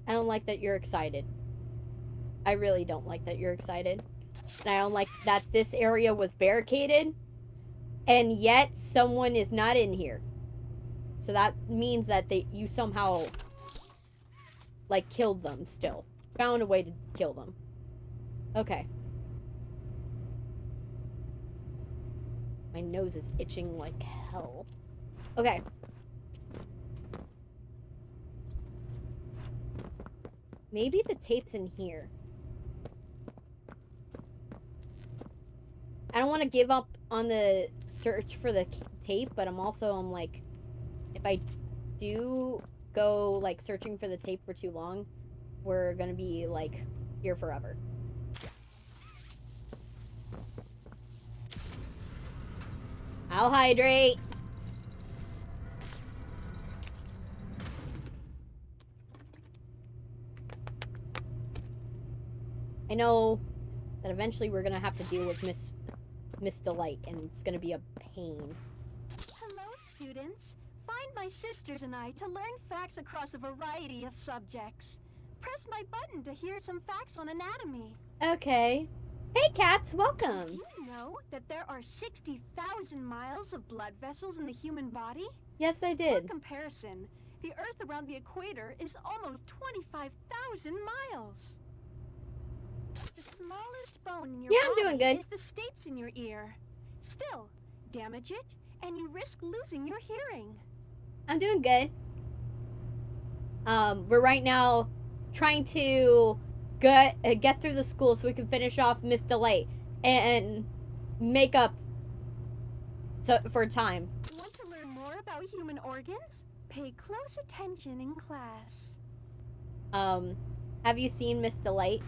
I don't like that you're excited. I really don't like that you're excited. And I don't like that this area was barricaded, and yet someone is not in here. So that means that you somehow, like, killed them still. Found a way to kill them. Okay. My nose is itching like hell. Okay. Maybe the tape's in here. I don't want to give up on the search for the tape, but I'm like, if I do go, like, searching for the tape for too long, we're gonna be, like, here forever. I'll hydrate. I know that eventually we're gonna have to deal with Miss Delight, and it's gonna be a pain. Hello, students. Find my sisters and I to learn facts across a variety of subjects. Press my button to hear some facts on anatomy. Okay. Hey, cats, welcome. Did you know that there are 60,000 miles of blood vessels in the human body? Yes, I For did. comparison, the Earth around the equator is almost 25,000 miles. The smallest bone in your Yeah, I'm body doing good. is the stapes in your ear. Still, damage it, and you risk losing your hearing. I'm doing good. We're right now trying to get through the school so we can finish off Miss Delight and make up for time. Want to learn more about human organs? Pay close attention in class. Have you seen Miss Delight?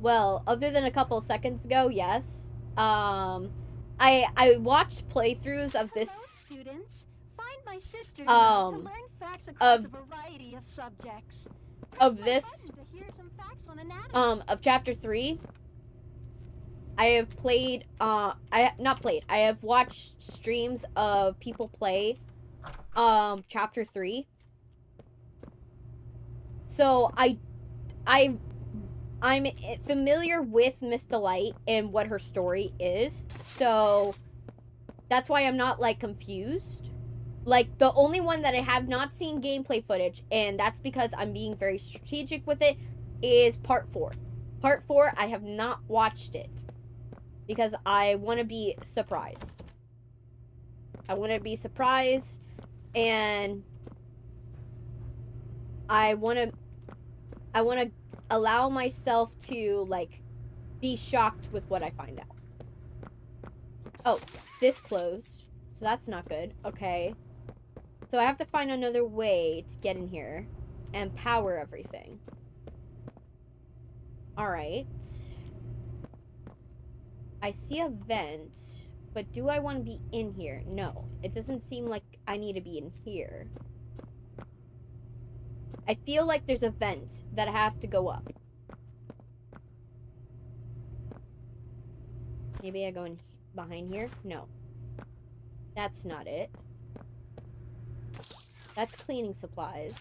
Well, other than a couple seconds ago, yes. I watched playthroughs of this. Hello, students. Find my sisters and I to learn facts across a variety of subjects. Of Press my this, button to hear some facts on anatomy. of chapter 3. I have played, I have watched streams of people play, chapter 3. So I'm familiar with Miss Delight and what her story is, so that's why I'm not, like, confused. Like, the only one that I have not seen gameplay footage, and that's because I'm being very strategic with it, is part 4. Part 4, I have not watched it because I want to be surprised. I want to be surprised, and I want to allow myself to, like, be shocked with what I find out. Oh, this closed, so that's not good. Okay. So I have to find another way to get in here and power everything. Alright. I see a vent, but do I want to be in here? No. It doesn't seem like I need to be in here. I feel like there's a vent that I have to go up. Maybe I go in behind here? No. That's not it. That's cleaning supplies.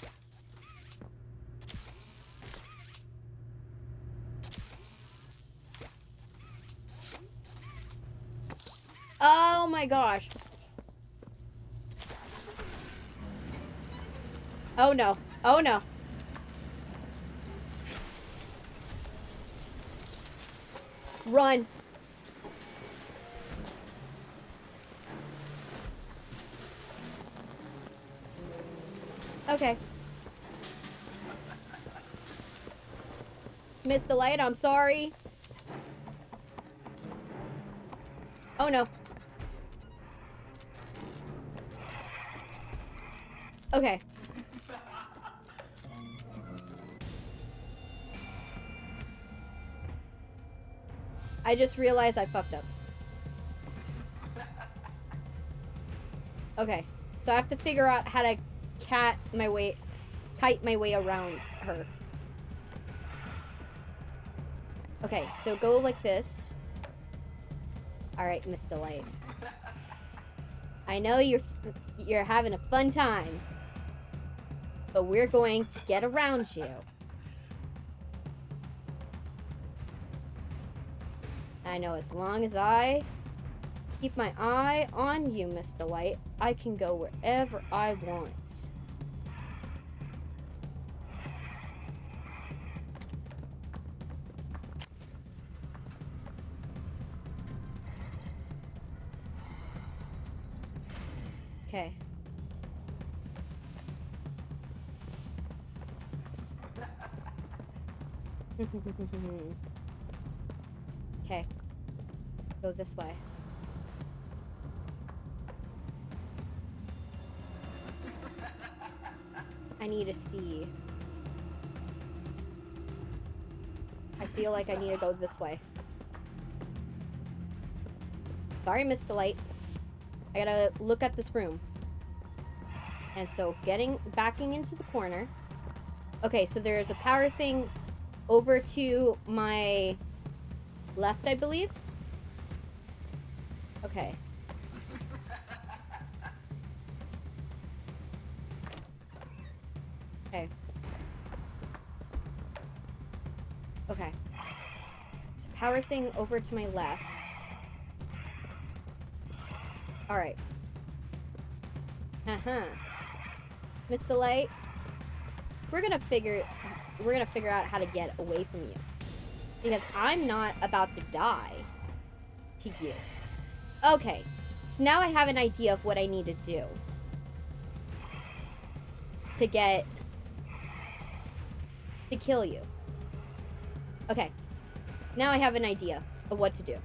Oh my gosh. Oh no. Oh no. Run. Okay. Miss the light, I'm sorry. Oh no. Okay. I just realized I fucked up. Okay. So I have to figure out how to kite my way around her. Okay, so go like this. Alright, Miss Delight. I know you're having a fun time, but we're going to get around you. I know as long as I keep my eye on you, Miss Delight, I can go wherever I want. Okay. Okay. Go this way. I need to see. I feel like I need to go this way. Sorry, Miss Delight. I gotta look at this room. And so backing into the corner. Okay, so there's a power thing over to my left, I believe. Okay. Okay. Okay. So power thing over to my left. Alright. Miss Delight, we're gonna figure out how to get away from you. Because I'm not about to die to you. Okay. So now I have an idea of what I need to do to kill you. Okay. Now I have an idea of what to do.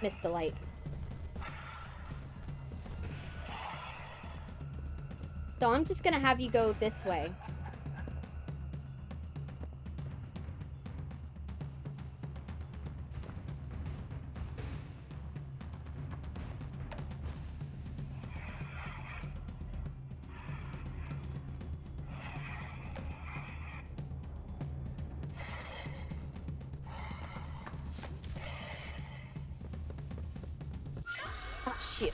Miss Delight. So I'm just gonna have you go this way. Oh, shit.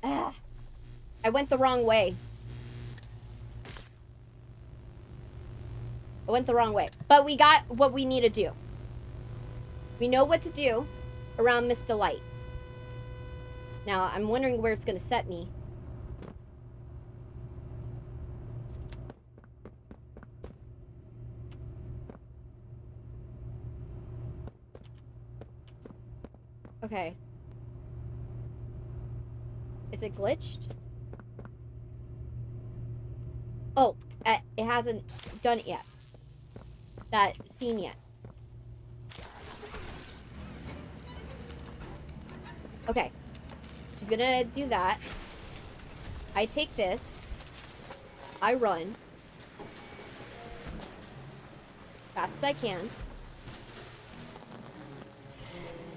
Ah. I went the wrong way. I went the wrong way. But we got what we need to do. We know what to do around Miss Delight. Now, I'm wondering where it's going to set me. Okay. Is it glitched? Oh, it hasn't done it yet. That scene yet. Okay. She's gonna do that. I take this. I run. Fast as I can.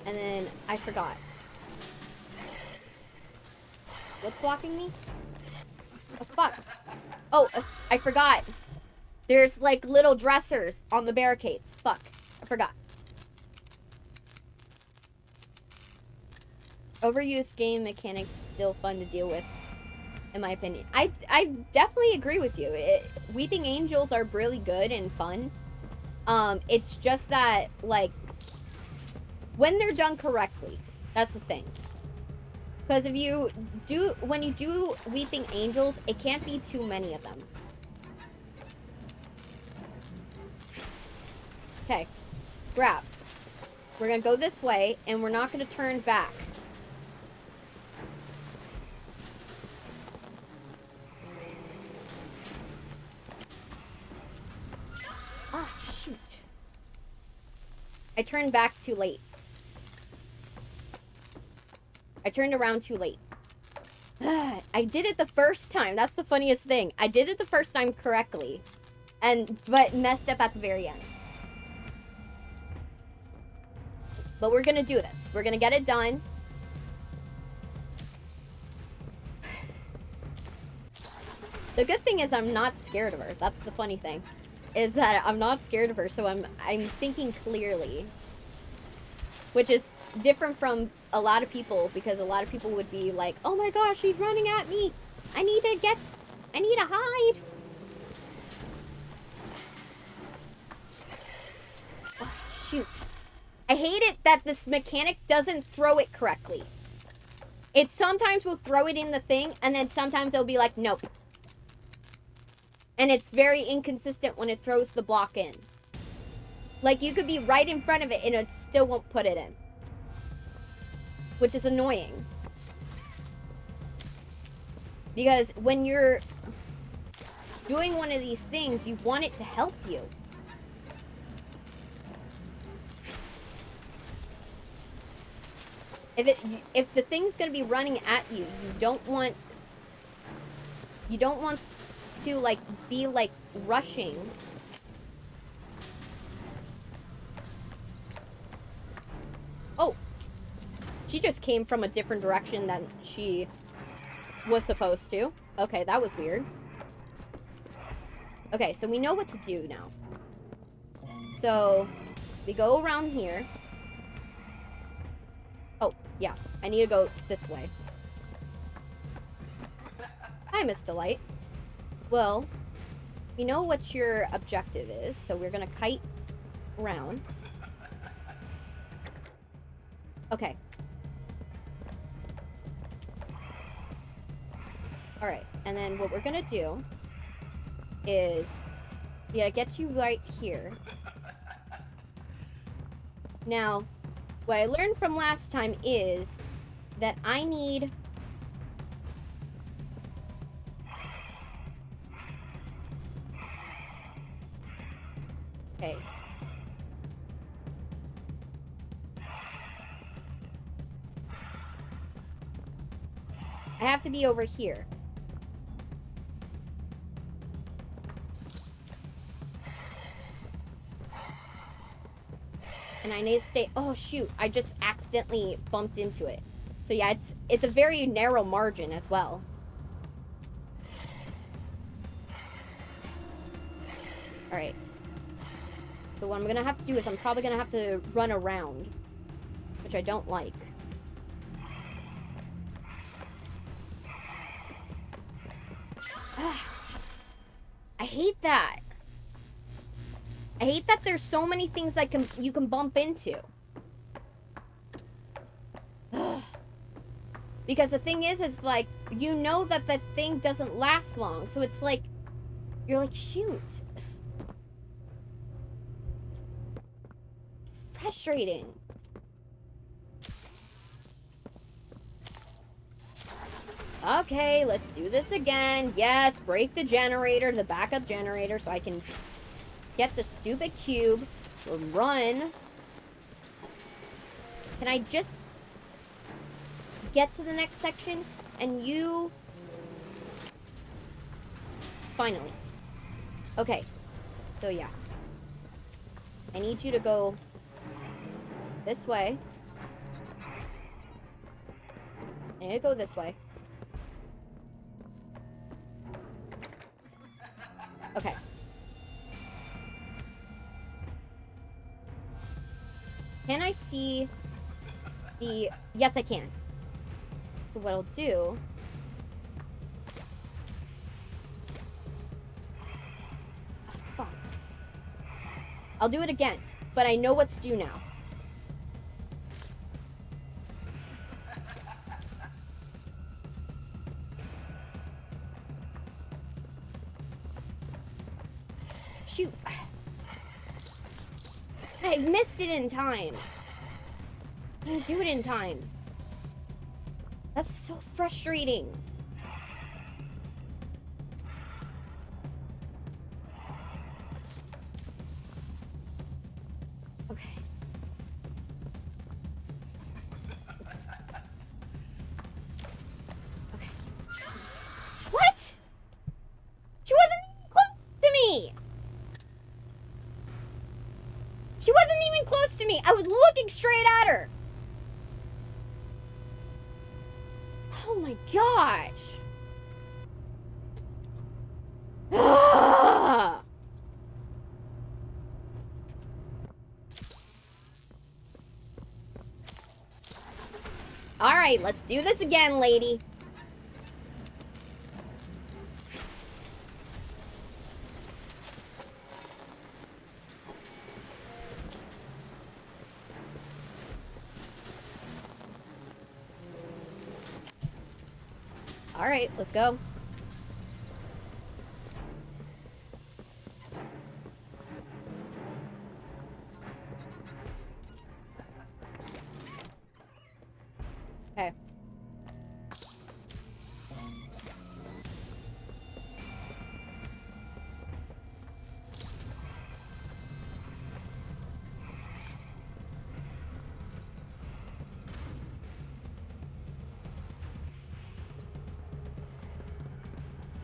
And then I forgot. What's blocking me? Oh, fuck. Oh, I forgot. There's like little dressers on the barricades. Fuck. I forgot. Overused game mechanics still fun to deal with, in my opinion. I definitely agree with you. Weeping Angels are really good and fun. It's just that, like, when they're done correctly, that's the thing. Because when you do Weeping Angels, it can't be too many of them. Okay, grab. We're gonna go this way, and we're not gonna turn back. Ah, shoot. I turned back too late. I turned around too late. I did it the first time. That's the funniest thing. I did it the first time correctly. But messed up at the very end. But we're gonna do this. We're gonna get it done. The good thing is I'm not scared of her. That's the funny thing. Is that I'm not scared of her, so I'm thinking clearly. Which is different from a lot of people, because a lot of people would be like, oh my gosh, she's running at me. I need to hide. Oh, shoot. I hate it that this mechanic doesn't throw it correctly. It sometimes will throw it in the thing, and then sometimes it'll be like, nope. And it's very inconsistent when it throws the block in. Like, you could be right in front of it, and it still won't put it in. Which is annoying. Because when you're doing one of these things, you want it to help you. If the thing's gonna be running at you, you don't want to like be like rushing. Oh, she just came from a different direction than she was supposed to. Okay, that was weird. Okay, so we know what to do now. So we go around here. Oh, yeah. I need to go this way. Hi, Miss Delight. Well, we know what your objective is, so we're gonna kite around. Okay. Alright, and then what we're gonna do is, yeah, get you right here. Now, what I learned from last time is that I need... Okay. I have to be over here. And I need to stay... Oh, shoot. I just accidentally bumped into it. So, yeah, it's a very narrow margin as well. Alright. So what I'm going to have to do is I'm probably going to have to run around. Which I don't like. I hate that. I hate that there's so many things that you can bump into. Because the thing is, it's like, you know that the thing doesn't last long. So it's like, you're like, shoot. It's frustrating. Okay, let's do this again. Yes, break the generator, the backup generator, so I can get the stupid cube to run. Can I just get to the next section? And you... Finally. Okay. So, yeah. I need you to go this way. I need to go this way. Okay. Can I see the... Yes, I can. So what I'll do... Oh, fuck. I'll do it again, but I know what to do now. Shoot. I missed it in time. I didn't do it in time. That's so frustrating. Okay. Okay. What? She wasn't even close to me. She wasn't even close to me. I was looking straight at her. Oh my gosh. Ugh. All right, let's do this again, lady. All right, let's go. Okay.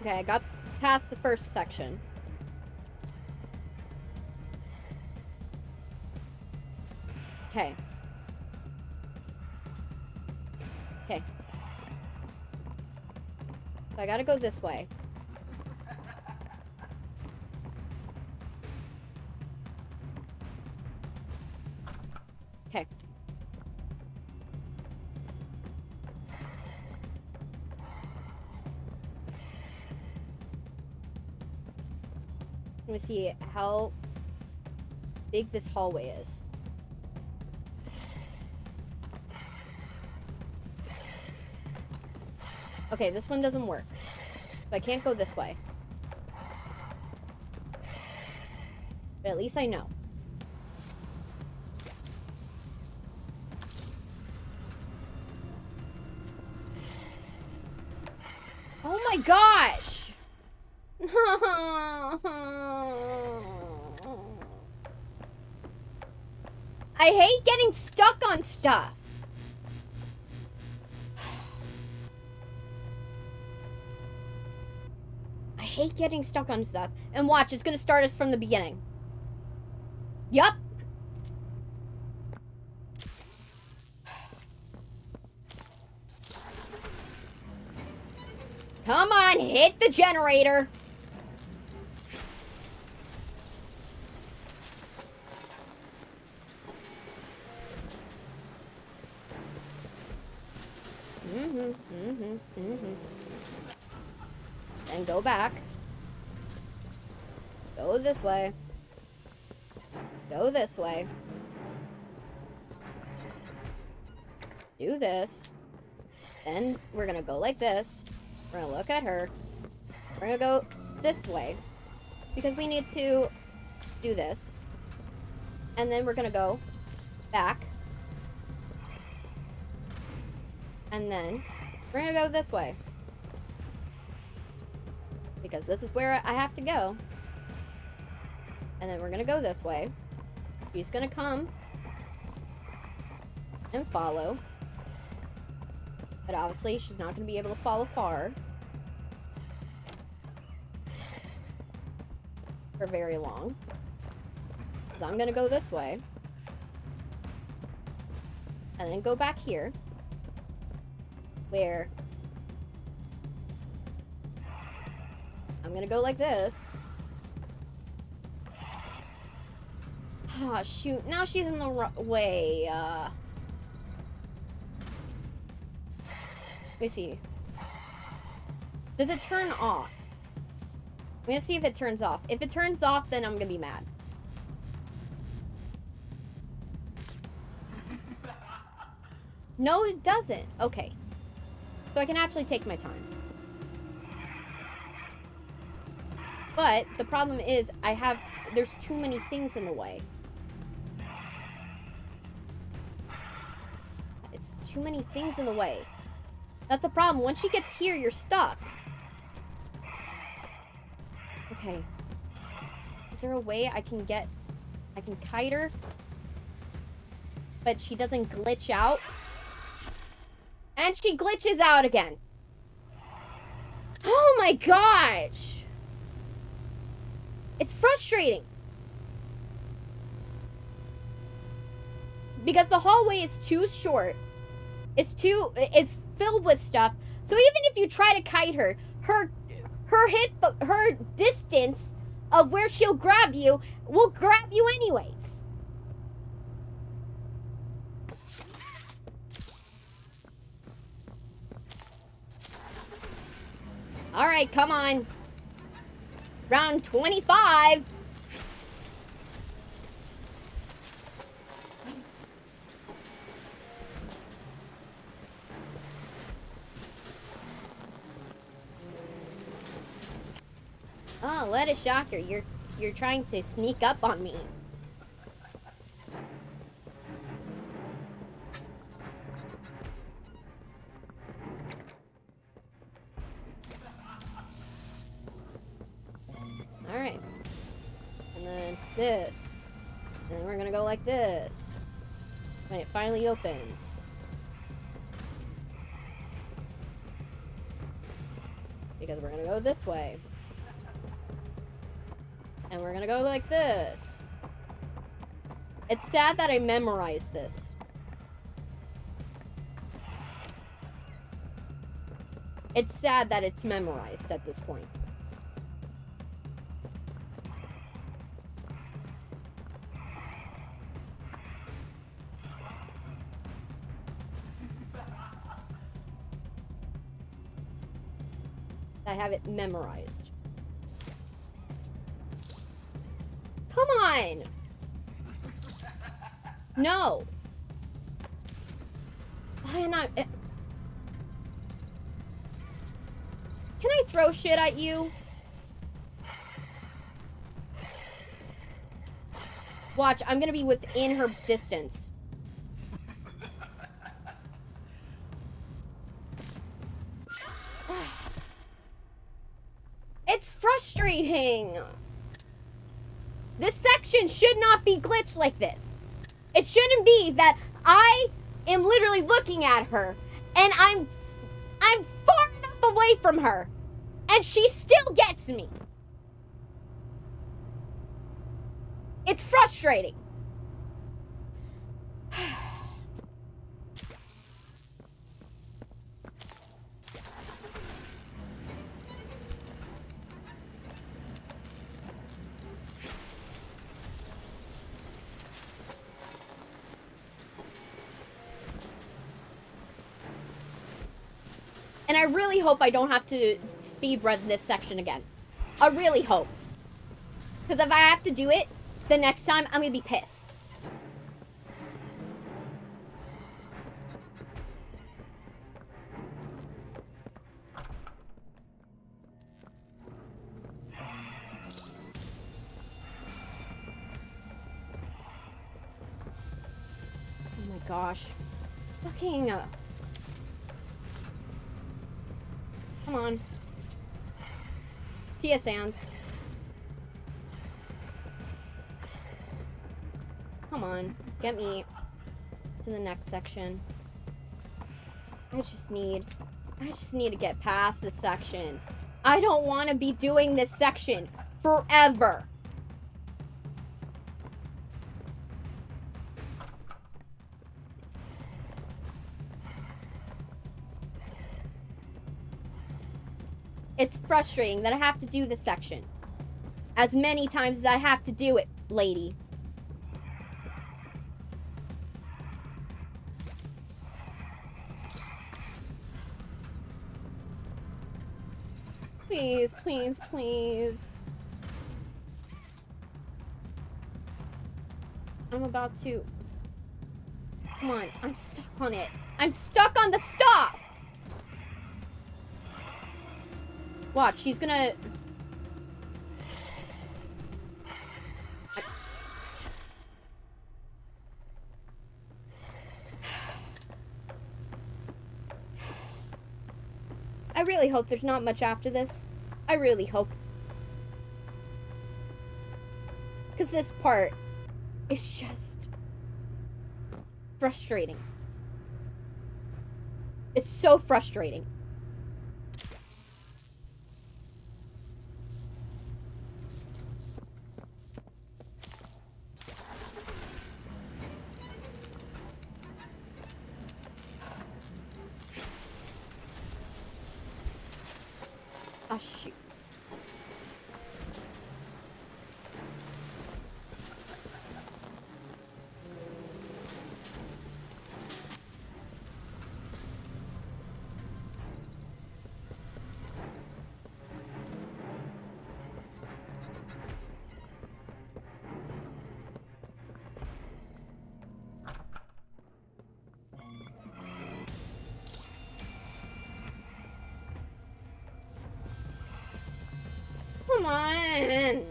Okay, I got past the first section. Okay. Okay. So I gotta go this way. Okay. Let me see how big this hallway is. Okay, this one doesn't work. So I can't go this way. But at least I know. Oh my gosh! I hate getting stuck on stuff. I hate getting stuck on stuff. And watch, it's gonna start us from the beginning. Yup. Come on, hit the generator. And go back. Go this way. Go this way. Do this. Then we're gonna go like this. We're gonna look at her. We're gonna go this way. Because we need to do this. And then we're gonna go back. And then we're gonna go this way. because this is where I have to go. And then we're gonna go this way. She's gonna come and follow. But obviously, she's not gonna be able to follow far. For very long. Because I'm gonna go this way. And then go back here. Where I'm gonna go like this. Ah, oh, shoot. Now she's in the way. Let me see. Does it turn off? I'm gonna see if it turns off. If it turns off, then I'm gonna be mad. No, it doesn't. Okay. So I can actually take my time. But the problem is there's too many things in the way. It's too many things in the way. That's the problem. Once she gets here, you're stuck. Okay. Is there a way I can kite her? But she doesn't glitch out? And she glitches out again. Oh my gosh! It's frustrating. Because the hallway is too short. It's filled with stuff. So even if you try to kite her, her distance of where she'll grab you will grab you anyways. All right, come on. Round 25. Oh, let a shocker. You're trying to sneak up on me. Alright. And then this. And then we're gonna go like this. When it finally opens. Because we're gonna go this way. And we're gonna go like this. It's sad that I memorized this. It's sad that it's memorized at this point. I have it memorized. Come on! No! Why am I... Can I throw shit at you? Watch, I'm gonna be within her distance. It's frustrating! This section should not be glitched like this. It shouldn't be that I am literally looking at her and I'm far enough away from her and she still gets me. It's frustrating. And I really hope I don't have to speedrun this section again. I really hope. Because if I have to do it, the next time, I'm going to be pissed. Oh my gosh. Fucking... Come on. See ya, Sans. Come on, get me to the next section. I just need to get past this section. I don't want to be doing this section forever. It's frustrating that I have to do this section as many times as I have to do it, lady. Please, please, please. I'm about to... Come on, I'm stuck on it. I'm stuck on the stop! Watch, she's gonna... I really hope there's not much after this. I really hope. Because this part is just frustrating. It's so frustrating. Ah, shoot. Come on.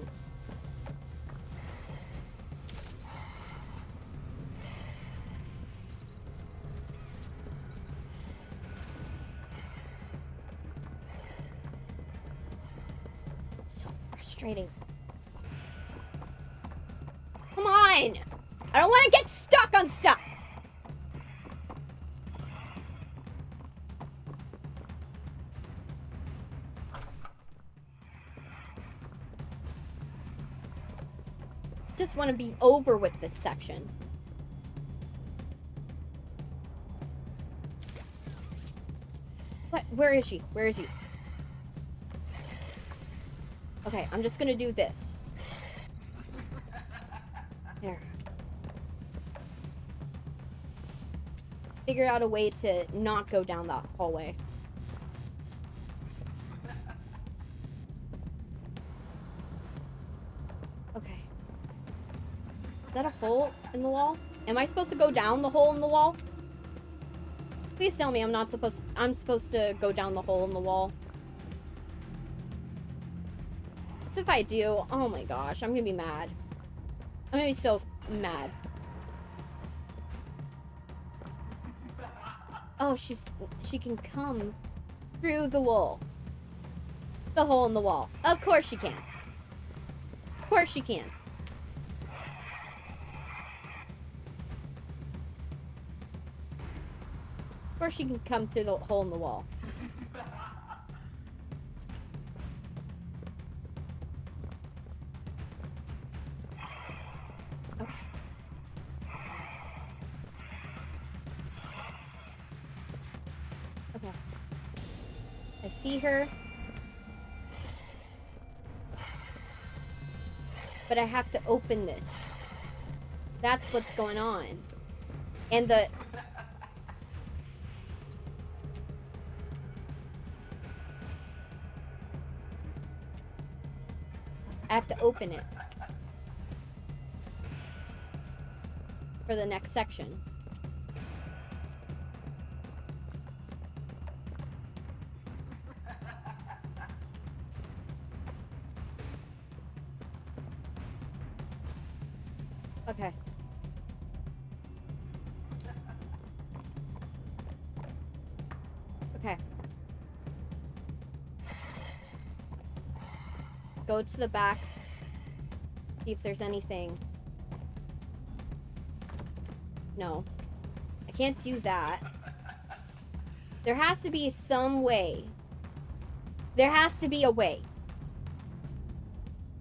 So frustrating. Come on. I don't want to get stuck on stuff. Just want to be over with this section. What? Where is she? Where is she? Okay, I'm just gonna do this. There. Figure out a way to not go down that hallway. Okay. Is that a hole in the wall? Am I supposed to go down the hole in the wall? Please tell me I'm supposed to go down the hole in the wall. Because if I do, oh my gosh, I'm gonna be mad. I'm gonna be so mad. Oh, she can come through the wall. The hole in the wall. Of course she can. Of course she can. Of course she can come through the hole in the wall. Okay. Okay. I see her. But I have to open this. That's what's going on. And the... I have to open it. For the next section. Okay. Okay. go to the back. See if there's anything. No. I can't do that. There has to be some way. There has to be a way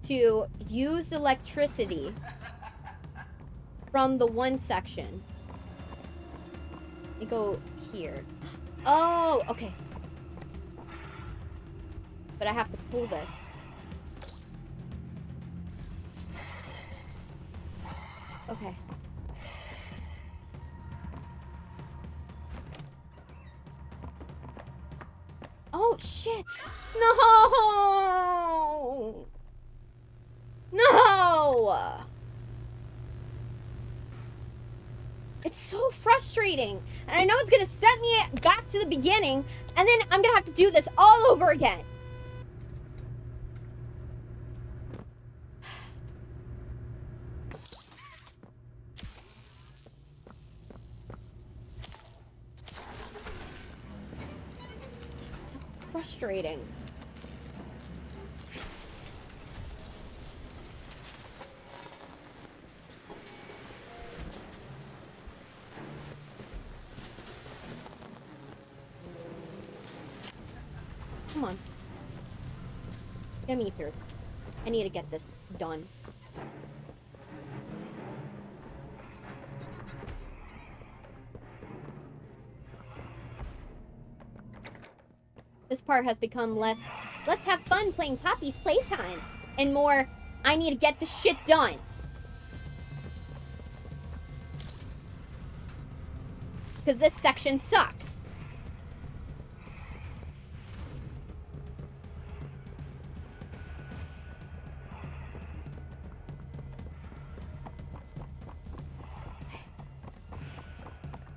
to use electricity from the one section. Let me go here. Oh, okay. But I have to pull this. Okay. Oh, shit! No! No! It's so frustrating. And I know it's gonna set me back to the beginning, and then I'm gonna have to do this all over again. So frustrating. Come on. Get me through. I need to get this done. This part has become less, let's have fun playing Poppy's Playtime, and more, I need to get this shit done. Because this section sucks.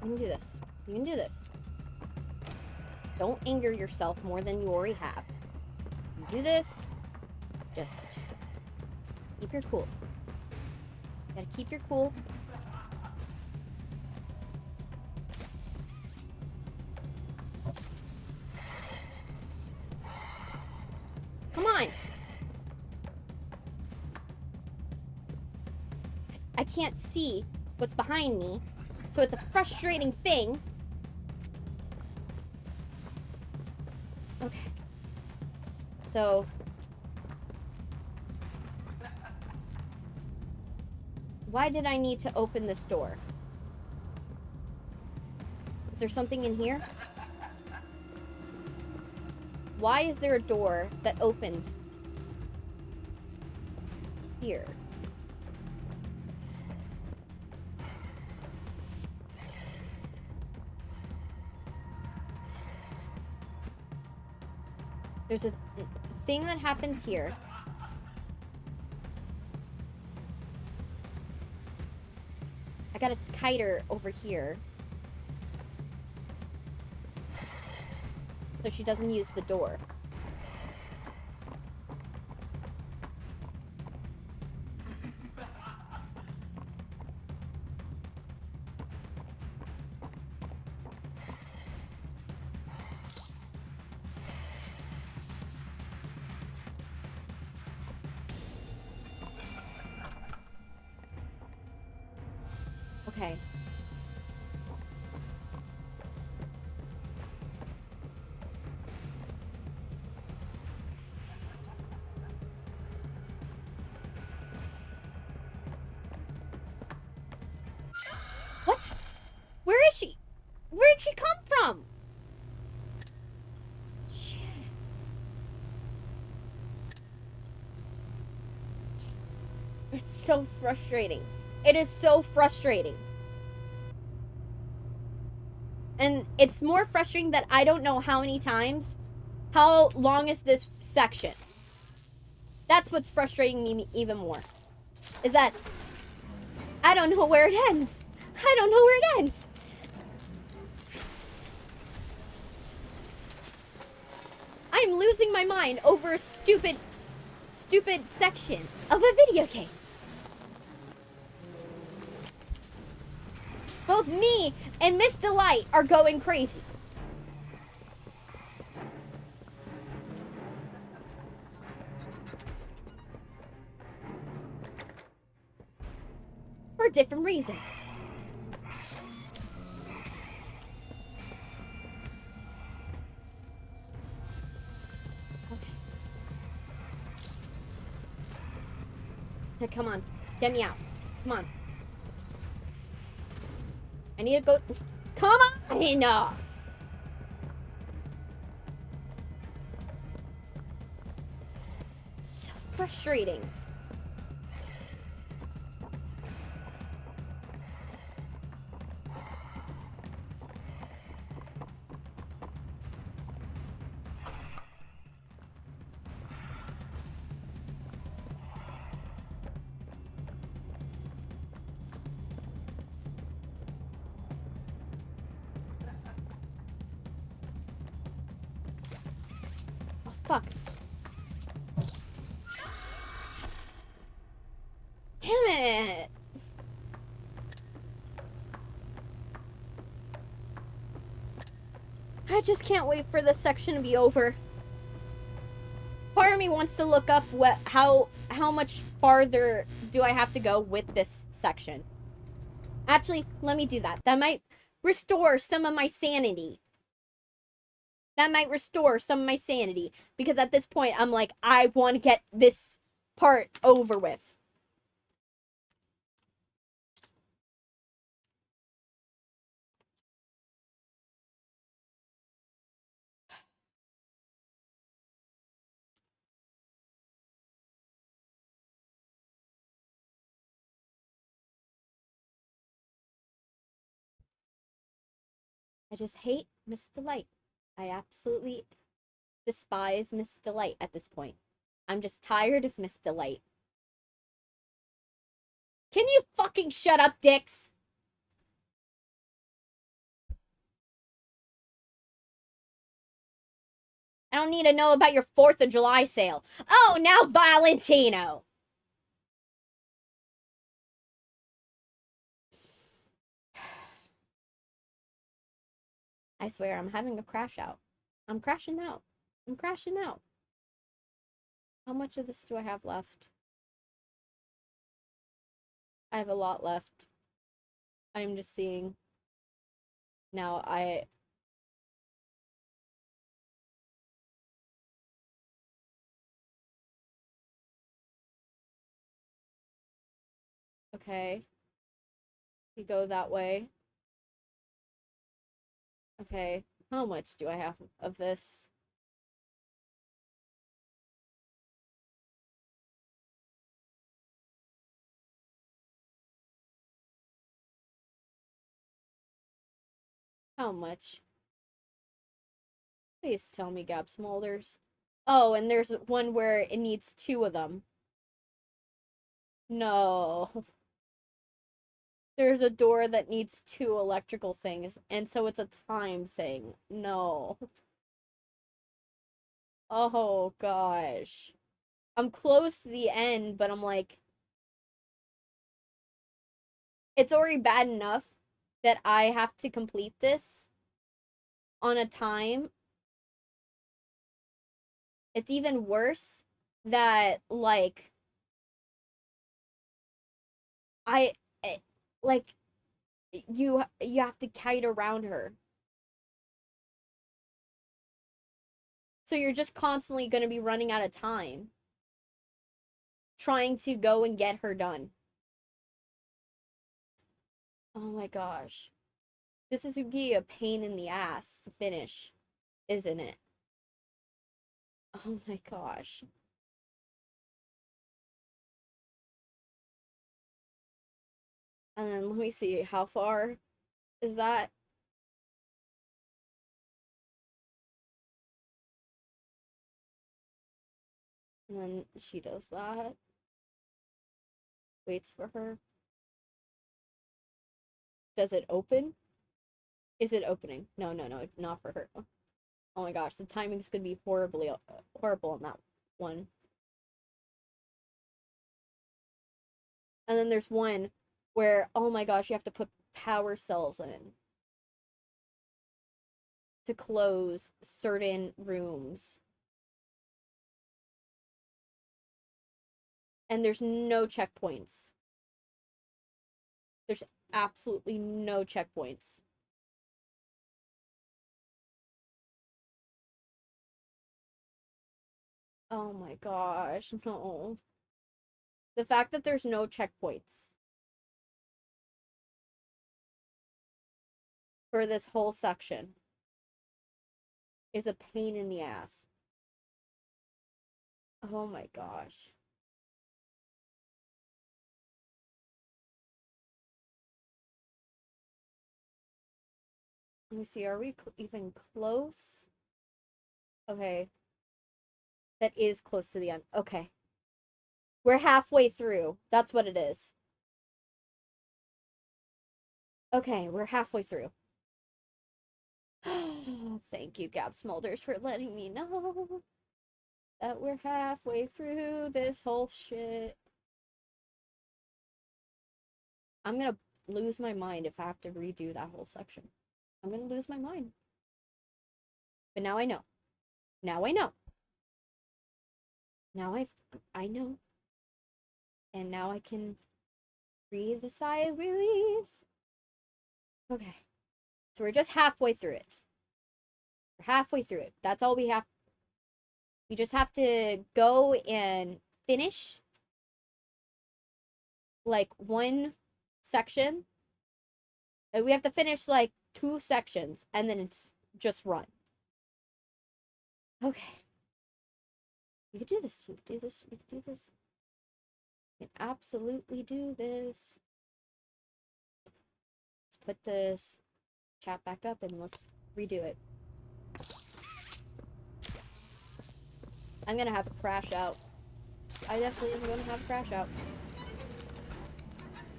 You can do this. You can do this. Don't anger yourself more than you already have. You do this. Just keep your cool. You gotta keep your cool. Come on. I can't see what's behind me. So it's a frustrating thing. Okay. So why did I need to open this door? Is there something in here? Why is there a door that opens here? There's a thing that happens here. I got a kiter over here. So she doesn't use the door. Okay. What? Where is she? Where did she come from? Shit. It's so frustrating. It is so frustrating. And it's more frustrating that I don't know how many times. How long is this section? That's what's frustrating me even more. Is that I don't know where it ends. I don't know where it ends. I'm losing my mind over a stupid section of a video game. Both me and Miss Delight are going crazy. for different reasons. Okay, come on. Get me out. Come on. I need to go. Come on! No. So frustrating. Oh, fuck. Damn it! I just can't wait for this section to be over. Part of me wants to look up how much farther do I have to go with this section. Actually, let me do that. That might restore some of my sanity. Because at this point, I'm like, I want to get this part over with. I just hate Miss Delight. I absolutely despise Miss Delight at this point. I'm just tired of Miss Delight. Can you fucking shut up, dicks? I don't need to know about your 4th of July sale. Oh, now Valentino. I swear, I'm having a crash out. I'm crashing out. How much of this do I have left? I have a lot left. I'm just seeing. Now, okay. You go that way. Okay. How much do I have of this? How much? Please tell me, Gab Smolders. Oh, and there's one where it needs 2 of them. No. There's a door that needs 2 electrical things, and so it's a time thing. No. Oh, gosh. I'm close to the end, but I'm like... It's already bad enough that I have to complete this on a time. It's even worse that, like... like, you have to kite around her. So you're just constantly going to be running out of time. Trying to go and get her done. Oh my gosh. This is going to be a pain in the ass to finish, isn't it? Oh my gosh. And then let me see, how far is that? And then she does that. Waits for her. Does it open? Is it opening? No, not for her. Oh my gosh, the timing's gonna be horrible on that one. And then there's one where, oh my gosh, you have to put power cells in to close certain rooms. And there's no checkpoints. There's absolutely no checkpoints. Oh my gosh, no. The fact that there's no checkpoints for this whole section is a pain in the ass. Oh my gosh. Let me see, are we even close? Okay. That is close to the end. Okay. We're halfway through. That's what it is. Okay, we're halfway through. Thank you, Gab Smulders, for letting me know that we're halfway through this whole shit. I'm gonna lose my mind if I have to redo that whole section. I'm gonna lose my mind. But now I know. Now I know. Now I know. And now I can breathe a sigh of relief. Okay. So we're just halfway through it. We're halfway through it. That's all we have. We just have to go and finish like one section. And we have to finish like 2 sections and then it's just run. Okay. You can do this. You can do this. You can do this. You can absolutely do this. Let's put this chat back up and let's redo it. I'm gonna have a crash out. I definitely am gonna have a crash out.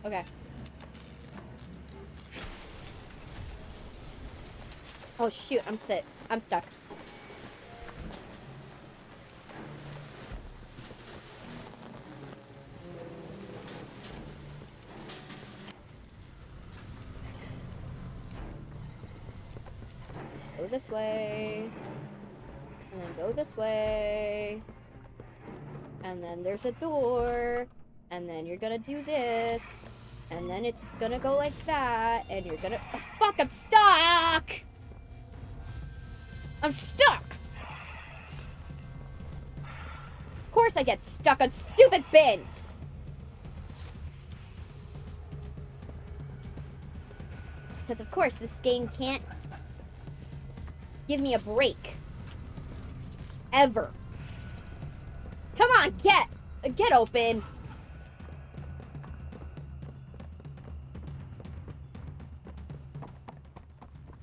Okay. Oh shoot, I'm stuck. Go this way. And then go this way. And then there's a door. And then you're gonna do this. And then it's gonna go like that. And you're gonna... Oh, fuck, I'm stuck! I'm stuck! Of course I get stuck on stupid bins! Because of course this game can't give me a break. Ever. Come on, get open.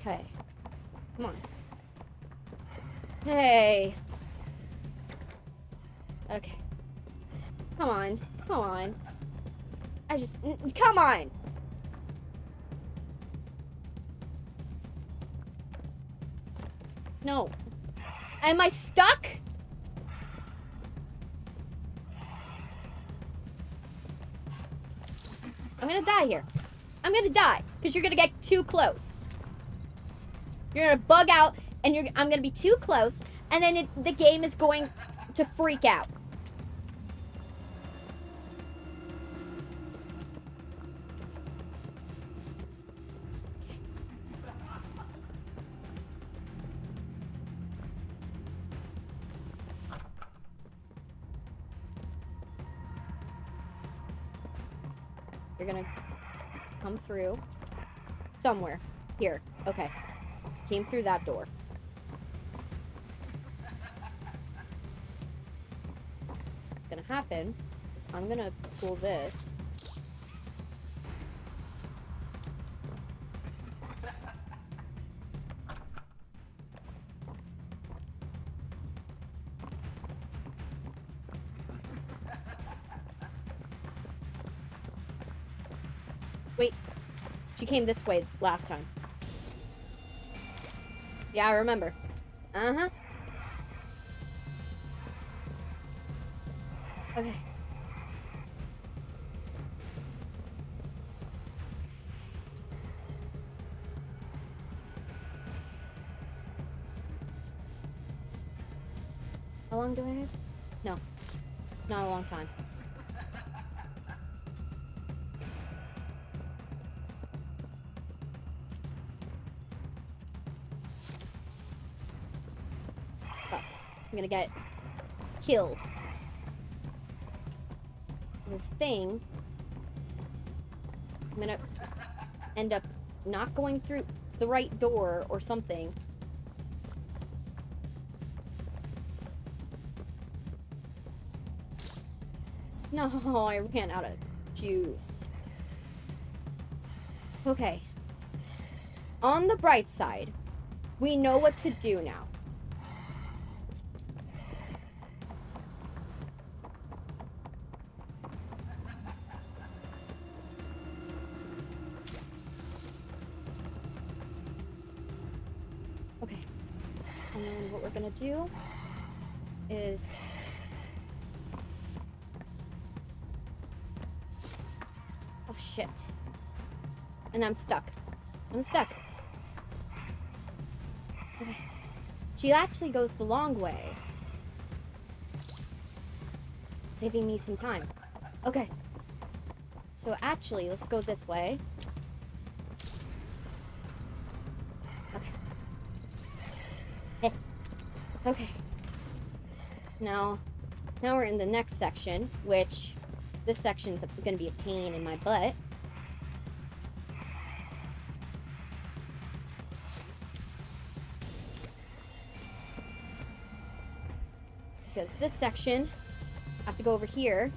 Okay. Come on. Hey. Okay. Come on. Come on. Come on. No. Am I stuck? I'm gonna die here. I'm gonna die because you're gonna get too close. You're gonna bug out and I'm gonna be too close and then the game is going to freak out. You're gonna come through somewhere. Here. Okay. Came through that door. What's gonna happen is I'm gonna pull this. Wait, she came this way last time. Yeah, I remember. Uh-huh. Okay. How long do I have? No. Not a long time. I'm gonna get killed. This thing, I'm gonna end up not going through the right door or something. No, I ran out of juice. Okay. On the bright side, we know what to do now. Okay. And then what we're gonna do is... Oh, shit. And I'm stuck. I'm stuck. Okay. She actually goes the long way. Saving me some time. Okay. So actually, let's go this way. Okay. Okay. Now we're in the next section, which this section is going to be a pain in my butt. Because this section, I have to go over here.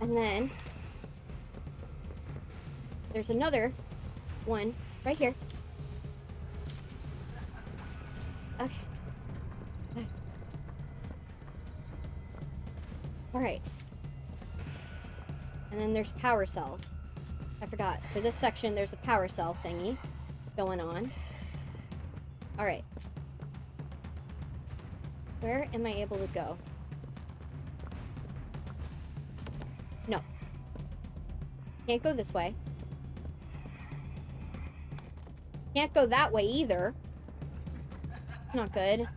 And then there's another one right here. Okay. Alright. And then there's power cells. I forgot. For this section, there's a power cell thingy going on. Alright. Where am I able to go? No. Can't go this way. Can't go that way either. Not good.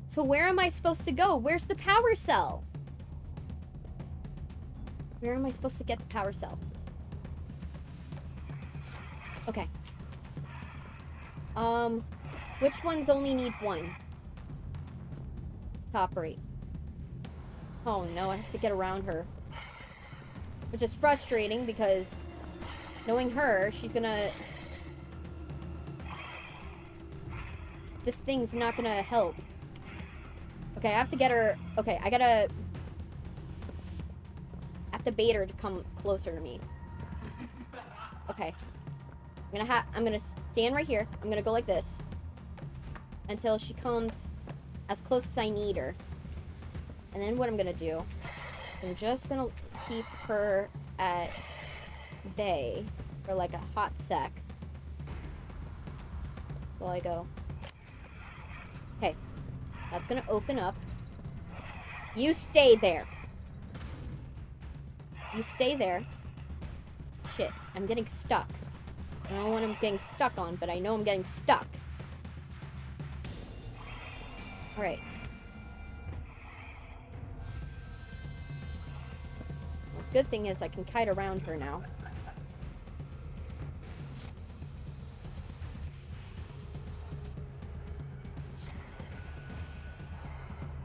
So where am I supposed to go? Where's the power cell? Where am I supposed to get the power cell? Okay. Which ones only need one? to operate. Oh no, I have to get around her. Which is frustrating because knowing her, she's gonna... This thing's not gonna help. Okay, I have to get her... Okay, I have to bait her to come closer to me. Okay. I'm gonna stand right here. I'm gonna go like this. Until she comes as close as I need her. And then what I'm gonna do is I'm just gonna keep her at bay for like a hot sec. While I go. Okay. That's gonna open up. You stay there. You stay there. Shit, I'm getting stuck. I don't know what I'm getting stuck on, but I know I'm getting stuck. Alright. Well, the good thing is I can kite around her now.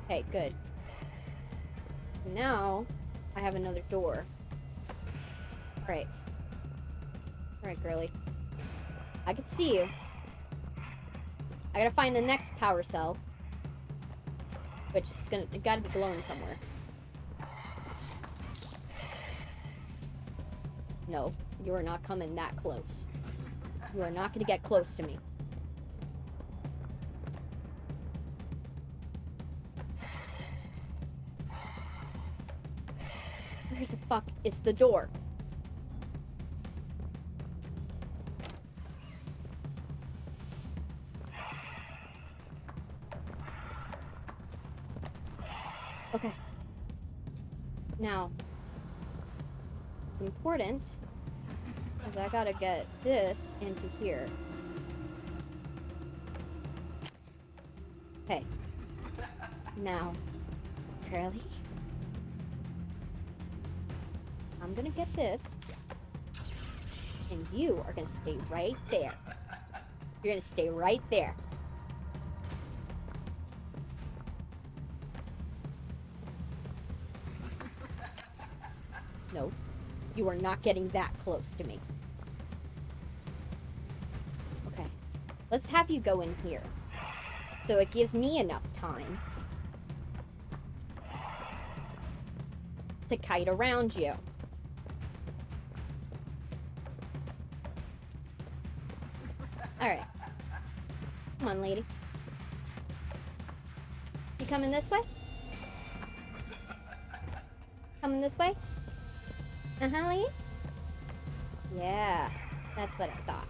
Okay, good. Now, I have another door. Alright. Alright, girly. I can see you. I gotta find the next power cell. Which is it gotta be glowing somewhere. No, you are not coming that close. You are not gonna get close to me. Where the fuck is the door? Okay. Now, it's important because I gotta get this into here. Okay. Now, Curly, I'm gonna get this, and you are gonna stay right there. You're gonna stay right there. Nope. You are not getting that close to me. Okay. Let's have you go in here. So it gives me enough time to kite around you. Alright. Come on, lady. You coming this way? Coming this way? Uh-huh, lady? Yeah, that's what I thought.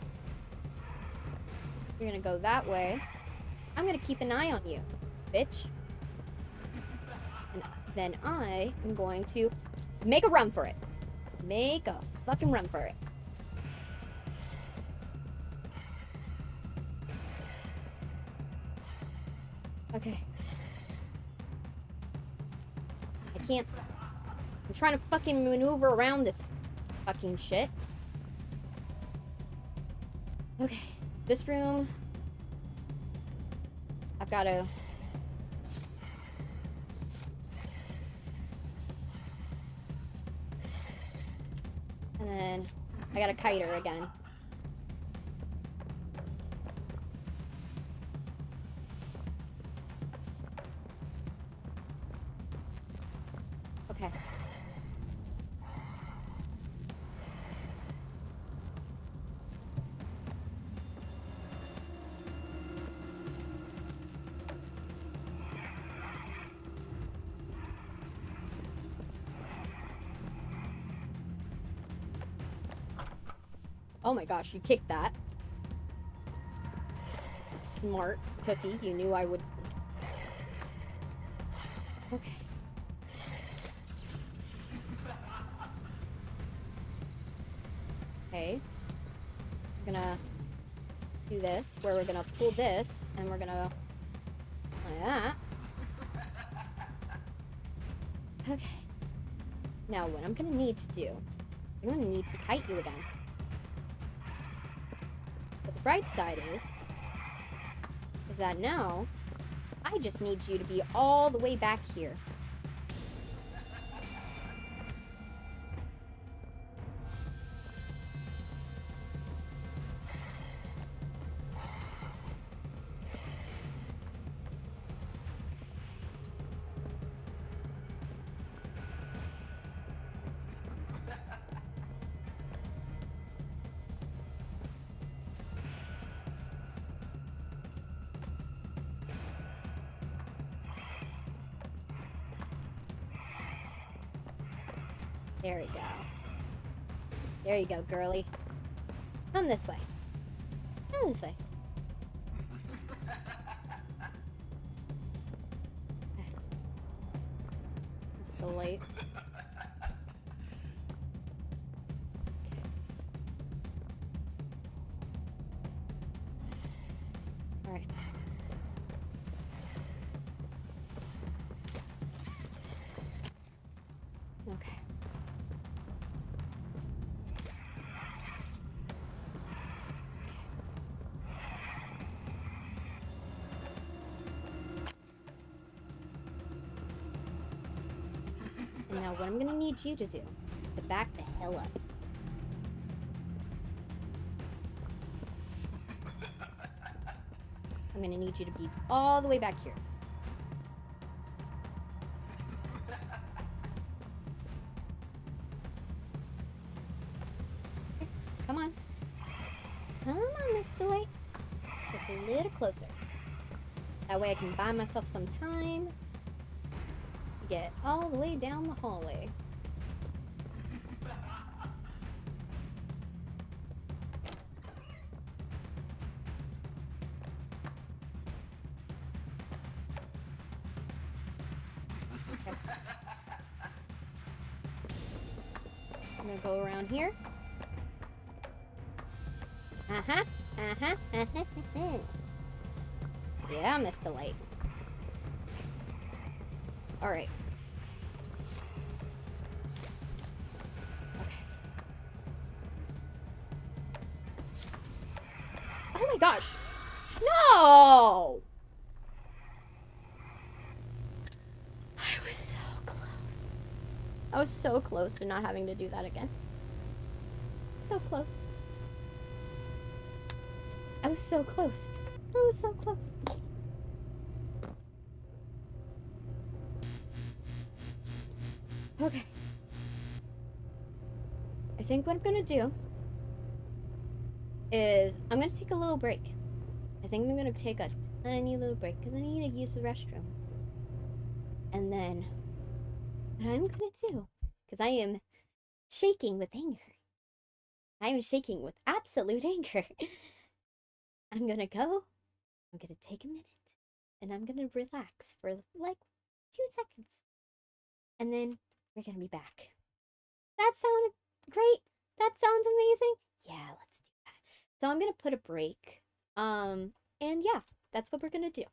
You're gonna go that way. I'm gonna keep an eye on you, bitch. And then I am going to make a run for it. Make a fucking run for it. Okay. I can't. I'm trying to fucking maneuver around this fucking shit. Okay. This room. I've got to. And then I got to kite her again. Okay. Oh my gosh, you kicked that. Smart cookie, you knew I would. Okay. Okay. We're gonna do this, where we're gonna pull this, and we're gonna like that. Okay. Now what I'm gonna need to do, I'm gonna need to kite you again. But the bright side is that now, I just need you to be all the way back here. There we go. There you go, girly. Come this way. Come this way. It's still late. Okay. Alright. Okay. And now what I'm gonna need you to do is to back the hell up. I'm gonna need you to be all the way back here. Okay, come on. Come on, Mr. Light. Just a little closer. That way I can buy myself some time to get all the way down the hallway. I'm gonna go around here. Uh-huh. Uh-huh. Uh-huh. Yeah, Mr. Light. Alright. Okay. Oh my gosh! No! I was so close. I was so close to not having to do that again. So close. I was so close. I was so close. Okay. I think what I'm gonna do is I'm gonna take a little break. I think I'm gonna take a tiny little break because I need to use the restroom. And then what I'm gonna do, because I am shaking with anger. I am shaking with absolute anger. I'm gonna go. I'm gonna take a minute. And I'm gonna relax for like 2 seconds. And then we're gonna be back. That sounds great. That sounds amazing. Yeah, let's do that. So I'm gonna put a break. And yeah, that's what we're gonna do.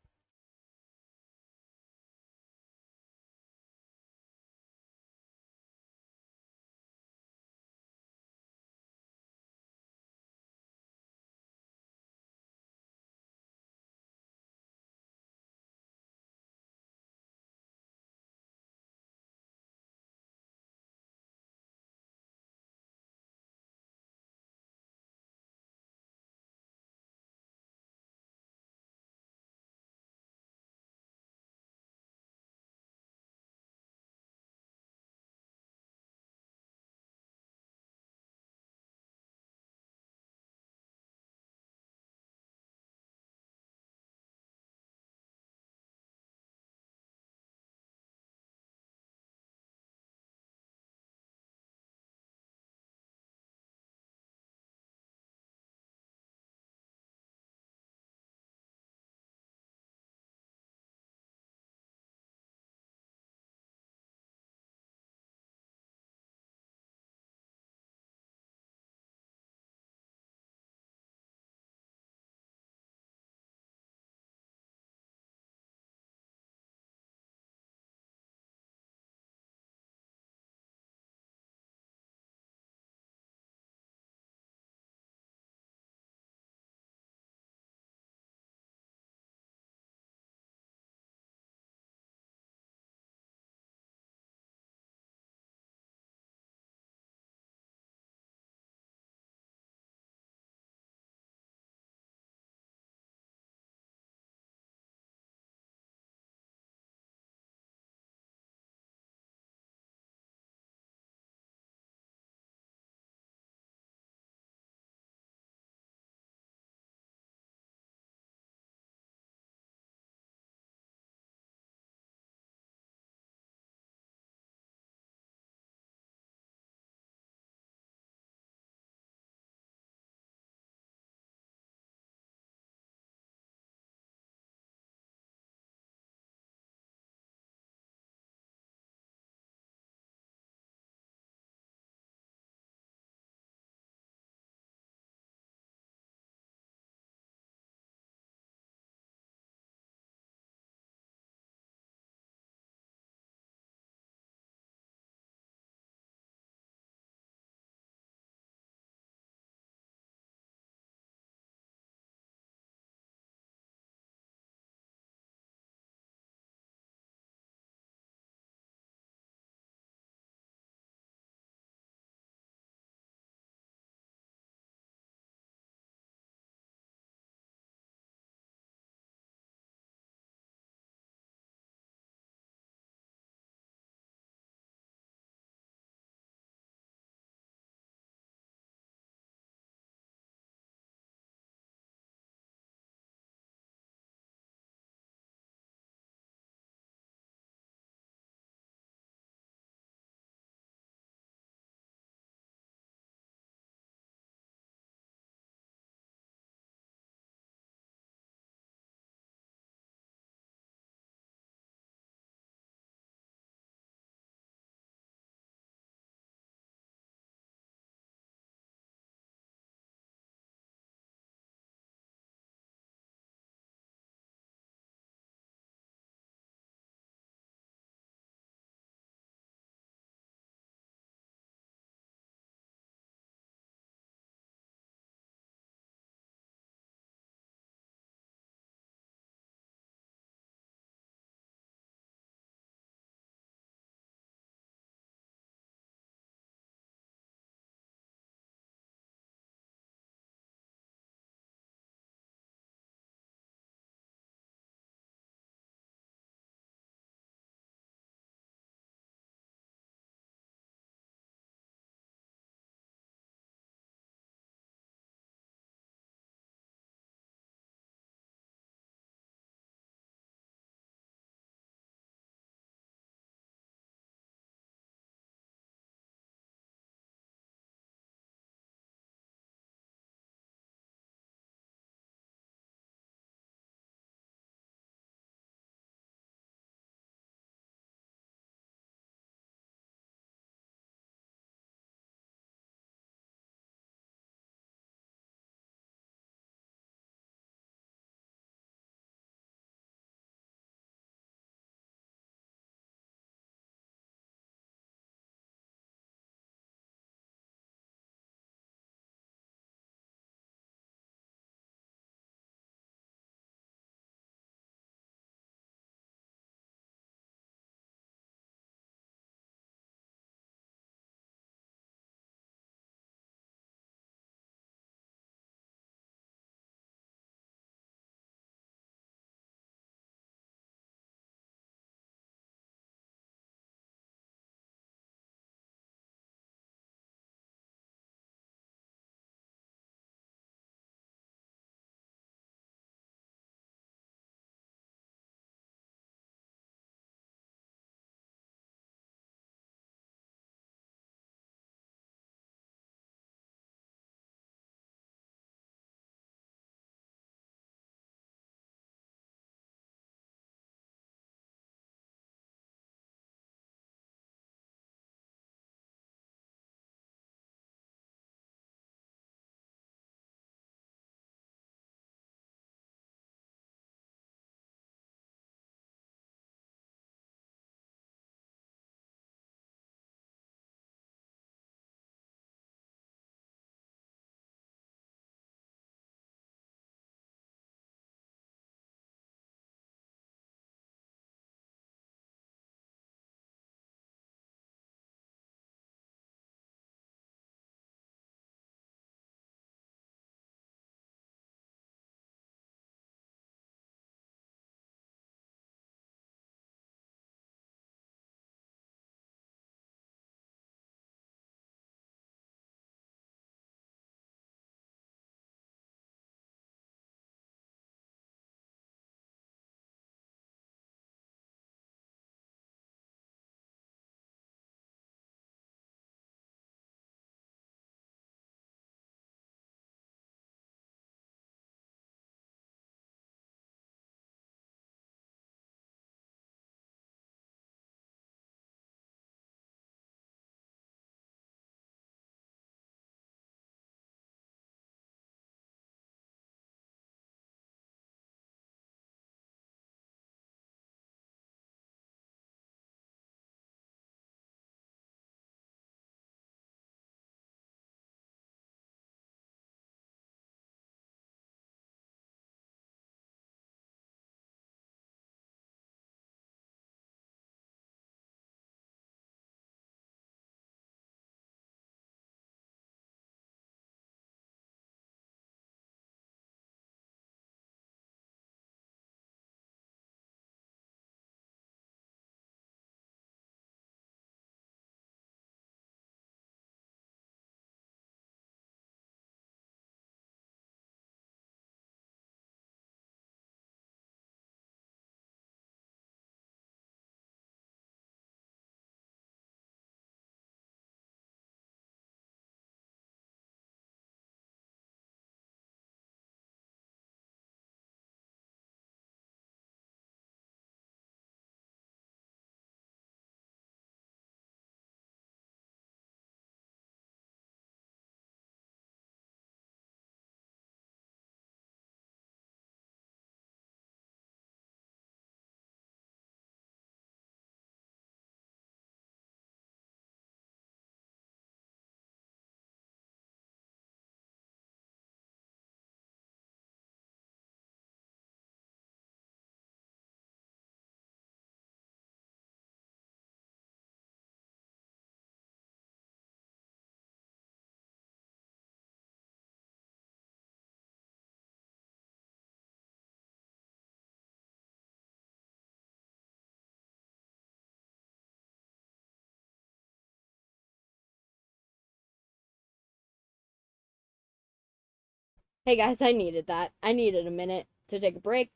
Hey guys, I needed that. I needed a minute to take a break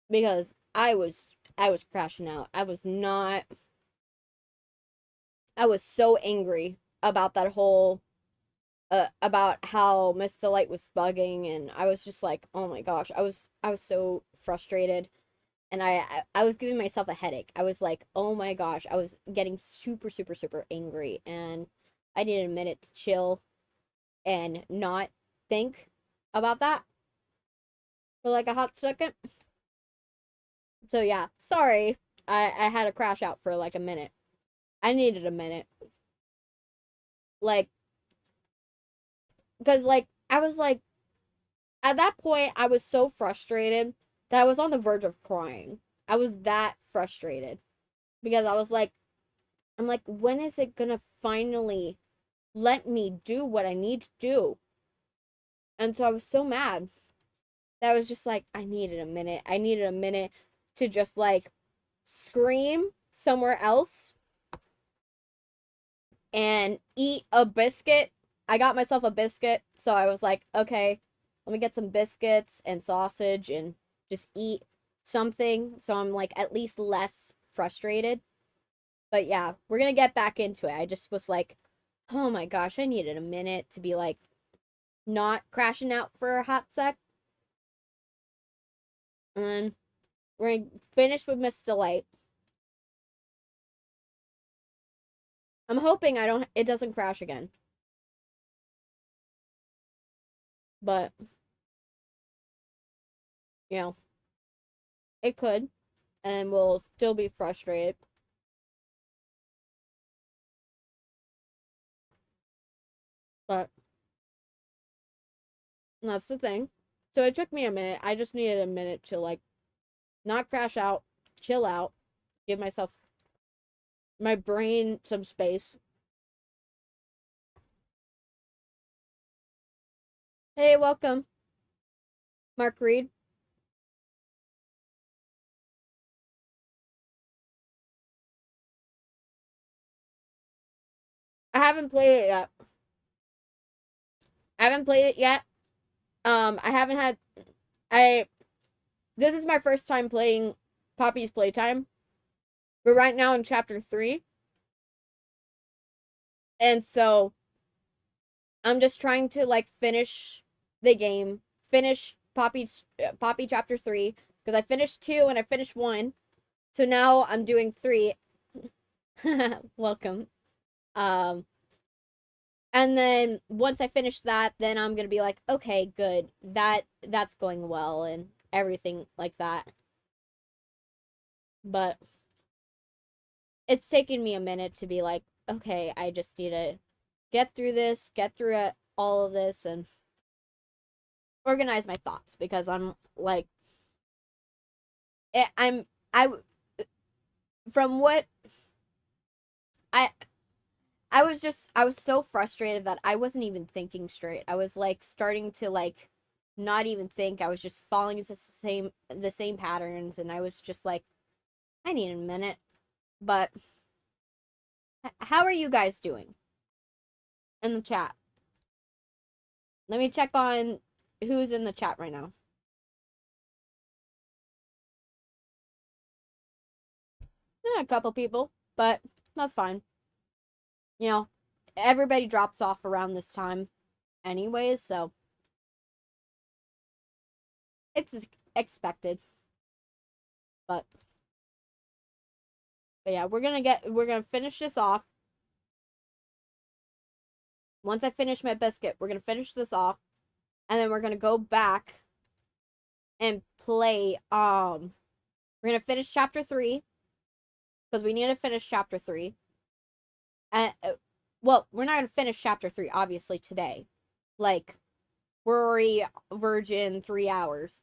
because I was crashing out. I was so angry about that whole about how Miss Delight was bugging, and I was just like, oh my gosh, I was so frustrated, and I was giving myself a headache. I was like, oh my gosh, I was getting super super super angry, and I needed a minute to chill and not think about that for like a hot second. So yeah, sorry, I had to crash out for like a minute. I needed a minute, like, because like I was like, at that point I was so frustrated that I was on the verge of crying. I was that frustrated because I was like, I'm like, when is it gonna finally let me do what I need to do? And so I was so mad that I was just like, I needed a minute. I needed a minute to just like scream somewhere else and eat a biscuit. I got myself a biscuit, so I was like, okay, let me get some biscuits and sausage and just eat something so I'm like at least less frustrated. But yeah, we're gonna get back into it. I just was like, oh my gosh, I needed a minute to be like not crashing out for a hot sec. And we're gonna finish with Miss Delight. I'm hoping it doesn't crash again. But you know, it could, and we'll still be frustrated. But that's the thing. So it took me a minute. I just needed a minute to like not crash out, chill out, give my brain some space. Hey, welcome, Mark Reed. I haven't played it yet. I haven't played it yet. I haven't had I this is my first time playing Poppy's Playtime. We're right now in chapter 3. And so I'm just trying to like finish the game, finish Poppy chapter 3 because I finished 2 and I finished 1. So now I'm doing 3. Welcome. And then once I finish that, then I'm going to be like, okay, good. That's going well and everything like that. But it's taken me a minute to be like, okay, I just need to get through this, get through it, all of this, and organize my thoughts because I'm like, I from what I I was so frustrated that I wasn't even thinking straight. I was like starting to like not even think. I was just falling into the same patterns, and I was just like, I need a minute. But how are you guys doing in the chat? Let me check on who's in the chat right now. Yeah, a couple people, but that's fine. You know, everybody drops off around this time anyways, so it's expected. But yeah, we're gonna finish this off. Once I finish my biscuit, we're gonna finish this off, and then we're gonna go back and play. We're gonna finish chapter 3 because we need to finish chapter 3. And well, we're not gonna finish chapter 3 obviously today. Like, we're already virgin 3 hours.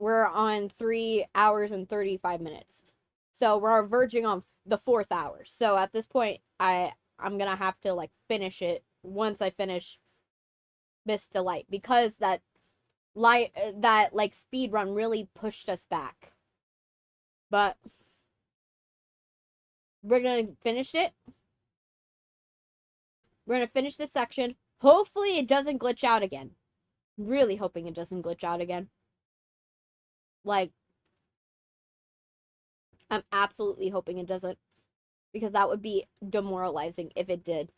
We're on 3 hours and 35 minutes. So we're verging on the 4th hour. So at this point, I'm gonna have to like finish it once I finish Miss Delight because that like speed run really pushed us back. But we're gonna finish it. We're gonna finish this section. Hopefully it doesn't glitch out again. Really hoping it doesn't glitch out again. Like, I'm absolutely hoping it doesn't. Because that would be demoralizing if it did.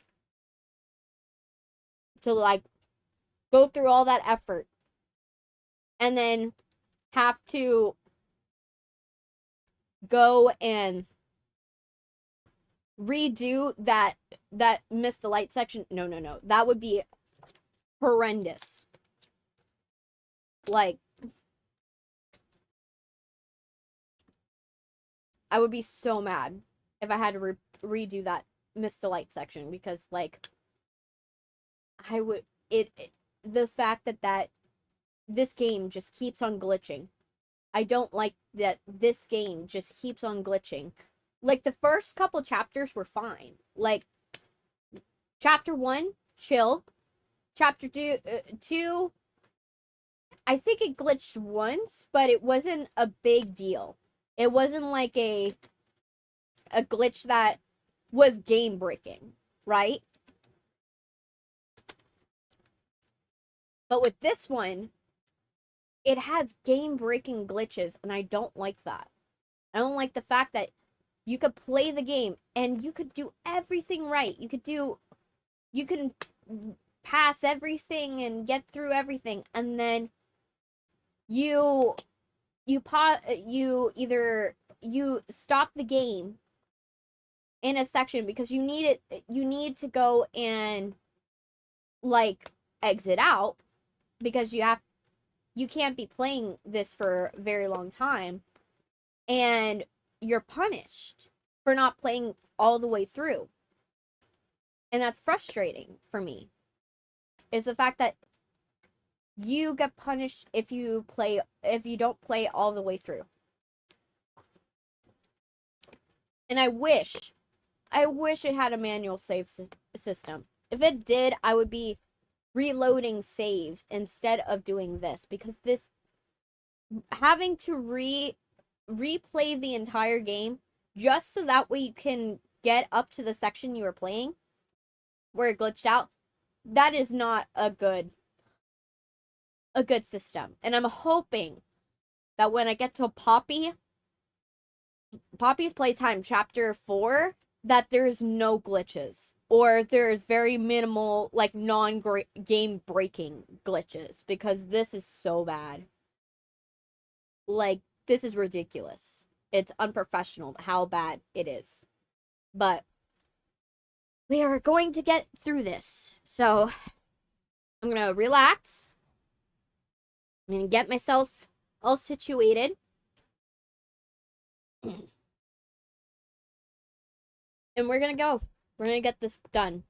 To, like, go through all that effort. And then have to go and redo that missed the light section. No. That would be horrendous. Like, I would be so mad if I had to redo that missed the light section, because, like, I would, the fact that this game just keeps on glitching. I don't like that this game just keeps on glitching. Like, the first couple chapters were fine. Like, chapter 1, chill. Chapter 2, I think it glitched once, but it wasn't a big deal. It wasn't like a glitch that was game breaking, right? But with this one, it has game breaking glitches, and I don't like that. I don't like the fact that you could play the game and you could do everything right. You can pass everything and get through everything, and then you stop the game in a section because you need to go and, like, exit out, because you can't be playing this for a very long time, and you're punished for not playing all the way through. And that's frustrating for me, is the fact that you get punished if you don't play all the way through. And I wish it had a manual save system. If it did, I would be reloading saves instead of doing this, because this, having to replay the entire game just so that way you can get up to the section you were playing where it glitched out, that is not a good system. And I'm hoping that when I get to Poppy's Playtime Chapter 4, that there's no glitches, or there's very minimal, like, non-game breaking glitches, because this is so bad. Like, this is ridiculous. It's unprofessional how bad it is. But we are going to get through this. So I'm going to relax. I'm going to get myself all situated. And we're going to go. We're going to get this done.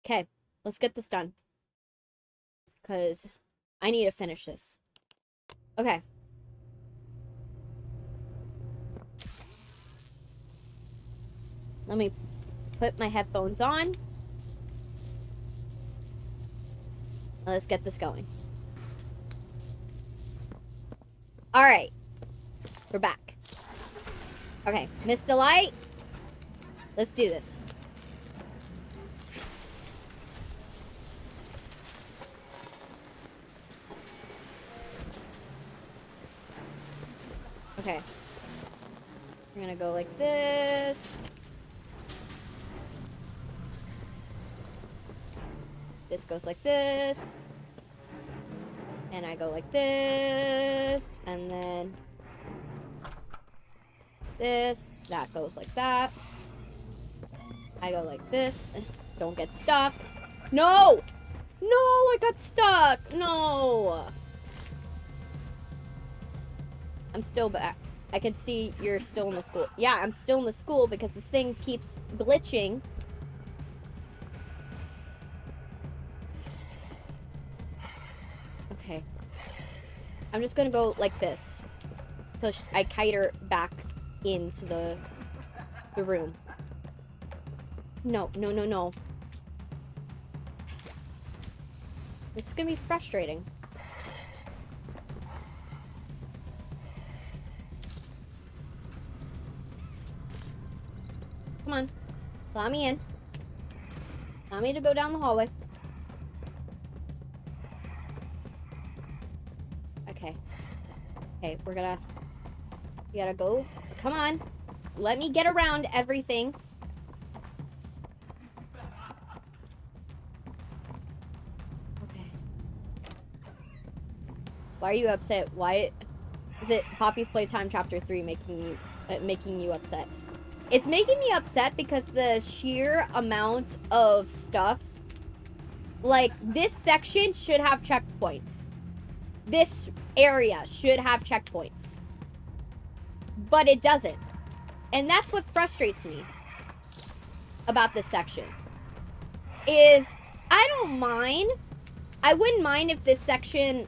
Okay, let's get this done. Because I need to finish this. Okay. Let me put my headphones on. Let's get this going. Alright. We're back. Okay, Mr. Light. Let's do this. Okay. We're gonna go like this. This goes like this. And I go like this. And then this. That goes like that. I go like this. Don't get stuck. No! No, I got stuck. No. I'm still back. I can see you're still in the school. Yeah, I'm still in the school because the thing keeps glitching. Okay. I'm just gonna go like this. So I kite her back into the room. No. This is gonna be frustrating. Come on. Allow me in. Not me to go down the hallway. Okay. Okay, we gotta go. Come on. Let me get around everything. Okay. Why are you upset? Why is it Poppy's Playtime Chapter 3 making you upset? It's making me upset because the sheer amount of stuff, like, this section should have checkpoints. This area should have checkpoints. But it doesn't. And that's what frustrates me about this section. Is, I don't mind. I wouldn't mind if this section,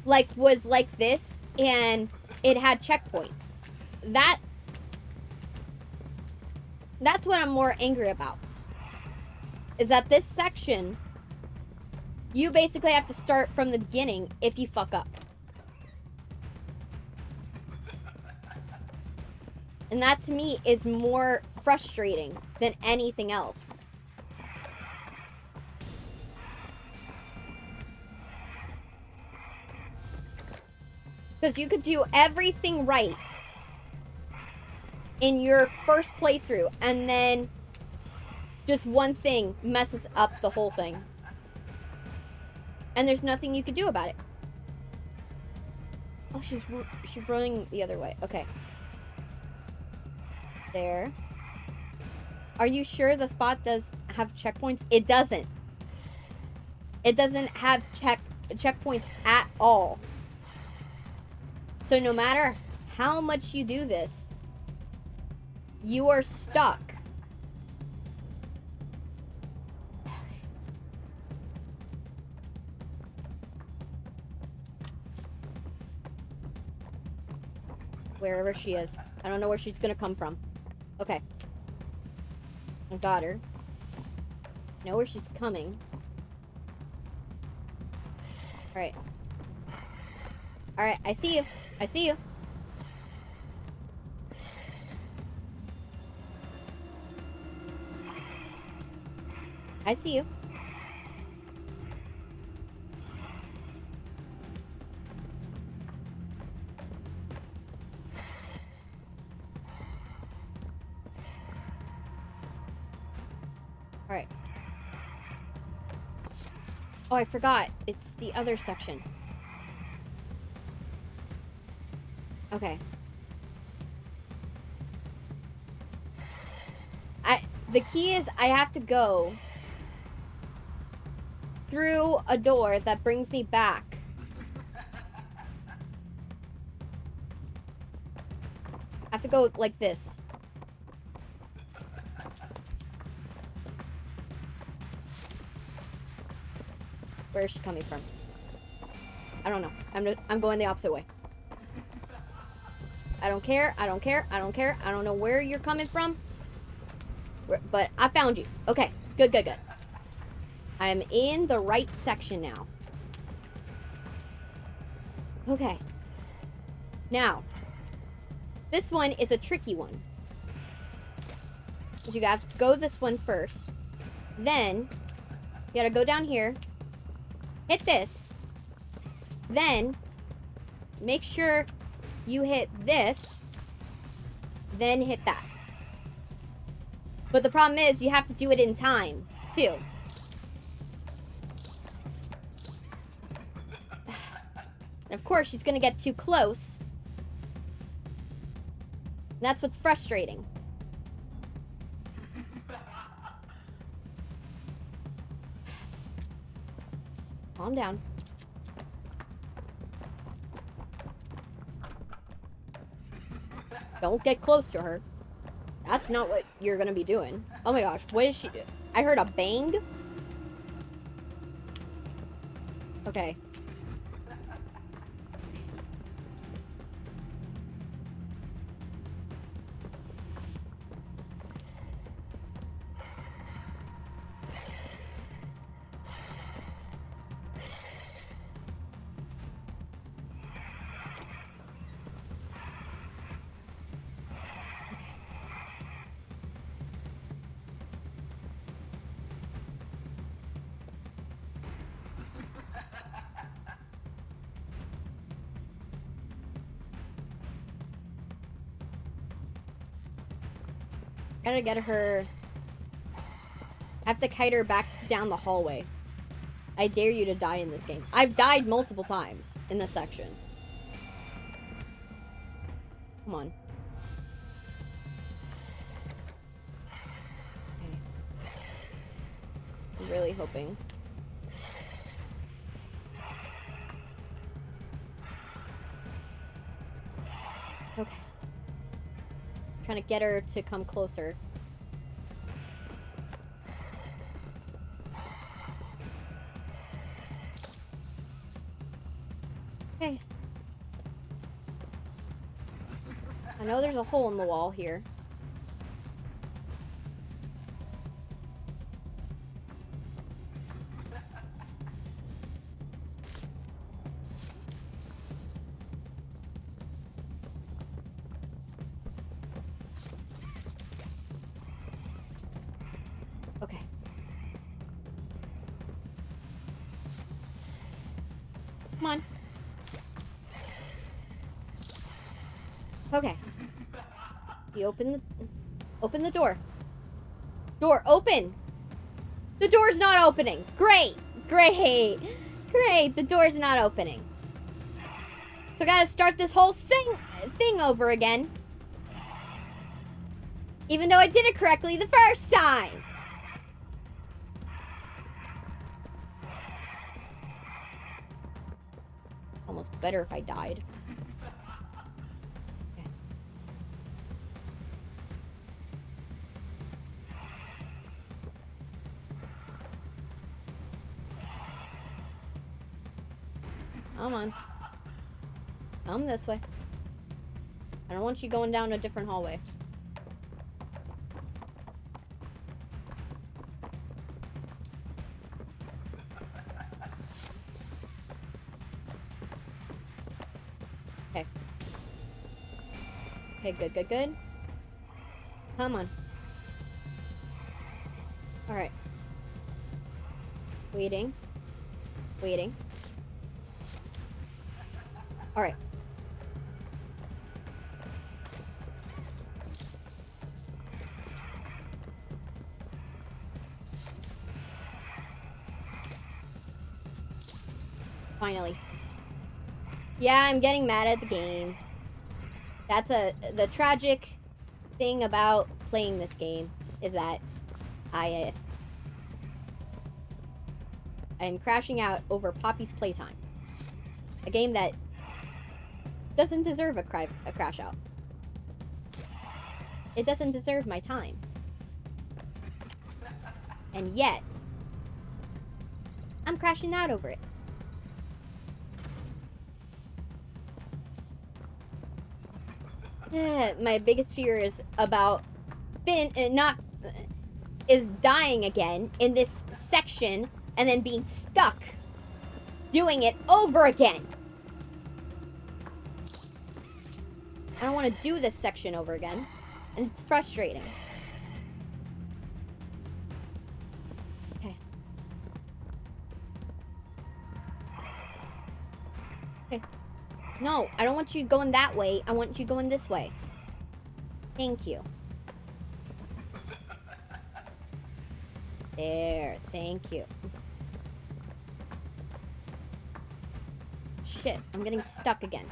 like, was like this and it had checkpoints. That's what I'm more angry about. Is that this section, you basically have to start from the beginning if you fuck up. And that to me is more frustrating than anything else. Because you could do everything right in your first playthrough, and then just one thing messes up the whole thing. And there's nothing you can do about it. Oh, she's running the other way. Okay. There. Are you sure the spot does have checkpoints? It doesn't. It doesn't have checkpoints at all. So no matter how much you do this, you are stuck. Wherever she is. I don't know where she's gonna come from. Okay. I got her. I know where she's coming. Alright. Alright, I see you. I see you. I see you. Alright. Oh, I forgot. It's the other section. Okay. The key is I have to go through a door that brings me back. I have to go like this. Where is she coming from? I don't know. I'm going the opposite way. I don't care. I don't care. I don't care. I don't know where you're coming from. But I found you. Okay. Good, good, good. I'm in the right section now. Okay. Now, this one is a tricky one. You gotta go this one first. Then, you gotta go down here. Hit this. Then, make sure you hit this. Then hit that. But the problem is, you have to do it in time, too. And of course, she's gonna get too close. And that's what's frustrating. Calm down. Don't get close to her. That's not what you're gonna be doing. Oh my gosh, what is she doing? I heard a bang. Okay. Gotta get her... I have to kite her back down the hallway. I dare you to die in this game. I've died multiple times in this section. Come on. Okay. I'm really hoping. Okay. Trying to get her to come closer. Okay. I know there's a hole in the wall here. Okay. Come on. Okay. You open the door. Door, open! The door's not opening! Great! Great! Great! The door's not opening. So I gotta start this whole thing over again. Even though I did it correctly the first time! Almost better if I died. Okay. Come on. Come this way. I don't want you going down a different hallway. Okay. Okay, good, good, good. Come on. Alright. Waiting. Waiting. Alright. Finally. Yeah, I'm getting mad at the game. That's the tragic thing about playing this game is that I'm crashing out over Poppy's Playtime. A game that doesn't deserve a crash out. It doesn't deserve my time. And yet, I'm crashing out over it. My biggest fear is about dying again in this section and then being stuck doing it over again. I don't want to do this section over again, and it's frustrating. Okay. Okay. No, I don't want you going that way. I want you going this way. Thank you. There, thank you. Shit, I'm getting stuck again.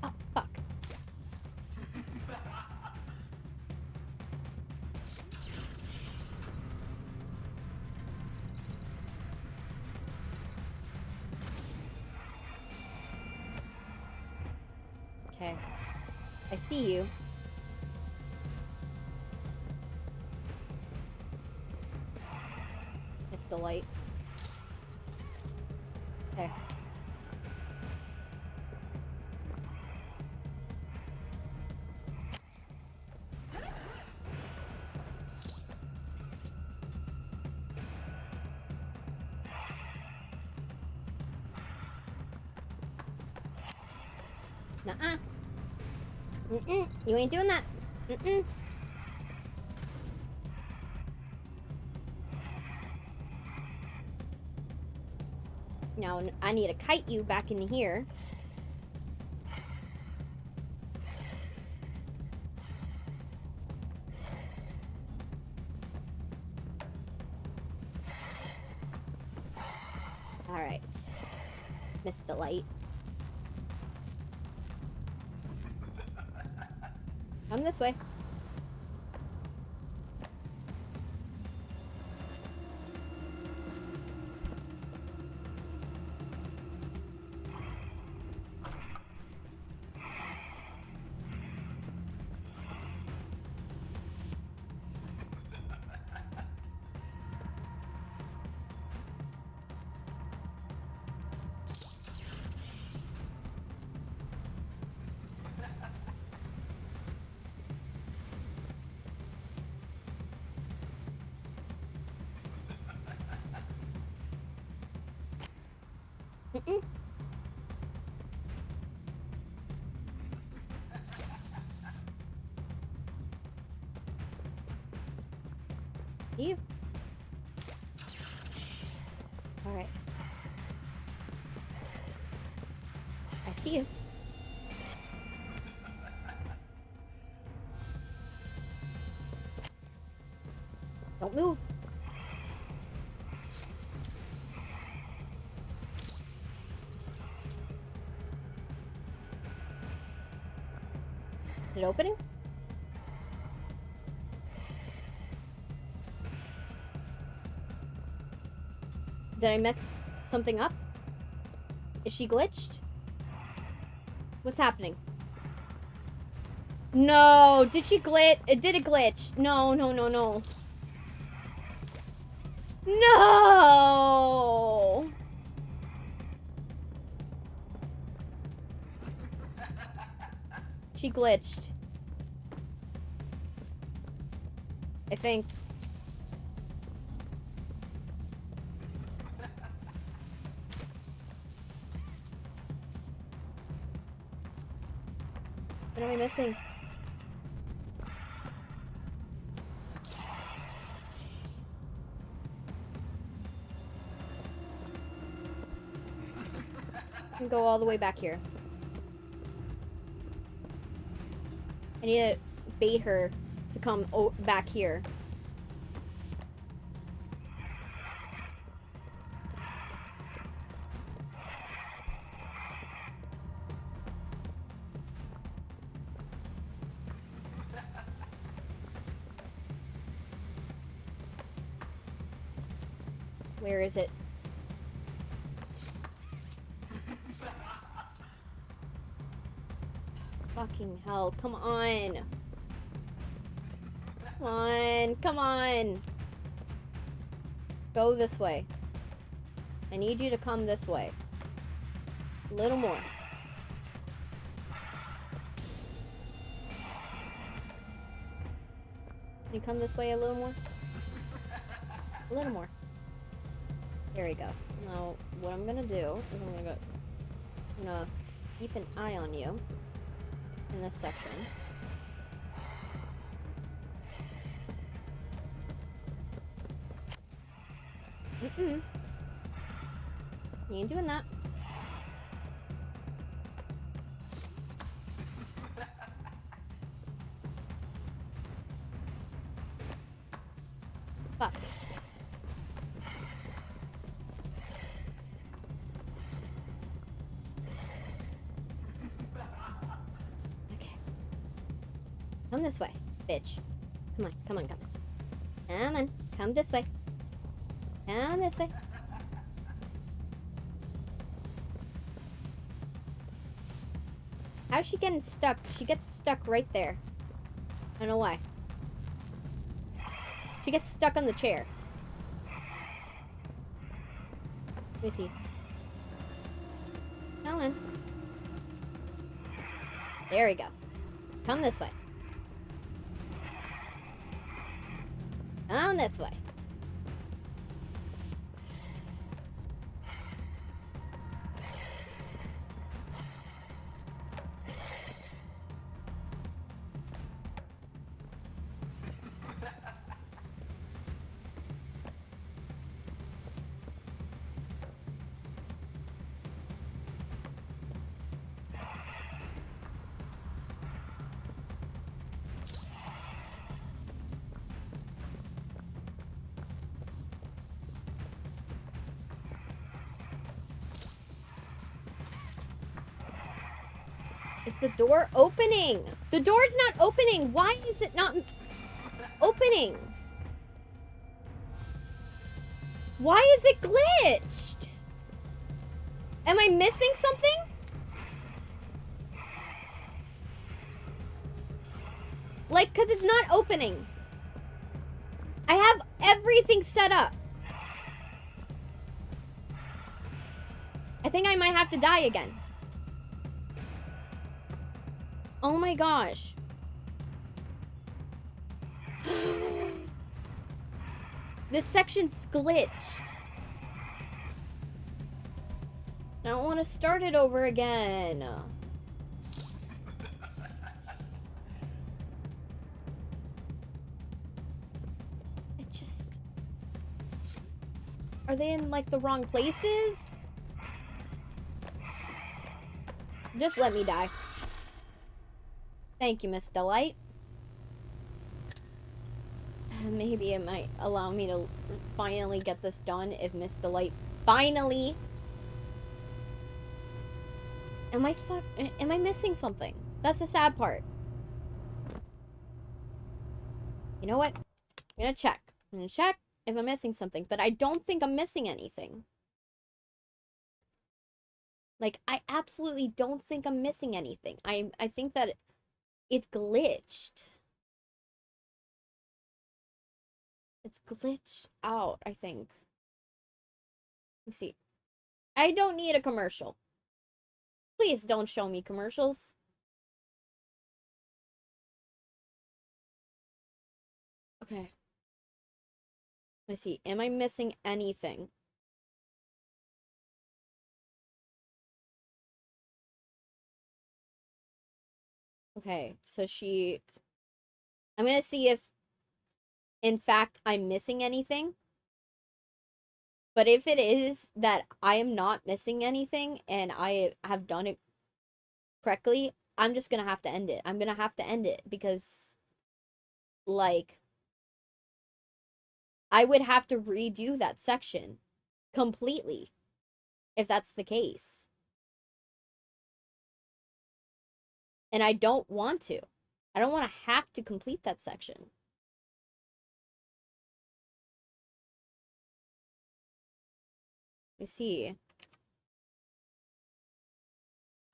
Oh, fuck. Okay. I see you. It's the light. Okay. Nuh-uh. Mm-mm. You ain't doing that. Mm-mm. Now, I need to kite you back in here. Alright. Mr. Light. Come this way. Mm-mm. You. All right. I see you. Don't move. Is it opening? Did I mess something up? Is she glitched? What's happening? No, did she glitch? Did it glitch? No, no, no, no. No! She glitched. I think. What am I missing? I can go all the way back here. I need to bait her to come back here. Where is it? Fucking hell, come on. Come on, come on. Go this way. I need you to come this way. A little more. Can you come this way a little more? A little more. There we go. Now, what I'm gonna do is I'm gonna keep an eye on you in this section. Mm-mm. You ain't doing that. Fuck. Okay. Come this way, bitch. Come on, come on, come on. Come on, come this way. Come this way. How's she getting stuck? She gets stuck right there. I don't know why. She gets stuck on the chair. Let me see. Come on. There we go. Come this way. Come this way. Is the door opening? The door's not opening. Why is it not opening? Why is it glitched? Am I missing something? Like, because it's not opening. I have everything set up. I think I might have to die again. Oh my gosh. This section's glitched. I don't want to start it over again. It just... Are they in, like, the wrong places? Just let me die. Thank you, Miss Delight. Maybe it might allow me to finally get this done if Miss Delight finally... Am I missing something? That's the sad part. You know what? I'm gonna check. I'm gonna check if I'm missing something, but I don't think I'm missing anything. Like, I absolutely don't think I'm missing anything. I think that it's glitched. It's glitched out, I think. Let me see. I don't need a commercial. Please don't show me commercials. Okay. Let's see. Am I missing anything? Okay, so I'm gonna see if, in fact, I'm missing anything. But if it is that I am not missing anything and I have done it correctly, I'm just gonna have to end it. I'm gonna have to end it because, like, I would have to redo that section completely if that's the case. And I don't want to. I don't want to have to complete that section. Let me see.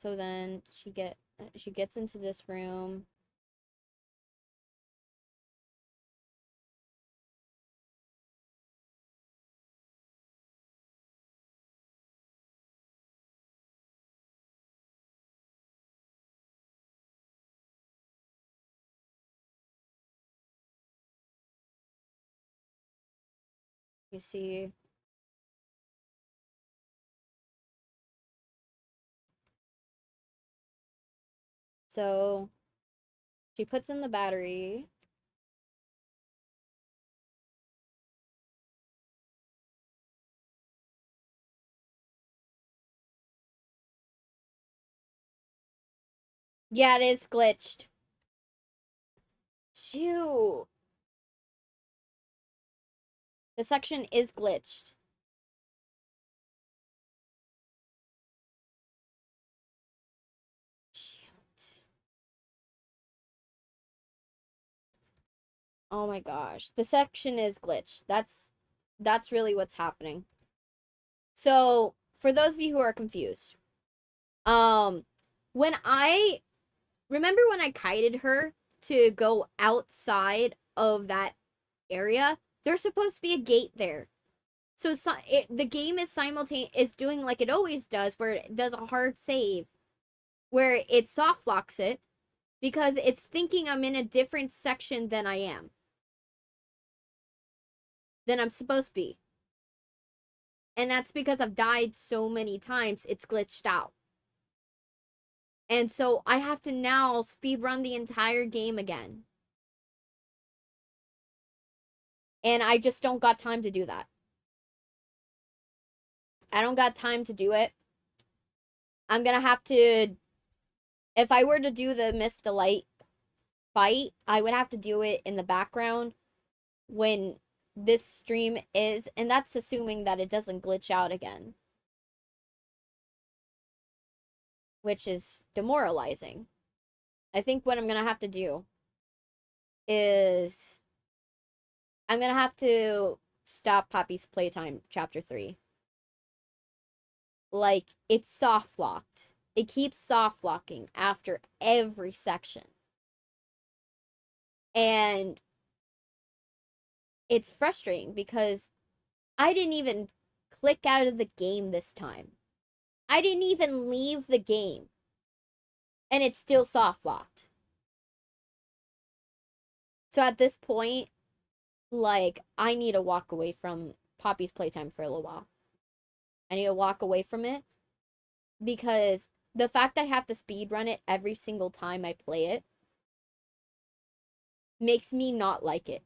So then she gets into this room. You see. So she puts in the battery. Yeah, it is glitched. Shoot. The section is glitched. Shoot. Oh my gosh. The section is glitched. That's really what's happening. So, for those of you who are confused, when I remember when I kited her to go outside of that area, there's supposed to be a gate there. So the game is is doing like it always does, where it does a hard save, where it soft locks it, because it's thinking I'm in a different section than I am. Than I'm supposed to be. And that's because I've died so many times, it's glitched out. And so I have to now speedrun the entire game again. And I just don't got time to do that. I don't got time to do it. I'm gonna have to... If I were to do the Miss Delight fight, I would have to do it in the background when this stream is... And that's assuming that it doesn't glitch out again. which is demoralizing. I think what I'm gonna have to do is I'm gonna have to stop Poppy's Playtime Chapter 3. Like, it's soft locked. It keeps soft locking after every section. And it's frustrating because I didn't even click out of the game this time. I didn't even leave the game. And it's still soft locked. So at this point, like, I need to walk away from Poppy's Playtime for a little while. I need to walk away from it because the fact I have to speedrun it every single time I play it makes me not like it.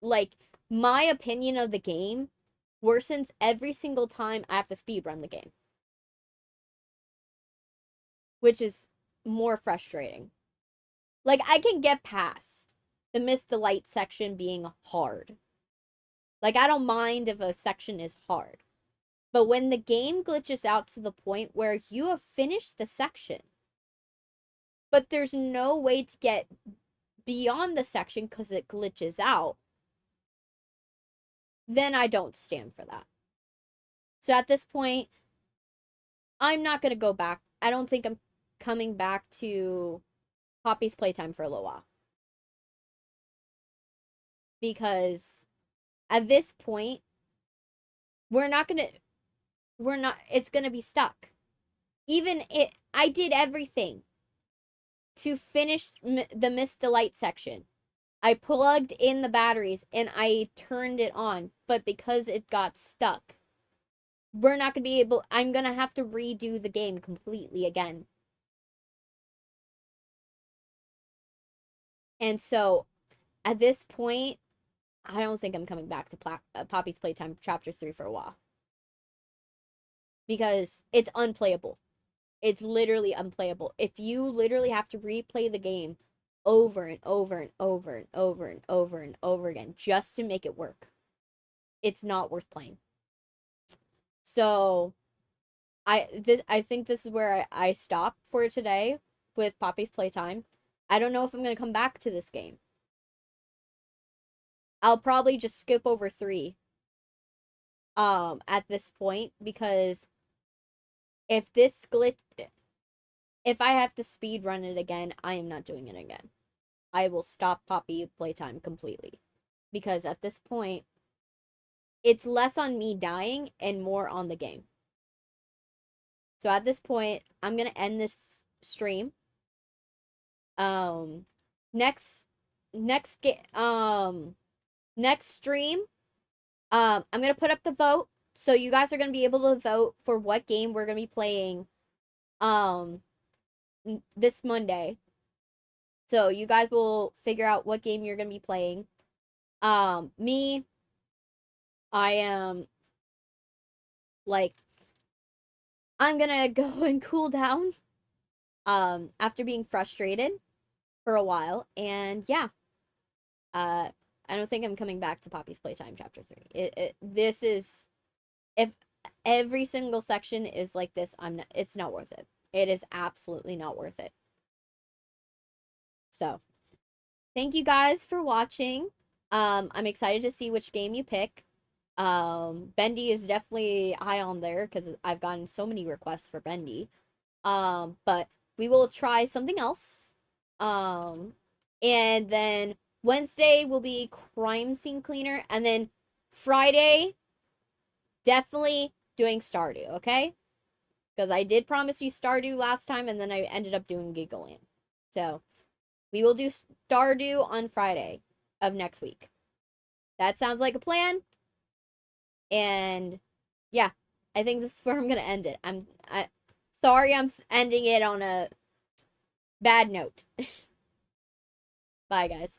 Like, my opinion of the game worsens every single time I have to speedrun the game. Which is more frustrating. Like, I can get past the Miss Delight section being hard. Like, I don't mind if a section is hard. But when the game glitches out to the point where you have finished the section, but there's no way to get beyond the section because it glitches out, then I don't stand for that. So at this point, I'm not going to go back. I don't think I'm coming back to Poppy's Playtime for a little while. Because at this point, it's gonna be stuck. I did everything to finish the Miss Delight section. I plugged in the batteries and I turned it on, but because it got stuck, I'm gonna have to redo the game completely again. And so, at this point, I don't think I'm coming back to Poppy's Playtime Chapter 3 for a while. Because it's unplayable. It's literally unplayable. If you literally have to replay the game over and over and over and over and over and over again just to make it work, it's not worth playing. So, I think this is where I stop for today with Poppy's Playtime. I don't know if I'm going to come back to this game. I'll probably just skip over 3 at this point, because if I have to speed run it again, I am not doing it again. I will stop Poppy Playtime completely, because at this point, it's less on me dying and more on the game. So at this point, I'm gonna end this stream. Next stream, I'm gonna put up the vote, so you guys are gonna be able to vote for what game we're gonna be playing, this Monday. So you guys will figure out what game you're gonna be playing. Me, I am like, I'm gonna go and cool down after being frustrated for a while, and yeah, I don't think I'm coming back to Poppy's Playtime Chapter 3. This is, if every single section is like this, it's not worth it. It is absolutely not worth it. So, thank you guys for watching. I'm excited to see which game you pick. Bendy is definitely high on there because I've gotten so many requests for Bendy. But we will try something else. And then Wednesday will be Crime Scene Cleaner, and then Friday, definitely doing Stardew, okay? Because I did promise you Stardew last time, and then I ended up doing Giggleland. So, we will do Stardew on Friday of next week. That sounds like a plan. And yeah, I think this is where I'm gonna end it. Sorry I'm ending it on a bad note. Bye, guys.